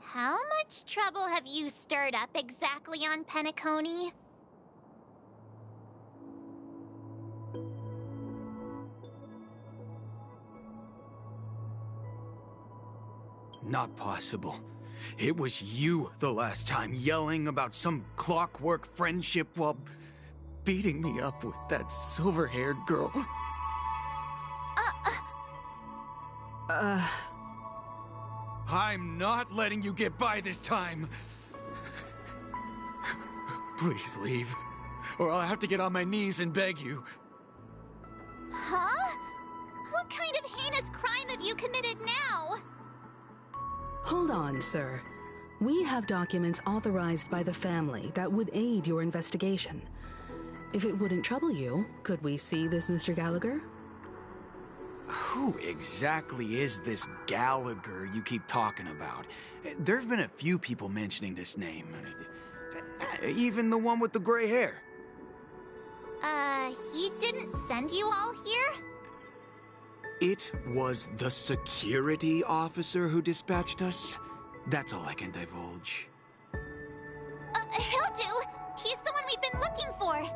How much trouble have you stirred up exactly on Penacony? Not possible. It was you the last time, yelling about some clockwork friendship while beating me up with that silver-haired girl. I'm not letting you get by this time. Please leave, or I'll have to get on my knees and beg you. Huh? What kind of heinous crime have you committed now? Hold on, sir. We have documents authorized by the family that would aid your investigation. If it wouldn't trouble you, could we see this Mr. Gallagher? Who exactly is this Gallagher you keep talking about? There have been a few people mentioning this name. Even the one with the gray hair. He didn't send you all here? It was the security officer who dispatched us. That's all I can divulge. He'll do! He's the one we've been looking for!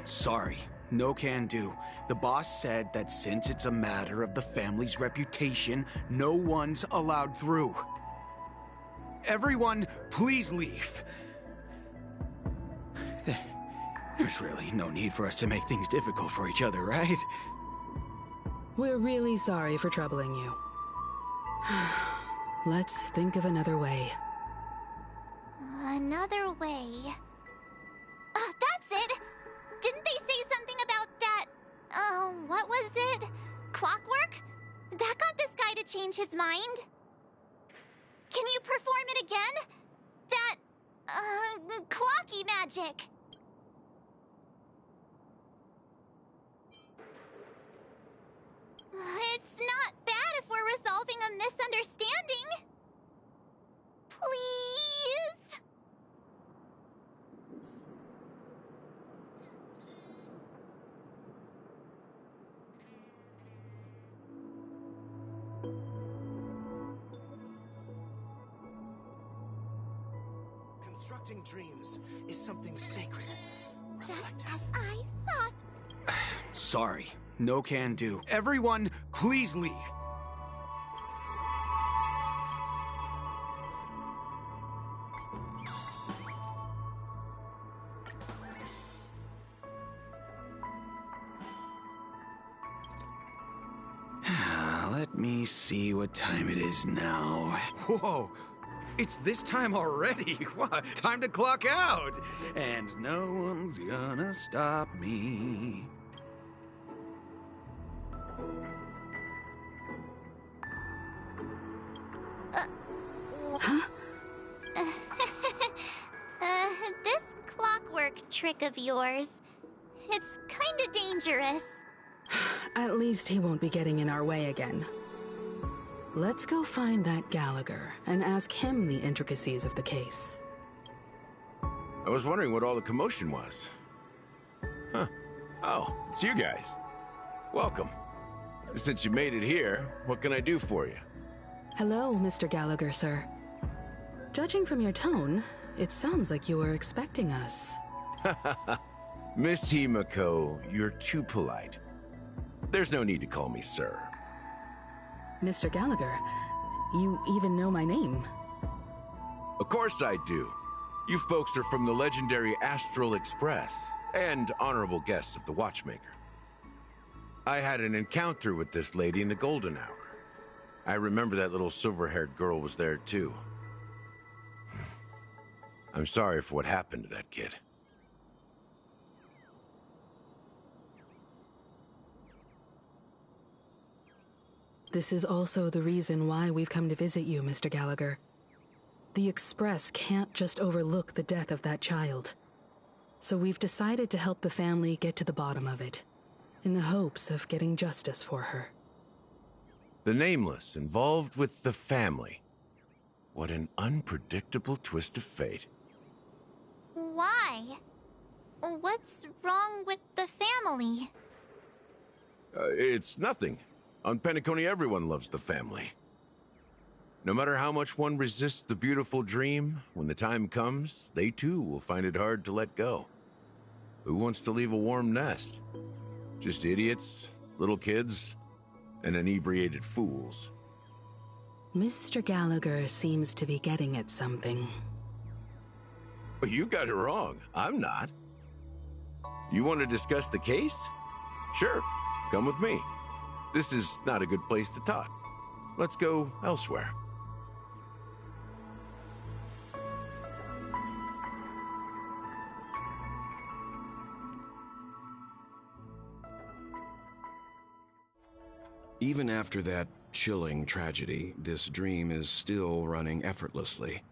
Sorry, no can do. The boss said that since it's a matter of the family's reputation, no one's allowed through. Everyone, please leave. There's really no need for us to make things difficult for each other, right? We're really sorry for troubling you. Let's think of another way. Another way... that's it! Didn't they say something about that... what was it? Clockwork? That got this guy to change his mind. Can you perform it again? That... clocky magic. It's not bad if we're resolving a misunderstanding. Please? Constructing dreams is something sacred. Just as I thought. Sorry, no can do. Everyone, please leave. Let me see what time it is now. Whoa! It's this time already! What? Time to clock out! And no one's gonna stop me. This clockwork trick of yours, it's kinda dangerous. At least he won't be getting in our way again. Let's go find that Gallagher and ask him the intricacies of the case. I was wondering what all the commotion was. Huh. Oh, it's you guys. Welcome. Since you made it here, what can I do for you? Hello, Mr. Gallagher, sir. Judging from your tone, it sounds like you were expecting us. Miss Himiko, you're too polite. There's no need to call me sir. Mr. Gallagher, you even know my name. Of course I do. You folks are from the legendary Astral Express, and honorable guests of the Watchmaker. I had an encounter with this lady in the golden hour. I remember that little silver-haired girl was there too. I'm sorry for what happened to that kid. This is also the reason why we've come to visit you, Mr. Gallagher. The Express can't just overlook the death of that child. So we've decided to help the family get to the bottom of it, in the hopes of getting justice for her. The Nameless involved with the family. What an unpredictable twist of fate. Why? What's wrong with the family? It's nothing. On Penacony, everyone loves the family. No matter how much one resists the beautiful dream, when the time comes, they too will find it hard to let go. Who wants to leave a warm nest? Just idiots, little kids, and inebriated fools. Mr. Gallagher seems to be getting at something. But you got it wrong. I'm not. You want to discuss the case? Sure, come with me. This is not a good place to talk. Let's go elsewhere. Even after that chilling tragedy, this dream is still running effortlessly.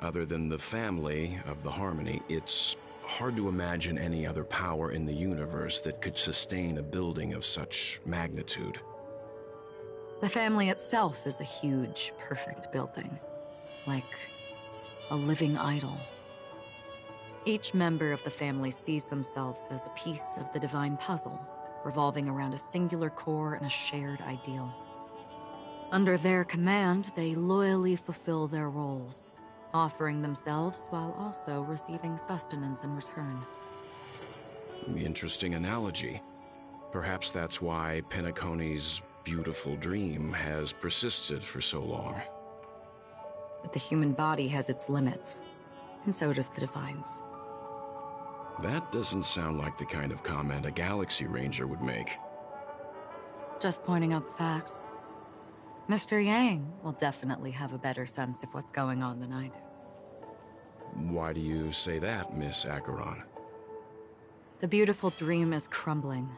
Other than the family of the Harmony, it's hard to imagine any other power in the universe that could sustain a building of such magnitude. The family itself is a huge, perfect building. Like a living idol. Each member of the family sees themselves as a piece of the divine puzzle, revolving around a singular core and a shared ideal. Under their command, they loyally fulfill their roles, offering themselves while also receiving sustenance in return. Interesting analogy. Perhaps that's why Penacony's beautiful dream has persisted for so long. But the human body has its limits, and so does the Divine's. That doesn't sound like the kind of comment a Galaxy Ranger would make. Just pointing out the facts. Mr. Yang will definitely have a better sense of what's going on than I do. Why do you say that, Miss Ackeron? The beautiful dream is crumbling.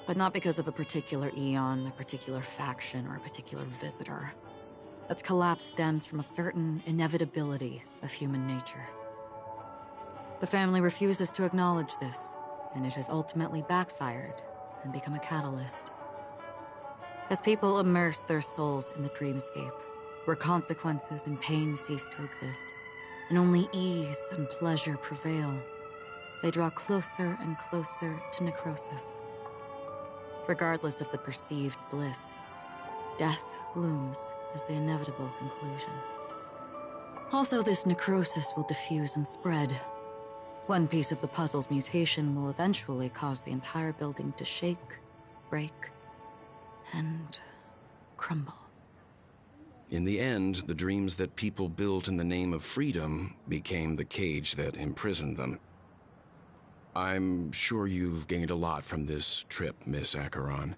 But not because of a particular eon, a particular faction, or a particular visitor. Its collapse stems from a certain inevitability of human nature. The family refuses to acknowledge this, and it has ultimately backfired and become a catalyst. As people immerse their souls in the dreamscape, where consequences and pain cease to exist, and only ease and pleasure prevail, they draw closer and closer to necrosis. Regardless of the perceived bliss, death looms as the inevitable conclusion. Also, this necrosis will diffuse and spread. One piece of the puzzle's mutation will eventually cause the entire building to shake, break, and crumble. In the end, the dreams that people built in the name of freedom became the cage that imprisoned them. I'm sure you've gained a lot from this trip, Miss Ackeron.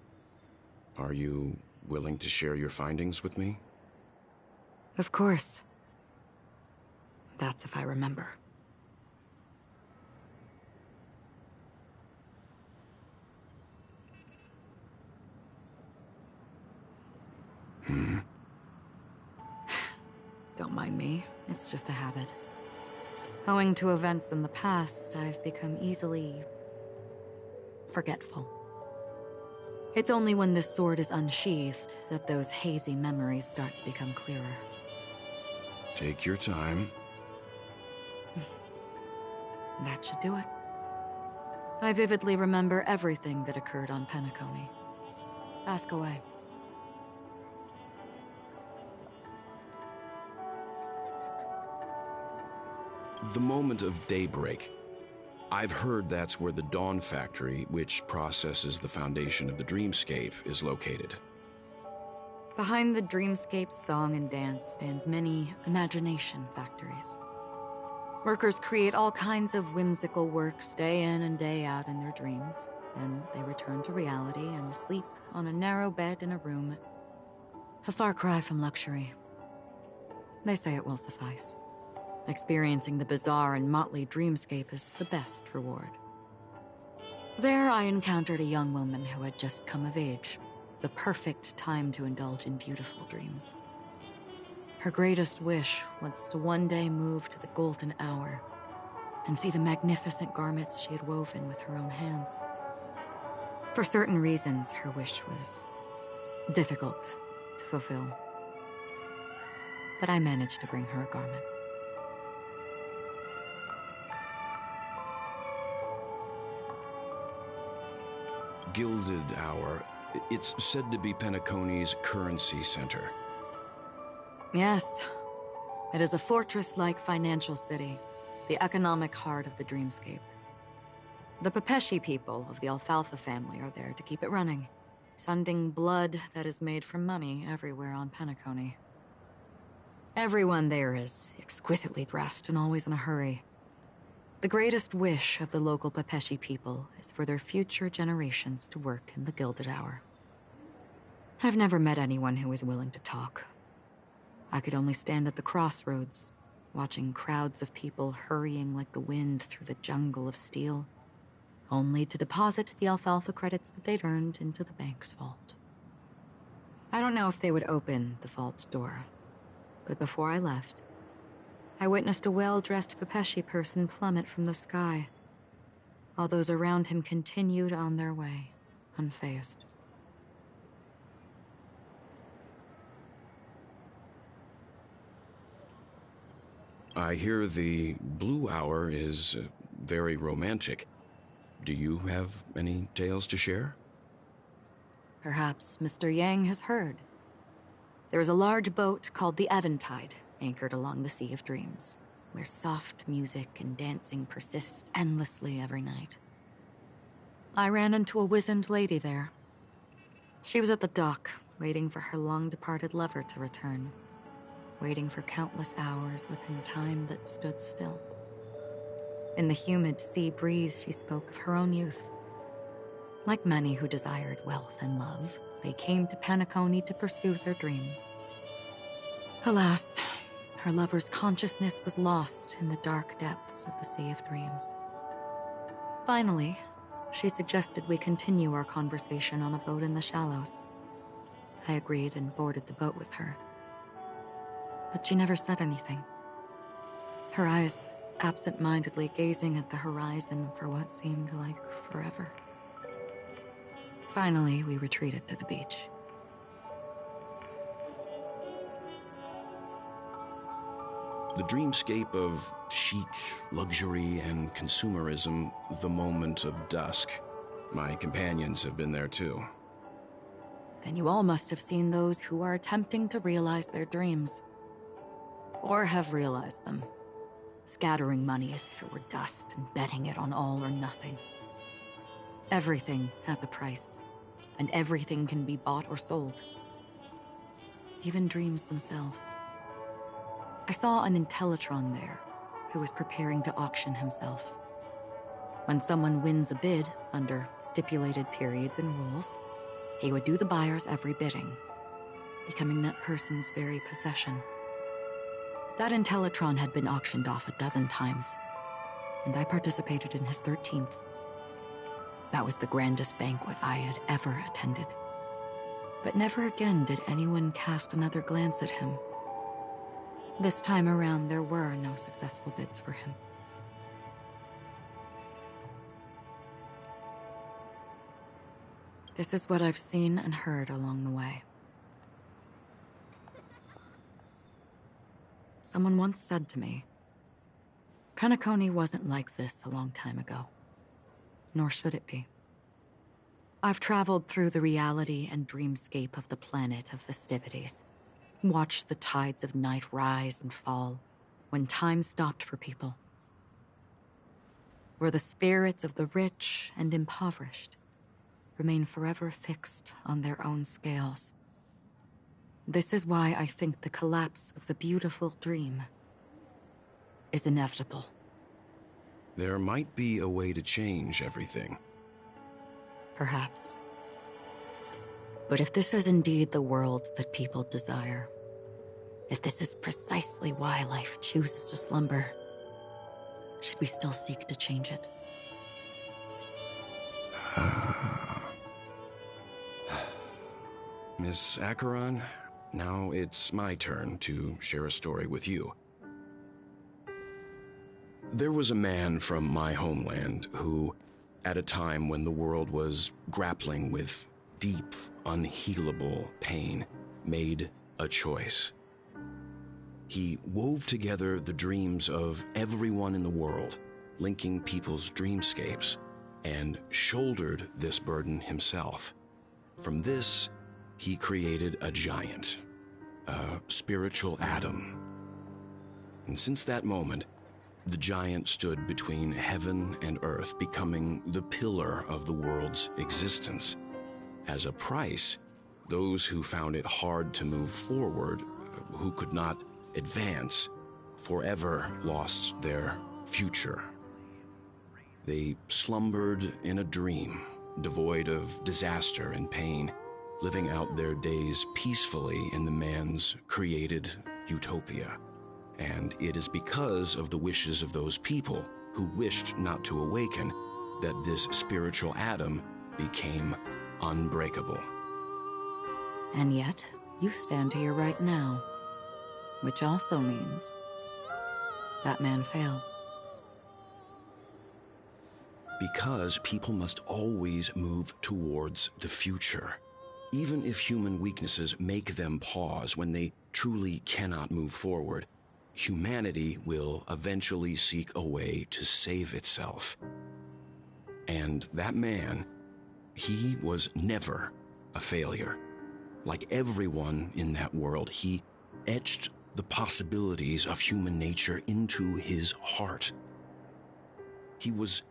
Are you willing to share your findings with me? Of course. That's if I remember. Don't mind me, it's just a habit. Owing to events in the past, I've become easily forgetful. It's only when this sword is unsheathed that those hazy memories start to become clearer. Take your time. That should do it. I vividly remember everything that occurred on Penacony. Ask away. The moment of daybreak. I've heard that's where the Dawn Factory, which processes the foundation of the dreamscape, is located. Behind the dreamscape's song and dance stand many imagination factories. Workers create all kinds of whimsical works day in and day out in their dreams, Then they return to reality and sleep on a narrow bed in a room. A far cry from luxury. They say it will suffice. Experiencing the bizarre and motley dreamscape is the best reward. There I encountered a young woman who had just come of age. The perfect time to indulge in beautiful dreams. Her greatest wish was to one day move to the golden hour and see the magnificent garments she had woven with her own hands. For certain reasons, her wish was difficult to fulfill. But I managed to bring her a garment. Gilded Hour. It's said to be Penacony's currency center. Yes. It is a fortress-like financial city, the economic heart of the dreamscape. The Pepeshi people of the Alfalfa family are there to keep it running, sending blood that is made from money everywhere on Penacony. Everyone there is exquisitely dressed and always in a hurry. The greatest wish of the local Pepeshi people is for their future generations to work in the Gilded Hour. I've never met anyone who is willing to talk. I could only stand at the crossroads, watching crowds of people hurrying like the wind through the jungle of steel, only to deposit the alfalfa credits that they'd earned into the bank's vault. I don't know if they would open the vault's door, but before I left, I witnessed a well-dressed Pepeshi person plummet from the sky, while those around him continued on their way, unfazed. I hear the Blue Hour is very romantic. Do you have any tales to share? Perhaps Mr. Yang has heard. There is a large boat called the Eventide, anchored along the Sea of Dreams, where soft music and dancing persist endlessly every night. I ran into a wizened lady there. She was at the dock, waiting for her long-departed lover to return, waiting for countless hours within time that stood still. In the humid sea breeze, she spoke of her own youth. Like many who desired wealth and love, they came to Penacony to pursue their dreams. Alas, her lover's consciousness was lost in the dark depths of the Sea of Dreams. Finally, she suggested we continue our conversation on a boat in the shallows. I agreed and boarded the boat with her. But she never said anything. Her eyes absent-mindedly gazing at the horizon for what seemed like forever. Finally, we retreated to the beach. The dreamscape of chic, luxury, and consumerism, the moment of dusk. My companions have been there too. Then you all must have seen those who are attempting to realize their dreams. Or have realized them. Scattering money as if it were dust and betting it on all or nothing. Everything has a price, and everything can be bought or sold. Even dreams themselves. I saw an Intellitron there, who was preparing to auction himself. When someone wins a bid under stipulated periods and rules, he would do the buyer's every bidding, becoming that person's very possession. That Intellitron had been auctioned off 12 times, and I participated in his 13th. That was the grandest banquet I had ever attended. But never again did anyone cast another glance at him. This time around, there were no successful bids for him. This is what I've seen and heard along the way. Someone once said to me, Penacony wasn't like this a long time ago. Nor should it be. I've traveled through the reality and dreamscape of the planet of festivities. Watched the tides of night rise and fall when time stopped for people. Where the spirits of the rich and impoverished remain forever fixed on their own scales. This is why I think the collapse of the beautiful dream is inevitable. There might be a way to change everything. Perhaps. But if this is indeed the world that people desire, if this is precisely why life chooses to slumber, should we still seek to change it? Miss Ackeron, now it's my turn to share a story with you. There was a man from my homeland who, at a time when the world was grappling with deep, unhealable pain, made a choice. He wove together the dreams of everyone in the world, linking people's dreamscapes, and shouldered this burden himself. From this, he created a giant, a spiritual atom. And since that moment, the giant stood between heaven and earth, becoming the pillar of the world's existence. As a price, those who found it hard to move forward, who could not advance, forever lost their future. They slumbered in a dream, devoid of disaster and pain, living out their days peacefully in the man's created utopia. And it is because of the wishes of those people who wished not to awaken that this spiritual atom became unbreakable. And yet, you stand here right now, which also means that man failed. Because people must always move towards the future. Even if human weaknesses make them pause when they truly cannot move forward, humanity will eventually seek a way to save itself. And that man, he was never a failure. Like everyone in that world, he etched the possibilities of human nature into his heart. He was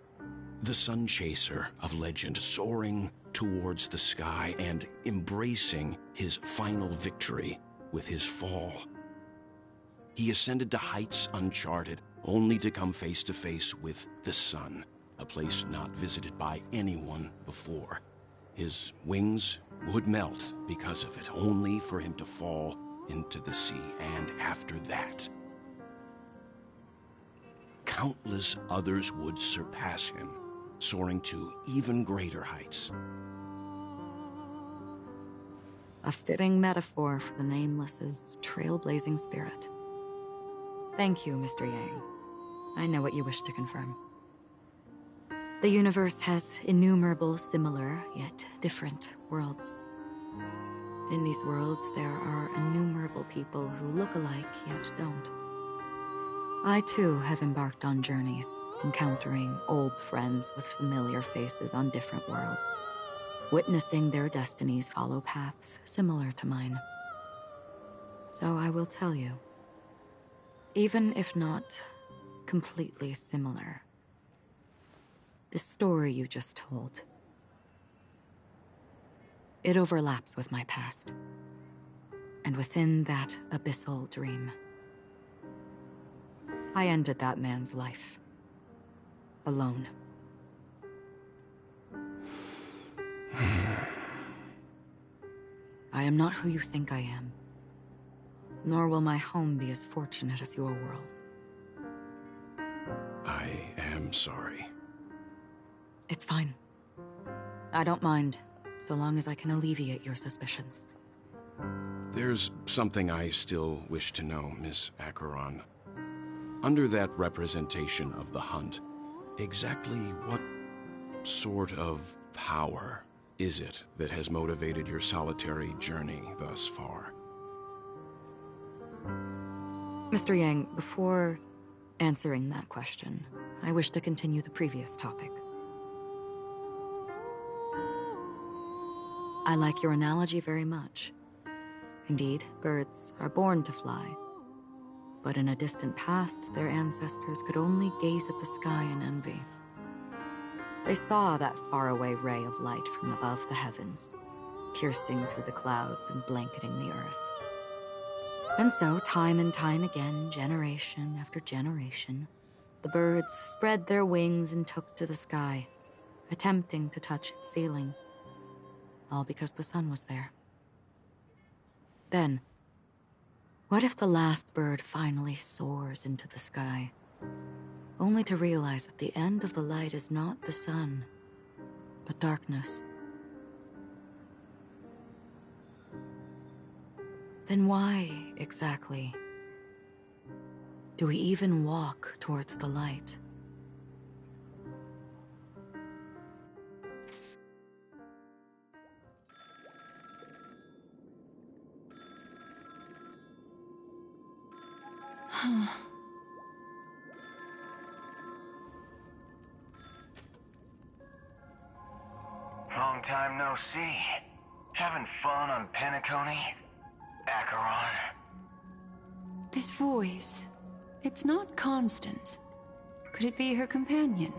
the sun chaser of legend, soaring towards the sky and embracing his final victory with his fall. He ascended to heights uncharted, only to come face to face with the sun, a place not visited by anyone before. His wings would melt because of it, only for him to fall into the sea. And after that, countless others would surpass him, soaring to even greater heights. A fitting metaphor for the Nameless's trailblazing spirit. Thank you, Mr. Yang. I know what you wish to confirm. The universe has innumerable similar, yet different worlds. In these worlds, there are innumerable people who look alike, yet don't. I, too, have embarked on journeys, encountering old friends with familiar faces on different worlds, witnessing their destinies follow paths similar to mine. So I will tell you, even if not completely similar, the story you just told, it overlaps with my past. And within that abyssal dream, I ended that man's life. Alone. I am not who you think I am. Nor will my home be as fortunate as your world. I am sorry. It's fine. I don't mind, so long as I can alleviate your suspicions. There's something I still wish to know, Miss Ackeron. Under that representation of the hunt, exactly what sort of power is it that has motivated your solitary journey thus far? Mr. Yang, before answering that question, I wish to continue the previous topic. I like your analogy very much. Indeed, birds are born to fly. But in a distant past, their ancestors could only gaze at the sky in envy. They saw that faraway ray of light from above the heavens, piercing through the clouds and blanketing the earth. And so, time and time again, generation after generation, the birds spread their wings and took to the sky, attempting to touch its ceiling. All because the sun was there. Then, what if the last bird finally soars into the sky, only to realize that the end of the light is not the sun, but darkness? Then why, exactly, do we even walk towards the light? Long time no see. Having fun on Penacony? Ackeron? This voice, it's not Constance. Could it be her companion?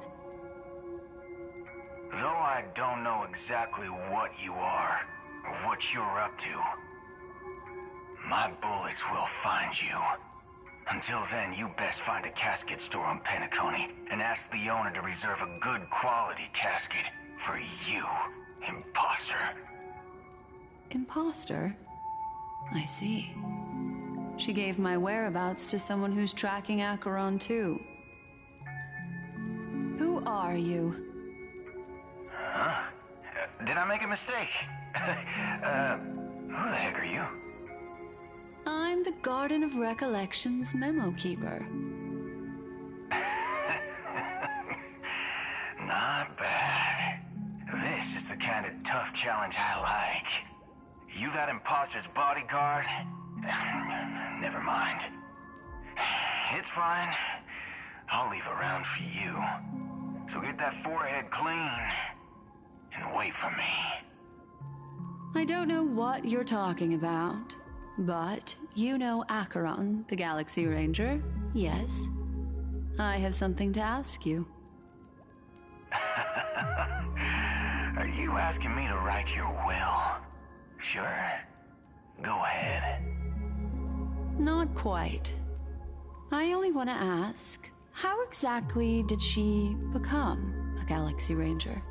Though I don't know exactly what you are, or what you're up to, my bullets will find you. Until then, you best find a casket store on Penacony and ask the owner to reserve a good quality casket for you, imposter. Imposter? I see. She gave my whereabouts to someone who's tracking Ackeron too. Who are you? Huh? Did I make a mistake? Who the heck are you? I'm the Garden of Recollection's memo keeper. Not bad. This is the kind of tough challenge I like. You that imposter's bodyguard? Never mind. It's fine. I'll leave a round for you. So get that forehead clean and wait for me. I don't know what you're talking about, but you know Ackeron, the Galaxy Ranger, yes? I have something to ask you. Are you asking me to write your will? Sure. Go ahead. Not quite. I only want to ask, how exactly did she become a Galaxy Ranger?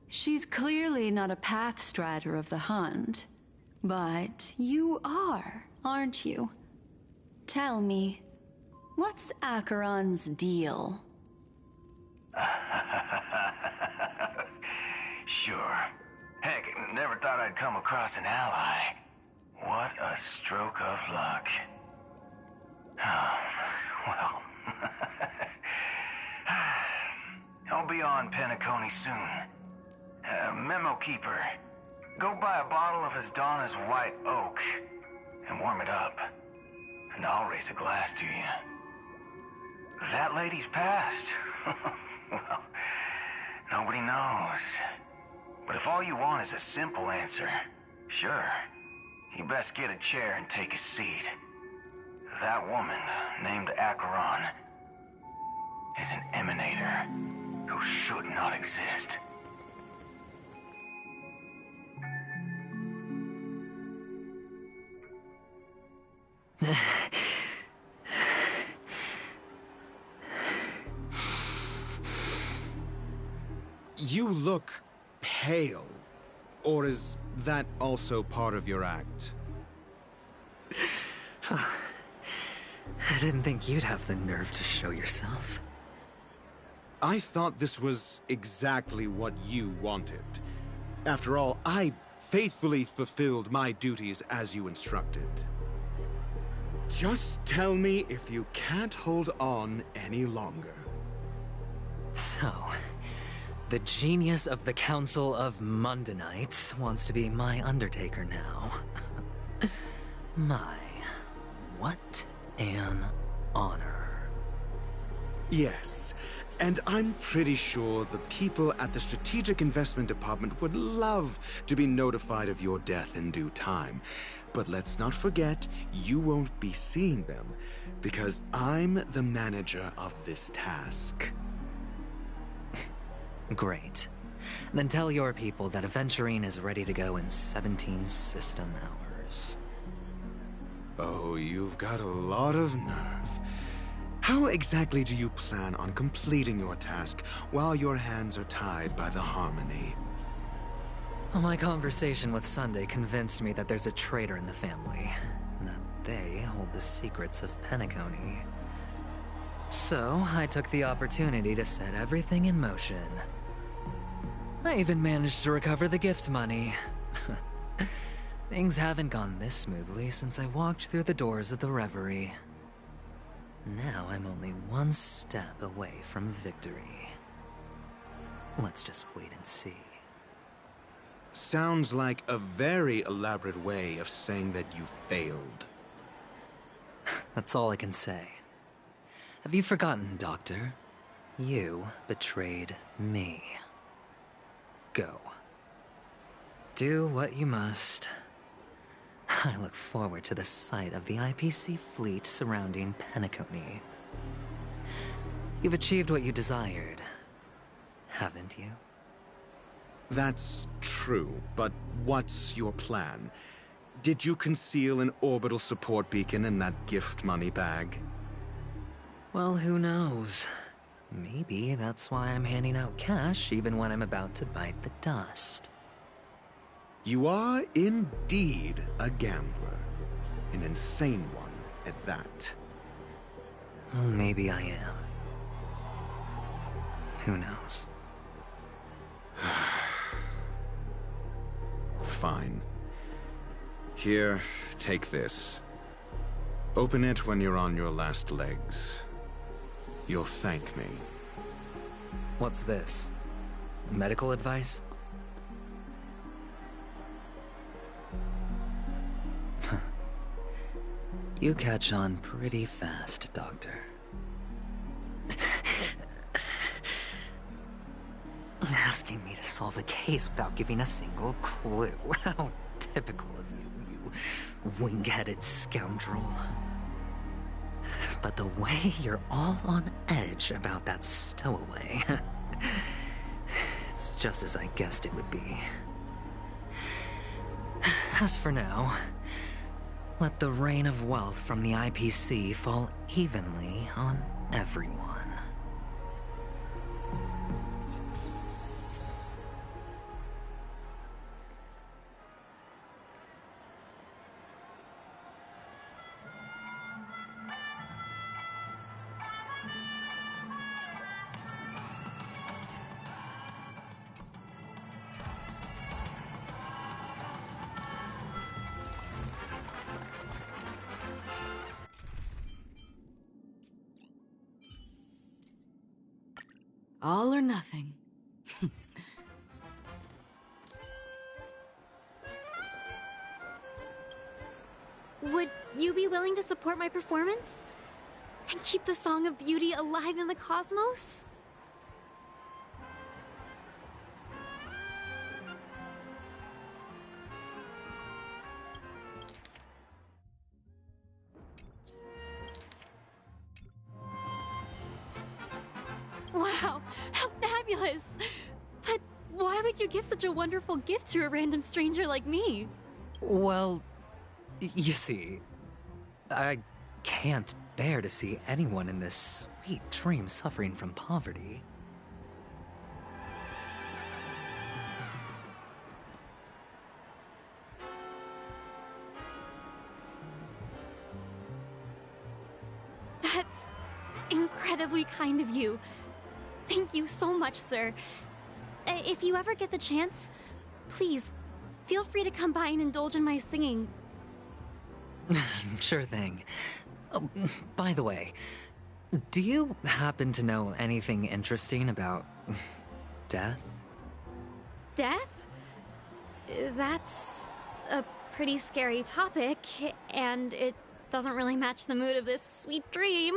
She's clearly not a pathstrider of the Hunt, but you are, aren't you? Tell me, what's Ackeron's deal? Sure. Heck, never thought I'd come across an ally. What a stroke of luck. Oh, well. I'll be on Penacony soon. Memo Keeper, go buy a bottle of Asdana's White Oak and warm it up. And I'll raise a glass to you. That lady's passed. Well, nobody knows. But if all you want is a simple answer, sure, you best get a chair and take a seat. That woman, named Ackeron, is an emanator who should not exist. You look pale. Or is that also part of your act? I didn't think you'd have the nerve to show yourself. I thought this was exactly what you wanted. After all, I faithfully fulfilled my duties as you instructed. Just tell me if you can't hold on any longer. So, the genius of the Council of Mundanites wants to be my Undertaker now. My, what an honor. Yes, and I'm pretty sure the people at the Strategic Investment Department would love to be notified of your death in due time. But let's not forget, you won't be seeing them, because I'm the manager of this task. Great. Then tell your people that Aventurine is ready to go in 17 system hours. Oh, you've got a lot of nerve. How exactly do you plan on completing your task while your hands are tied by the Harmony? Well, my conversation with Sunday convinced me that there's a traitor in the family, and that they hold the secrets of Penacony. So, I took the opportunity to set everything in motion. I even managed to recover the gift money. Things haven't gone this smoothly since I walked through the doors of the Reverie. Now I'm only one step away from victory. Let's just wait and see. Sounds like a very elaborate way of saying that you failed. That's all I can say. Have you forgotten, Doctor? You betrayed me. Go. Do what you must. I look forward to the sight of the IPC fleet surrounding Penacony. You've achieved what you desired, haven't you? That's true, but what's your plan? Did you conceal an orbital support beacon in that gift money bag? Well, who knows? Maybe that's why I'm handing out cash even when I'm about to bite the dust. You are indeed a gambler. An insane one at that. Well, maybe I am. Who knows? Fine. Here, take this. Open it when you're on your last legs. You'll thank me. What's this? Medical advice? You catch on pretty fast, Doctor. Asking me to solve a case without giving a single clue. How typical of you, you wing-headed scoundrel. But the way you're all on edge about that stowaway, it's just as I guessed it would be. As for now, let the rain of wealth from the IPC fall evenly on everyone. All or nothing. Would you be willing to support my performance? And keep the Song of Beauty alive in the cosmos? Wow, how fabulous! But why would you give such a wonderful gift to a random stranger like me? Well, you see, I can't bear to see anyone in this sweet dream suffering from poverty. That's incredibly kind of you. Thank you so much, sir. If you ever get the chance, please, feel free to come by and indulge in my singing. Sure thing. Oh, by the way, do you happen to know anything interesting about death? Death? That's a pretty scary topic, and it doesn't really match the mood of this sweet dream.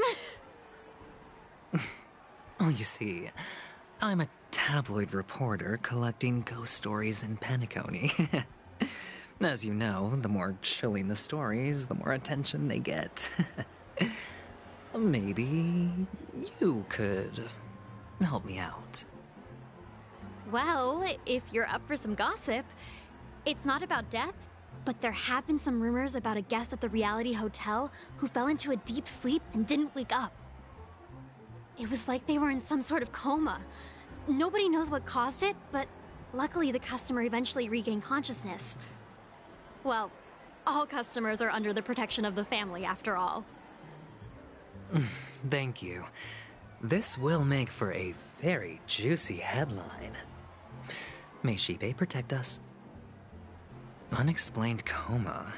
Oh, you see, I'm a tabloid reporter collecting ghost stories in Penacony. As you know, the more chilling the stories, the more attention they get. Maybe you could help me out. Well, if you're up for some gossip, it's not about death, but there have been some rumors about a guest at the Reality Hotel who fell into a deep sleep and didn't wake up. It was like they were in some sort of coma. Nobody knows what caused it, but luckily the customer eventually regained consciousness. Well, all customers are under the protection of the family, after all. Thank you. This will make for a very juicy headline. May Cayde protect us? Unexplained coma.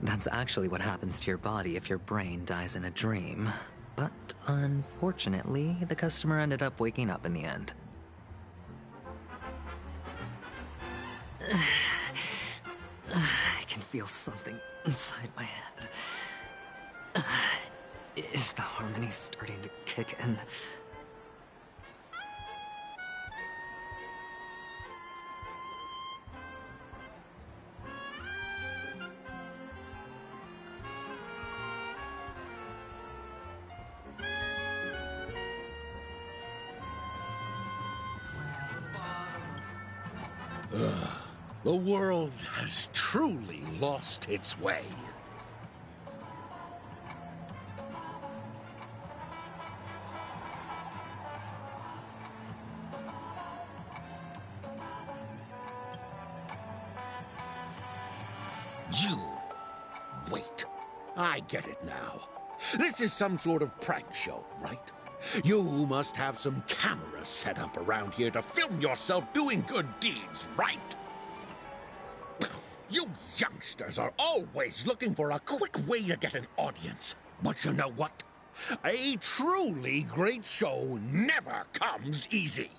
That's actually what happens to your body if your brain dies in a dream. But unfortunately, the customer ended up waking up in the end. I can feel something inside my head. Is the harmony starting to kick in? The world has truly lost its way. You... Wait. I get it now. This is some sort of prank show, right? You must have some cameras set up around here to film yourself doing good deeds, right? You youngsters are always looking for a quick way to get an audience. But you know what? A truly great show never comes easy.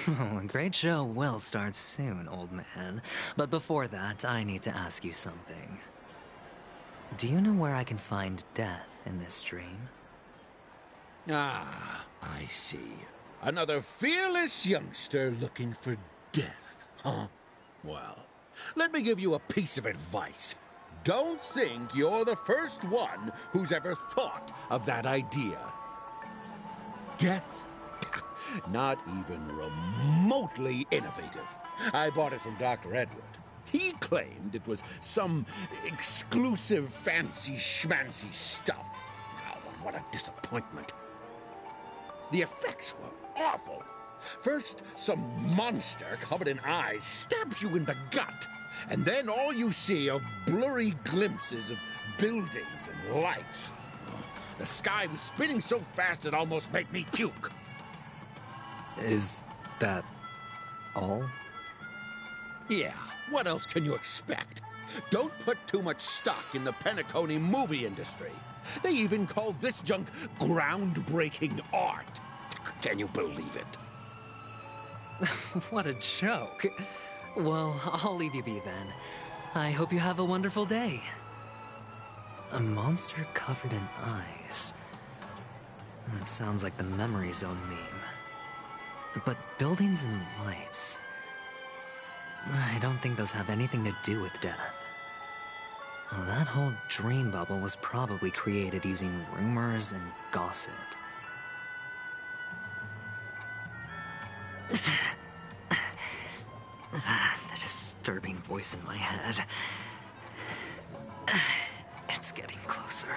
Oh, a great show will start soon, old man. But before that, I need to ask you something. Do you know where I can find death in this dream? Ah, I see. Another fearless youngster looking for death, huh? Well, let me give you a piece of advice. Don't think you're the first one who's ever thought of that idea. Death? Not even remotely innovative. I bought it from Dr. Edward. He claimed it was some exclusive fancy schmancy stuff. Oh, what a disappointment. The effects were awful. First, some monster covered in eyes stabs you in the gut, and then all you see are blurry glimpses of buildings and lights. The sky was spinning so fast it almost made me puke. Is that all? Yeah, what else can you expect? Don't put too much stock in the Penacony movie industry. They even call this junk groundbreaking art. Can you believe it? What a joke. Well, I'll leave you be then. I hope you have a wonderful day. A monster covered in eyes. It sounds like the Memory Zone meme. But buildings and lights... I don't think those have anything to do with death. Well, that whole dream bubble was probably created using rumors and gossip. The disturbing voice in my head. It's getting closer.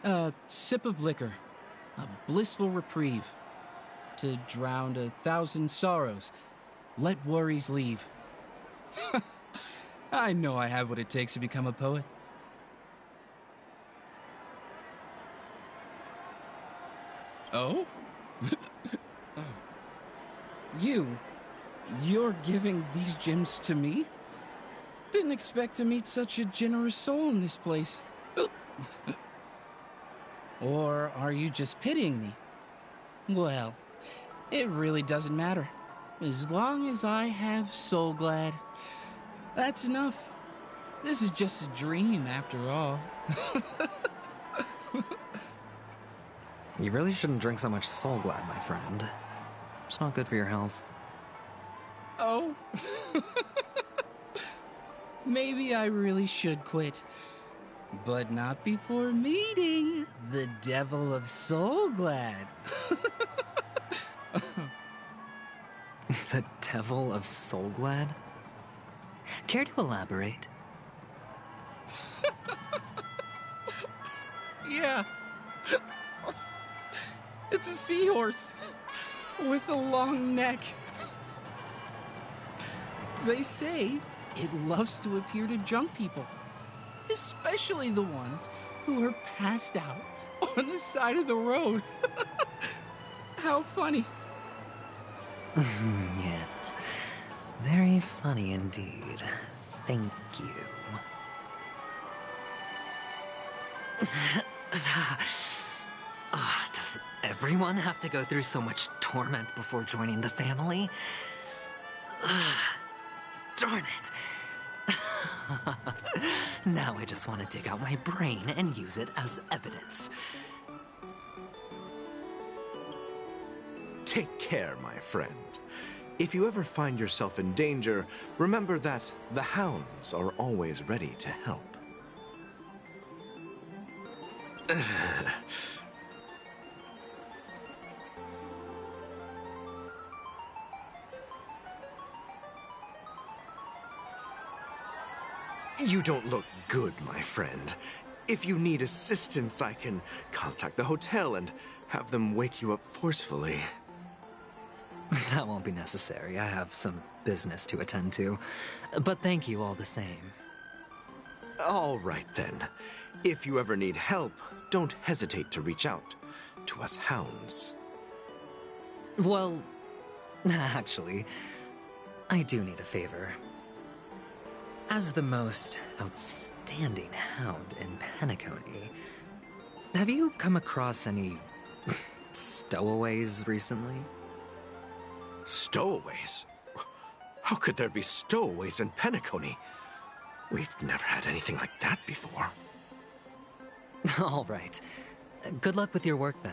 A sip of liquor, a blissful reprieve, to drown 1,000 sorrows, let worries leave. I know I have what it takes to become a poet. Oh? Oh. You're giving these gems to me? Didn't expect to meet such a generous soul in this place. Or are you just pitying me? Well, it really doesn't matter. As long as I have Soul Glad, that's enough. This is just a dream after all. You really shouldn't drink so much Soul Glad, my friend. It's not good for your health. Oh. Maybe I really should quit. But not before meeting the Devil of Soul Glad. The Devil of Soul Glad? Care to elaborate? Yeah. It's a seahorse with a long neck. They say it loves to appear to drunk people, especially the ones who are passed out on the side of the road. How funny. Yeah. Very funny indeed. Thank you. Does everyone have to go through so much torment before joining the family? Darn it. Now I just want to dig out my brain and use it as evidence. Take care, my friend. If you ever find yourself in danger, remember that the hounds are always ready to help. You don't look good, my friend. If you need assistance, I can contact the hotel and have them wake you up forcefully. That won't be necessary. I have some business to attend to. But thank you all the same. All right, then. If you ever need help, don't hesitate to reach out to us hounds. Well, actually, I do need a favor. As the most outstanding hound in Penacony, have you come across any stowaways recently? Stowaways? How could there be stowaways in Penacony? We've never had anything like that before. All right. Good luck with your work, then.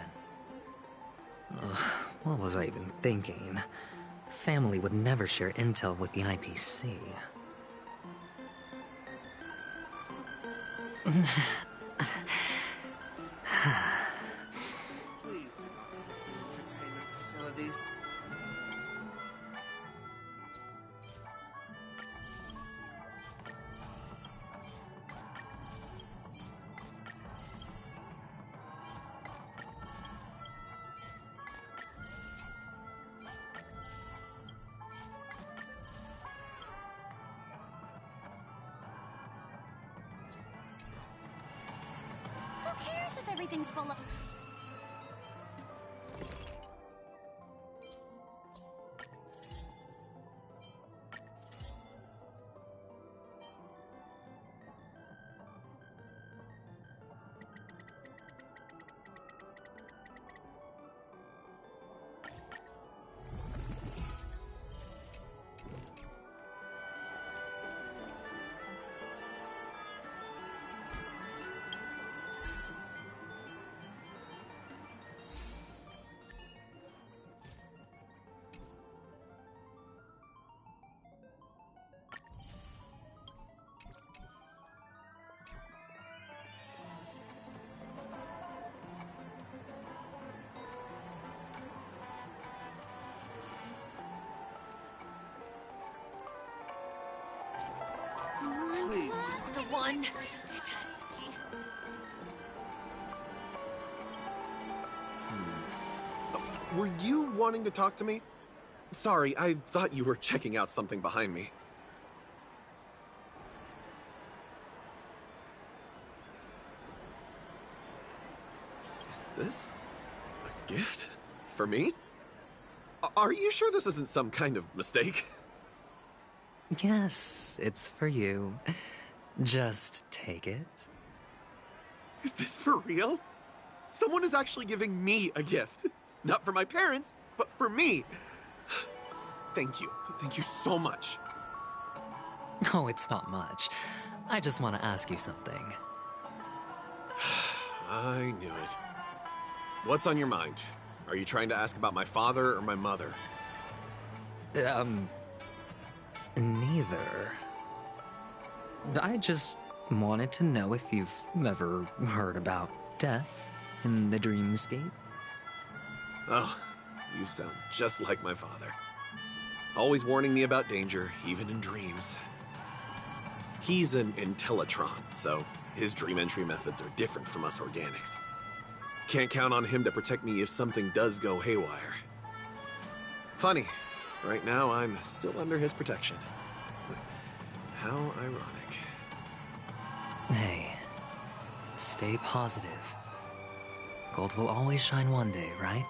What was I even thinking? Family would never share intel with the IPC. Please, entertainment facilities. Who cares if everything's full of... Please. The one. Were you wanting to talk to me? Sorry, I thought you were checking out something behind me. Is this a gift for me? Are you sure this isn't some kind of mistake? Yes, it's for you. Just take it. Is this for real? Someone is actually giving me a gift. Not for my parents, but for me. Thank you. Thank you so much. Oh, it's not much. I just want to ask you something. I knew it. What's on your mind? Are you trying to ask about my father or my mother? Neither. I just wanted to know if you've ever heard about death in the dreamscape. Oh, you sound just like my father. Always warning me about danger, even in dreams. He's an Intellitron, so his dream entry methods are different from us organics. Can't count on him to protect me if something does go haywire. Funny, right now I'm still under his protection. How ironic. Hey, stay positive. Gold will always shine one day, right?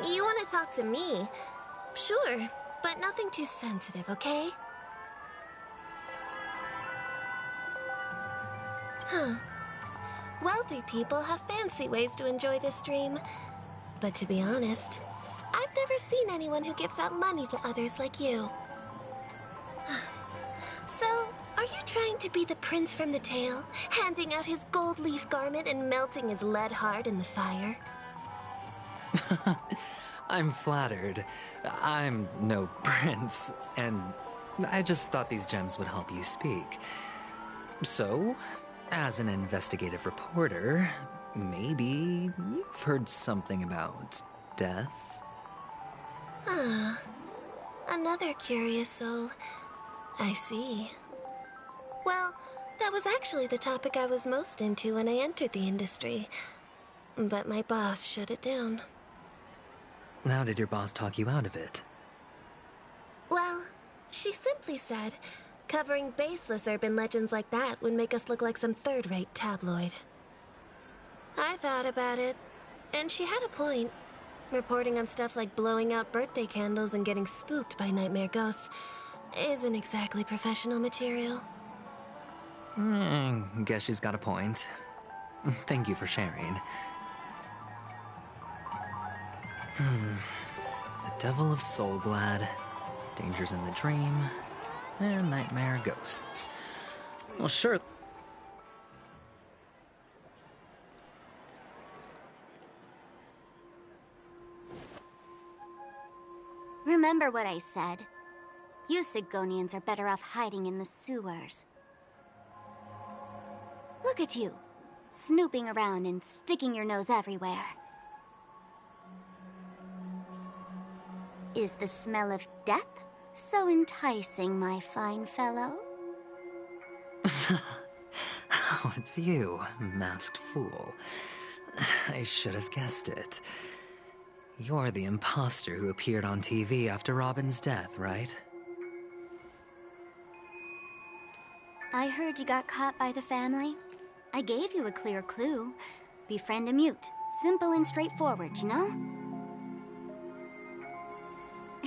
You want to talk to me? Sure, but nothing too sensitive, okay? Huh. Wealthy people have fancy ways to enjoy this dream. But to be honest, I've never seen anyone who gives out money to others like you. So, are you trying to be the prince from the tale, handing out his gold leaf garment and melting his lead heart in the fire? I'm flattered. I'm no prince, and I just thought these gems would help you speak. So, as an investigative reporter, maybe you've heard something about death? Ah, another curious soul. I see. Well, that was actually the topic I was most into when I entered the industry. But my boss shut it down. How did your boss talk you out of it? Well, she simply said, covering baseless urban legends like that would make us look like some third-rate tabloid. I thought about it, and she had a point. Reporting on stuff like blowing out birthday candles and getting spooked by nightmare ghosts isn't exactly professional material. Guess she's got a point. Thank you for sharing. The Devil of Soulglad, Dangers in the Dream, and Nightmare Ghosts. Well, sure. Remember what I said. You Sigonians are better off hiding in the sewers. Look at you, snooping around and sticking your nose everywhere. Is the smell of death so enticing, my fine fellow? Oh, it's you, masked fool. I should have guessed it. You're the imposter who appeared on TV after Robin's death, right? I heard you got caught by the family. I gave you a clear clue. Befriend a mute. Simple and straightforward, you know?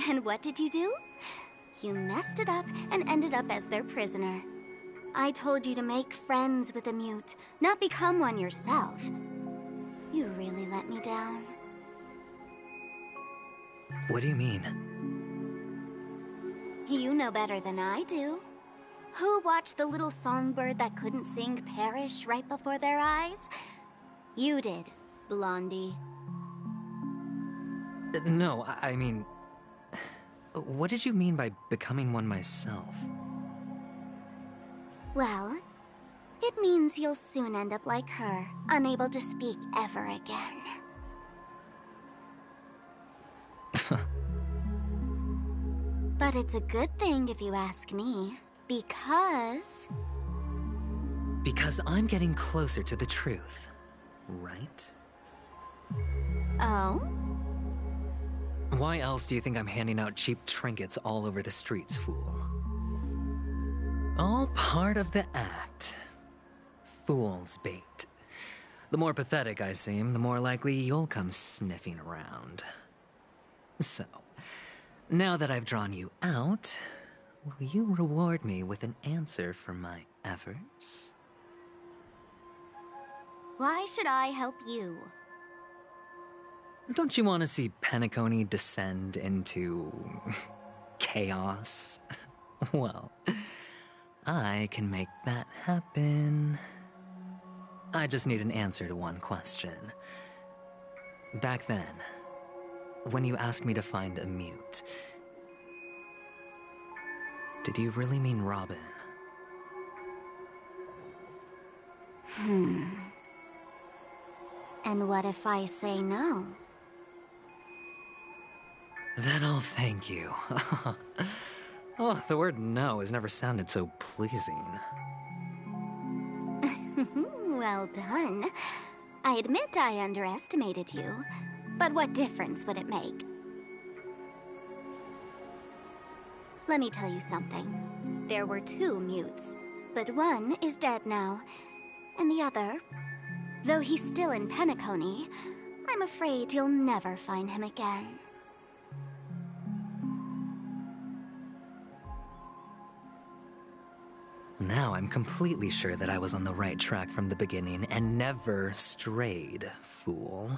And what did you do? You messed it up and ended up as their prisoner. I told you to make friends with a mute, not become one yourself. You really let me down. What do you mean? You know better than I do. Who watched the little songbird that couldn't sing perish right before their eyes? You did, Blondie. No, I mean... What did you mean by becoming one myself? Well, it means you'll soon end up like her, unable to speak ever again. But it's a good thing if you ask me, because... Because I'm getting closer to the truth, right? Oh? Why else do you think I'm handing out cheap trinkets all over the streets, fool? All part of the act. Fool's bait. The more pathetic I seem, the more likely you'll come sniffing around. So, now that I've drawn you out, will you reward me with an answer for my efforts? Why should I help you? Don't you want to see Penacony descend into chaos? Well, I can make that happen. I just need an answer to one question. Back then, when you asked me to find a mute, did you really mean Robin? And what if I say no? Then I'll thank you. Oh, the word no has never sounded so pleasing. Well done. I admit I underestimated you, but what difference would it make? Let me tell you something. There were 2 mutes, but one is dead now, and the other, though he's still in Penacony, I'm afraid you'll never find him again. Now I'm completely sure that I was on the right track from the beginning and never strayed, fool.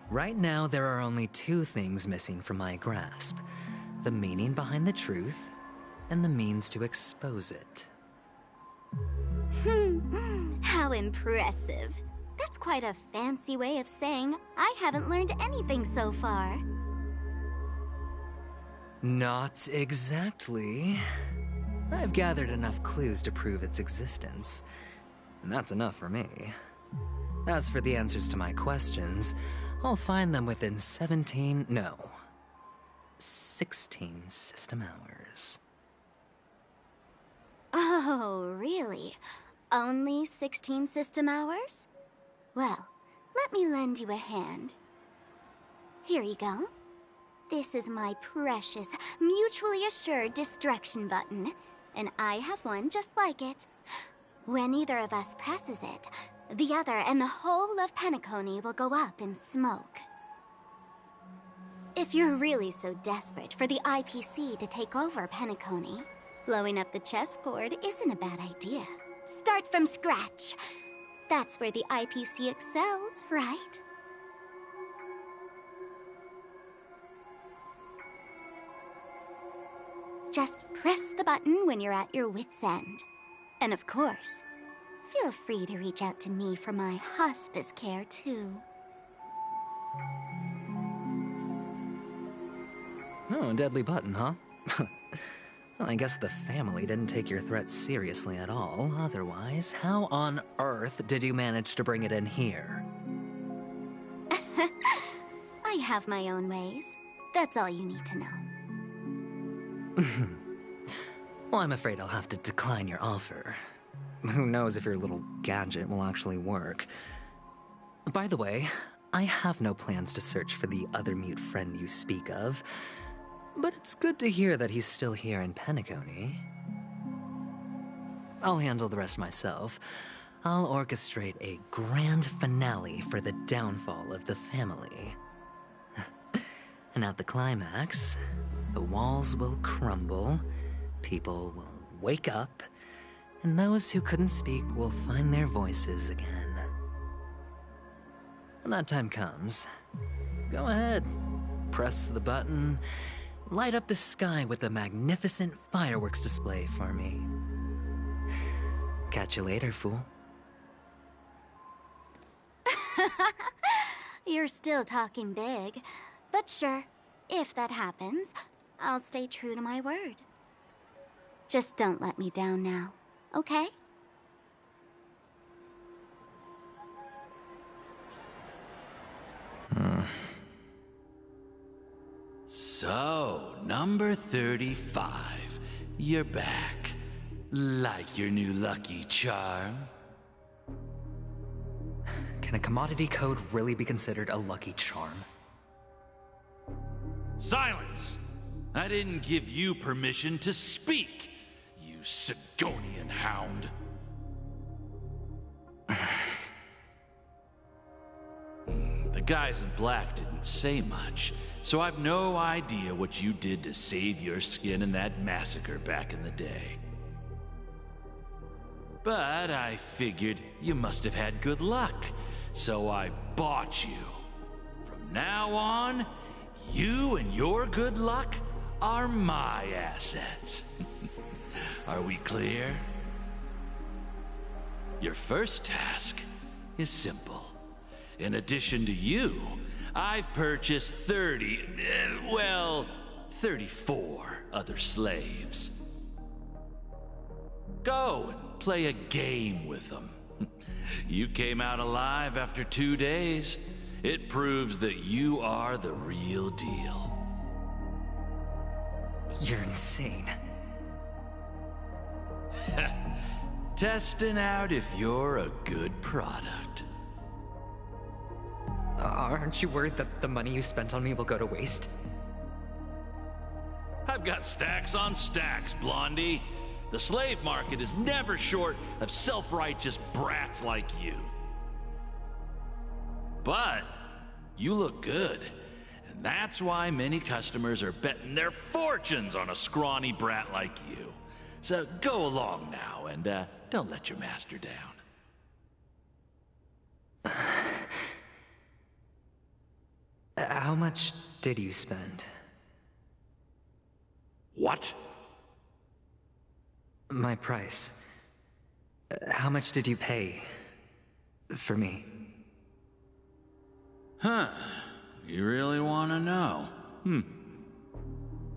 Right now, there are only 2 things missing from my grasp. The meaning behind the truth, and the means to expose it. How impressive. That's quite a fancy way of saying I haven't learned anything so far. Not exactly. I've gathered enough clues to prove its existence, and that's enough for me. As for the answers to my questions, I'll find them within 16 system hours. Oh, really? Only 16 system hours? Well, let me lend you a hand. Here you go. This is my precious, mutually assured destruction button, and I have one just like it. When either of us presses it, the other and the whole of Penacony will go up in smoke. If you're really so desperate for the IPC to take over Penacony, blowing up the chessboard isn't a bad idea. Start from scratch. That's where the IPC excels, right? Just press the button when you're at your wit's end. And of course, feel free to reach out to me for my hospice care, too. Oh, a deadly button, huh? Well, I guess the family didn't take your threat seriously at all. Otherwise, how on earth did you manage to bring it in here? I have my own ways. That's all you need to know. Well, I'm afraid I'll have to decline your offer. Who knows if your little gadget will actually work. By the way, I have no plans to search for the other mute friend you speak of, but it's good to hear that he's still here in Penacony. I'll handle the rest myself. I'll orchestrate a grand finale for the downfall of the family. And at the climax, the walls will crumble, people will wake up, and those who couldn't speak will find their voices again. When that time comes, go ahead, press the button, light up the sky with a magnificent fireworks display for me. Catch you later, fool. You're still talking big, but sure, if that happens, I'll stay true to my word. Just don't let me down now, okay? So, number 35. You're back. Like your new lucky charm? Can a commodity code really be considered a lucky charm? Silence! I didn't give you permission to speak, you Sigonian hound. The guys in black didn't say much, so I've no idea what you did to save your skin in that massacre back in the day. But I figured you must have had good luck, so I bought you. From now on, you and your good luck are my assets. Are we clear? Your first task is simple. In addition to you, I've purchased 34 other slaves. Go and play a game with them. You came out alive after 2 days. It proves that you are the real deal. You're insane. Testing out if you're a good product. Aren't you worried that the money you spent on me will go to waste? I've got stacks on stacks, Blondie. The slave market is never short of self-righteous brats like you. But you look good, and that's why many customers are betting their fortunes on a scrawny brat like you. So go along now, and don't let your master down. How much did you spend? What? My price. How much did you pay for me? Huh. You really want to know?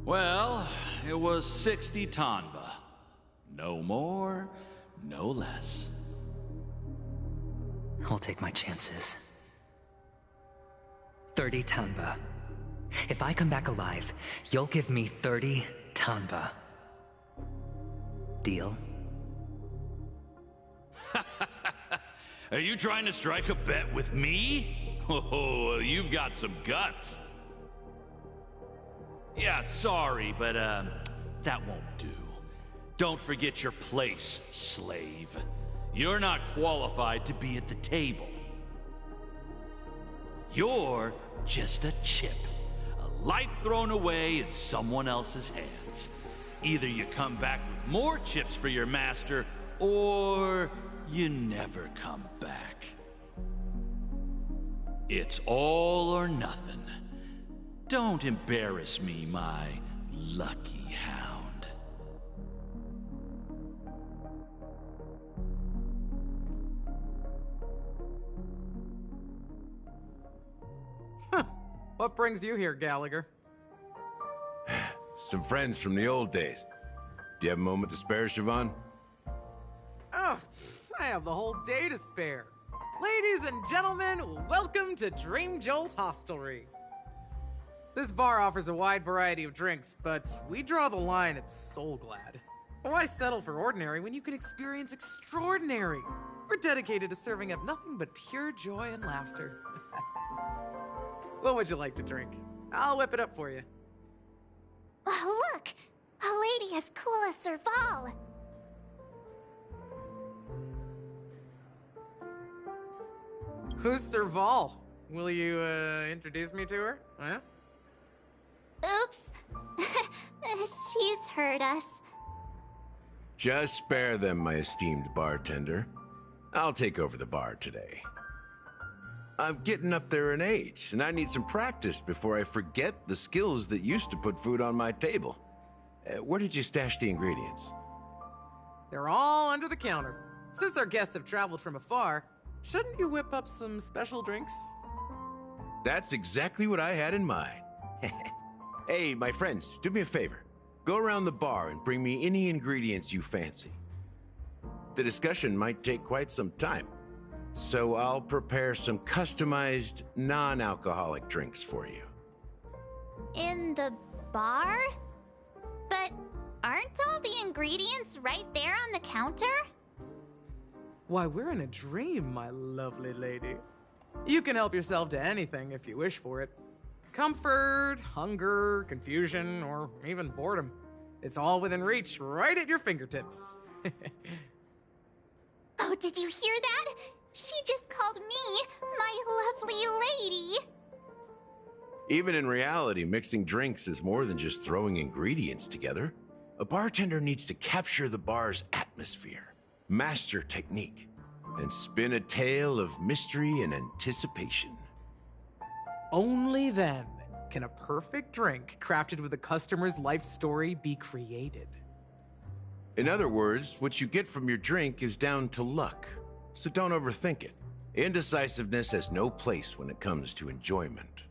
Well, it was 60 tanba. No more, no less. I'll take my chances. 30 tanba. If I come back alive, you'll give me 30 tanba. Deal? Are you trying to strike a bet with me? Oh, you've got some guts. Yeah, sorry, but that won't do. Don't forget your place, slave. You're not qualified to be at the table. You're just a chip. A life thrown away in someone else's hands. Either you come back with more chips for your master, or you never come back. It's all or nothing. Don't embarrass me, my lucky hound. What brings you here, Gallagher? Some friends from the old days. Do you have a moment to spare, Siobhan? Oh, I have the whole day to spare. Ladies and gentlemen, welcome to Dream Jolt Hostelry. This bar offers a wide variety of drinks, but we draw the line at Soulglad. Why settle for ordinary when you can experience extraordinary? We're dedicated to serving up nothing but pure joy and laughter. What would you like to drink? I'll whip it up for you. Oh, look! A lady as cool as Serval! Who's Serval? Will you, introduce me to her? Huh? Oops. She's heard us. Just spare them, my esteemed bartender. I'll take over the bar today. I'm getting up there in age, and I need some practice before I forget the skills that used to put food on my table. Where did you stash the ingredients? They're all under the counter. Since our guests have traveled from afar, shouldn't you whip up some special drinks? That's exactly what I had in mind. Hey, my friends, do me a favor. Go around the bar and bring me any ingredients you fancy. The discussion might take quite some time, so I'll prepare some customized, non-alcoholic drinks for you. In the bar? But aren't all the ingredients right there on the counter? Why, we're in a dream, my lovely lady. You can help yourself to anything if you wish for it. Comfort, hunger, confusion, or even boredom. It's all within reach, right at your fingertips. Oh, did you hear that? She just called me my lovely lady. Even in reality, mixing drinks is more than just throwing ingredients together. A bartender needs to capture the bar's atmosphere, master technique, and spin a tale of mystery and anticipation. Only then can a perfect drink crafted with a customer's life story be created. In other words, what you get from your drink is down to luck, so don't overthink it. Indecisiveness has no place when it comes to enjoyment.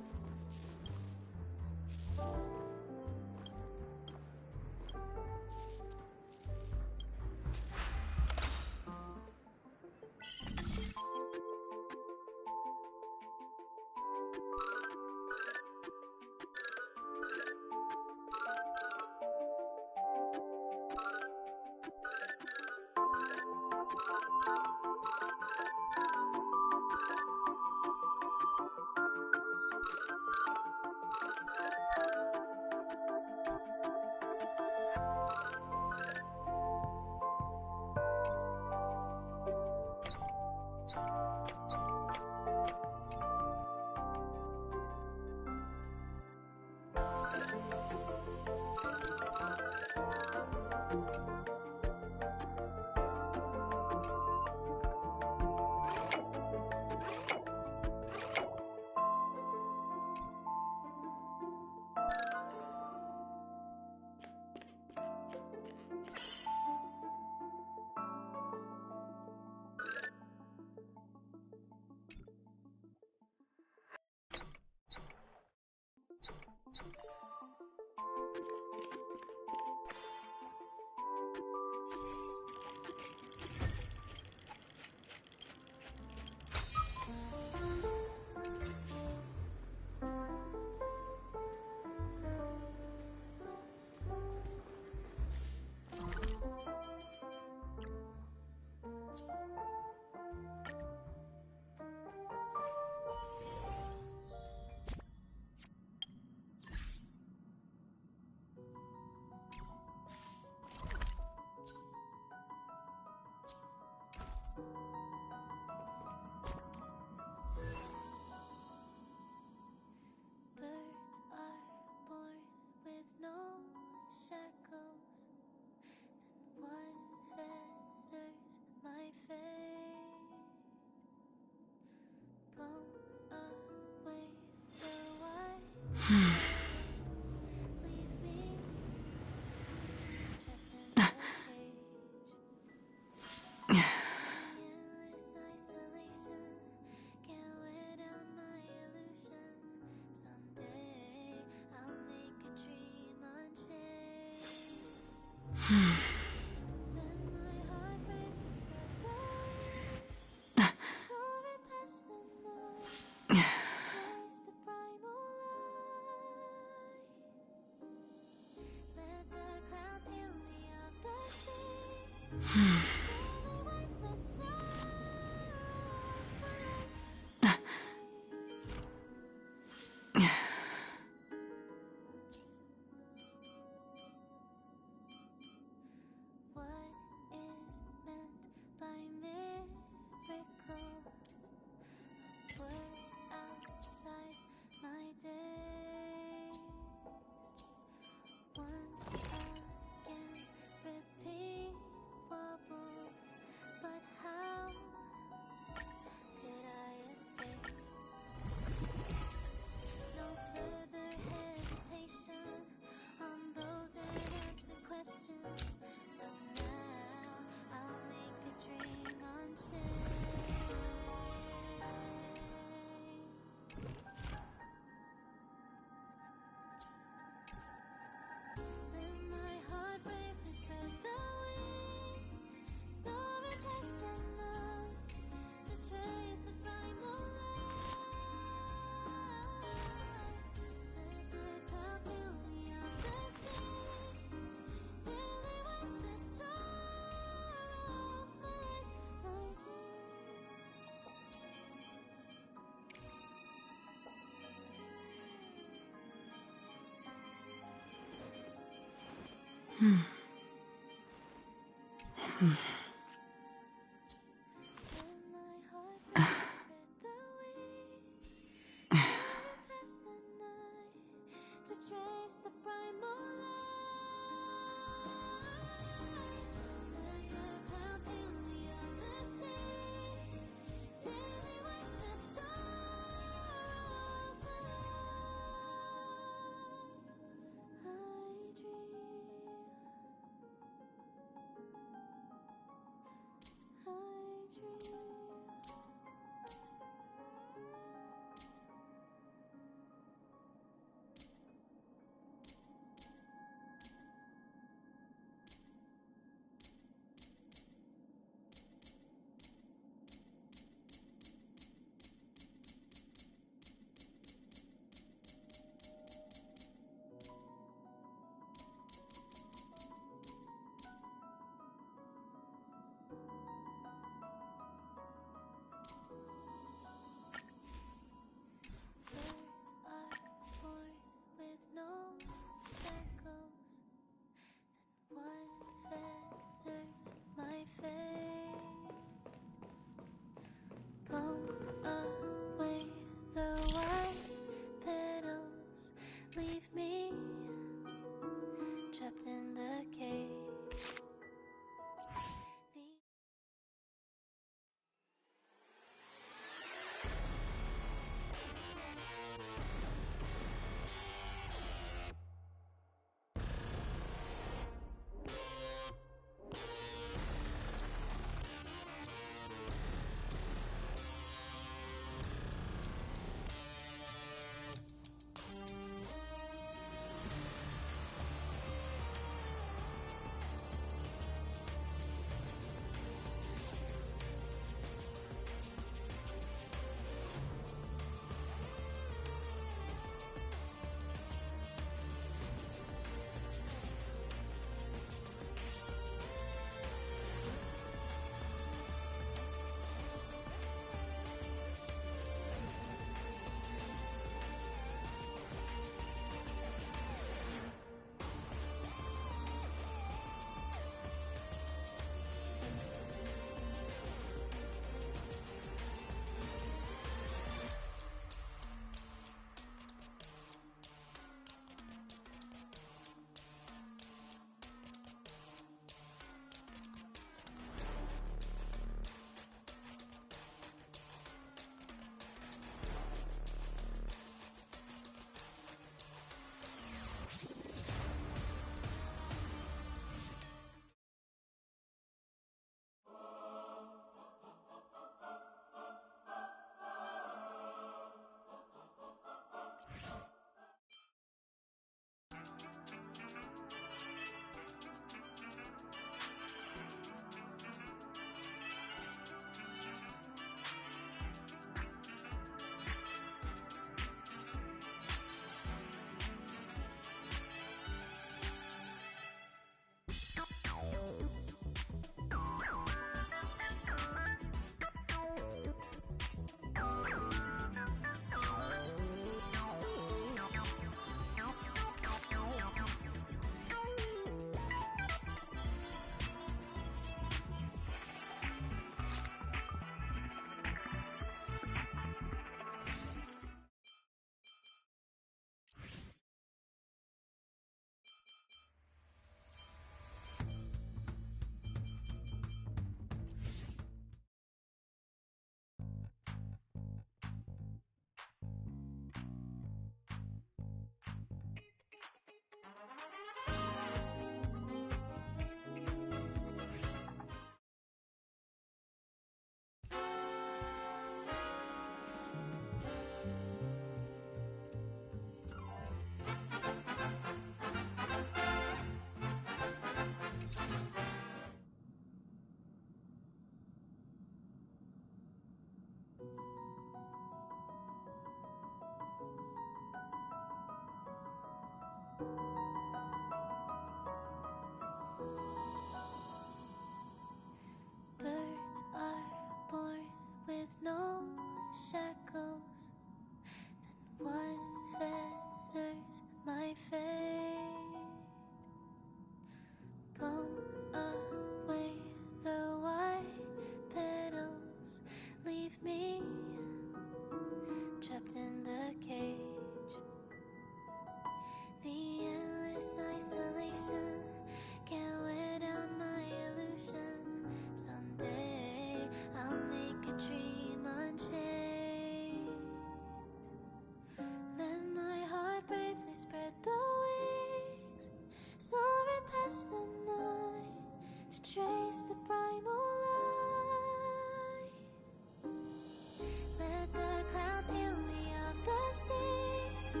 stings,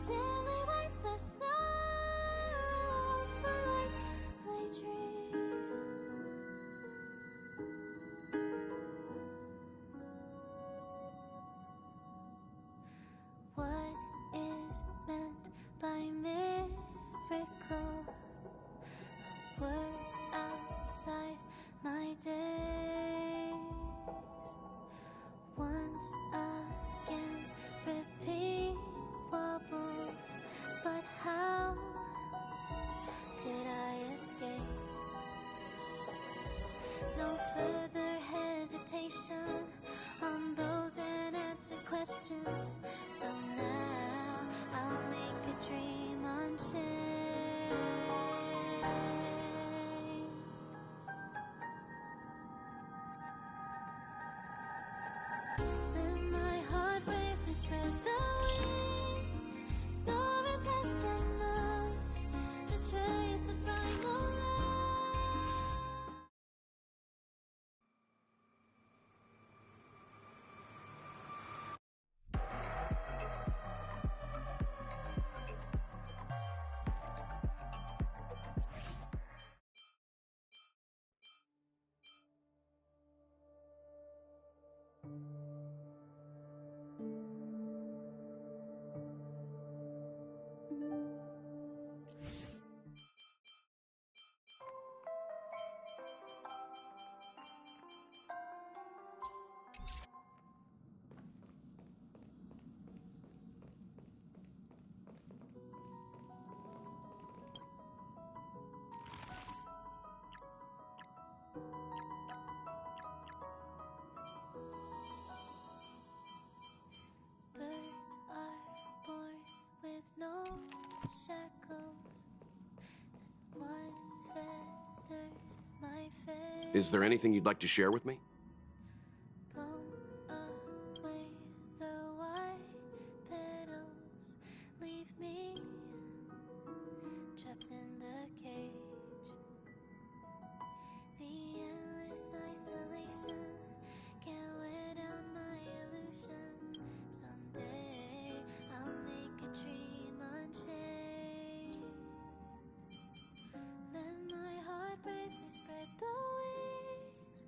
gently wipe the sorrow off my life. I dream. What is meant by miracle? A word outside my days. Once again, repeat wobbles, but how could I escape? No further hesitation on those unanswered questions. So now I'll make a dream unchained. Let my heart bravely spread the wings, soaring past the night to trace the primal light. Birds are born with no shackles. One fetters my fate. Is there anything you'd like to share with me? Blown away, the white petals leave me trapped in the cage. The endless isolation can't wear down my illusion. Someday I'll make a dream unchained. Let my heart bravely spread the wings,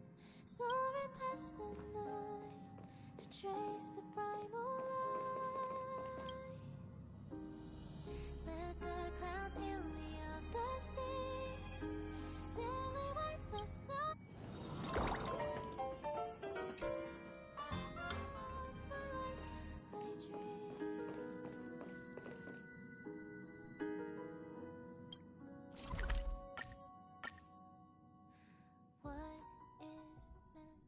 soaring past the night to trace the primal light. Let the clouds heal me of the stings, gently wipe the sun off my life. I dream. What is meant?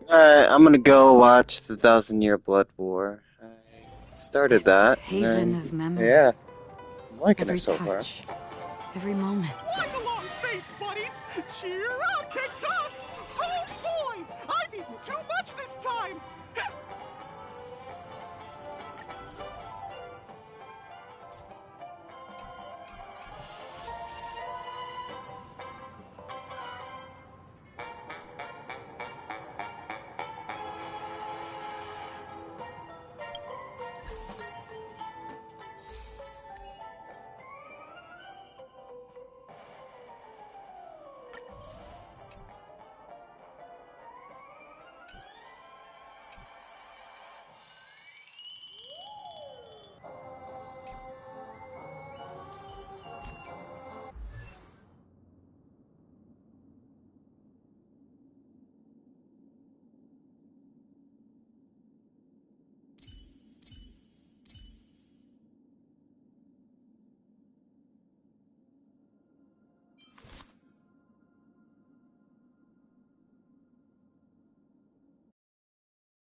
Alright, I'm gonna go watch the 1,000-Year Blood War. I started that, and Haven then, of memories. yeah, I'm liking Every it so far. touch, every moment. Like a long face, buddy! Cheer up!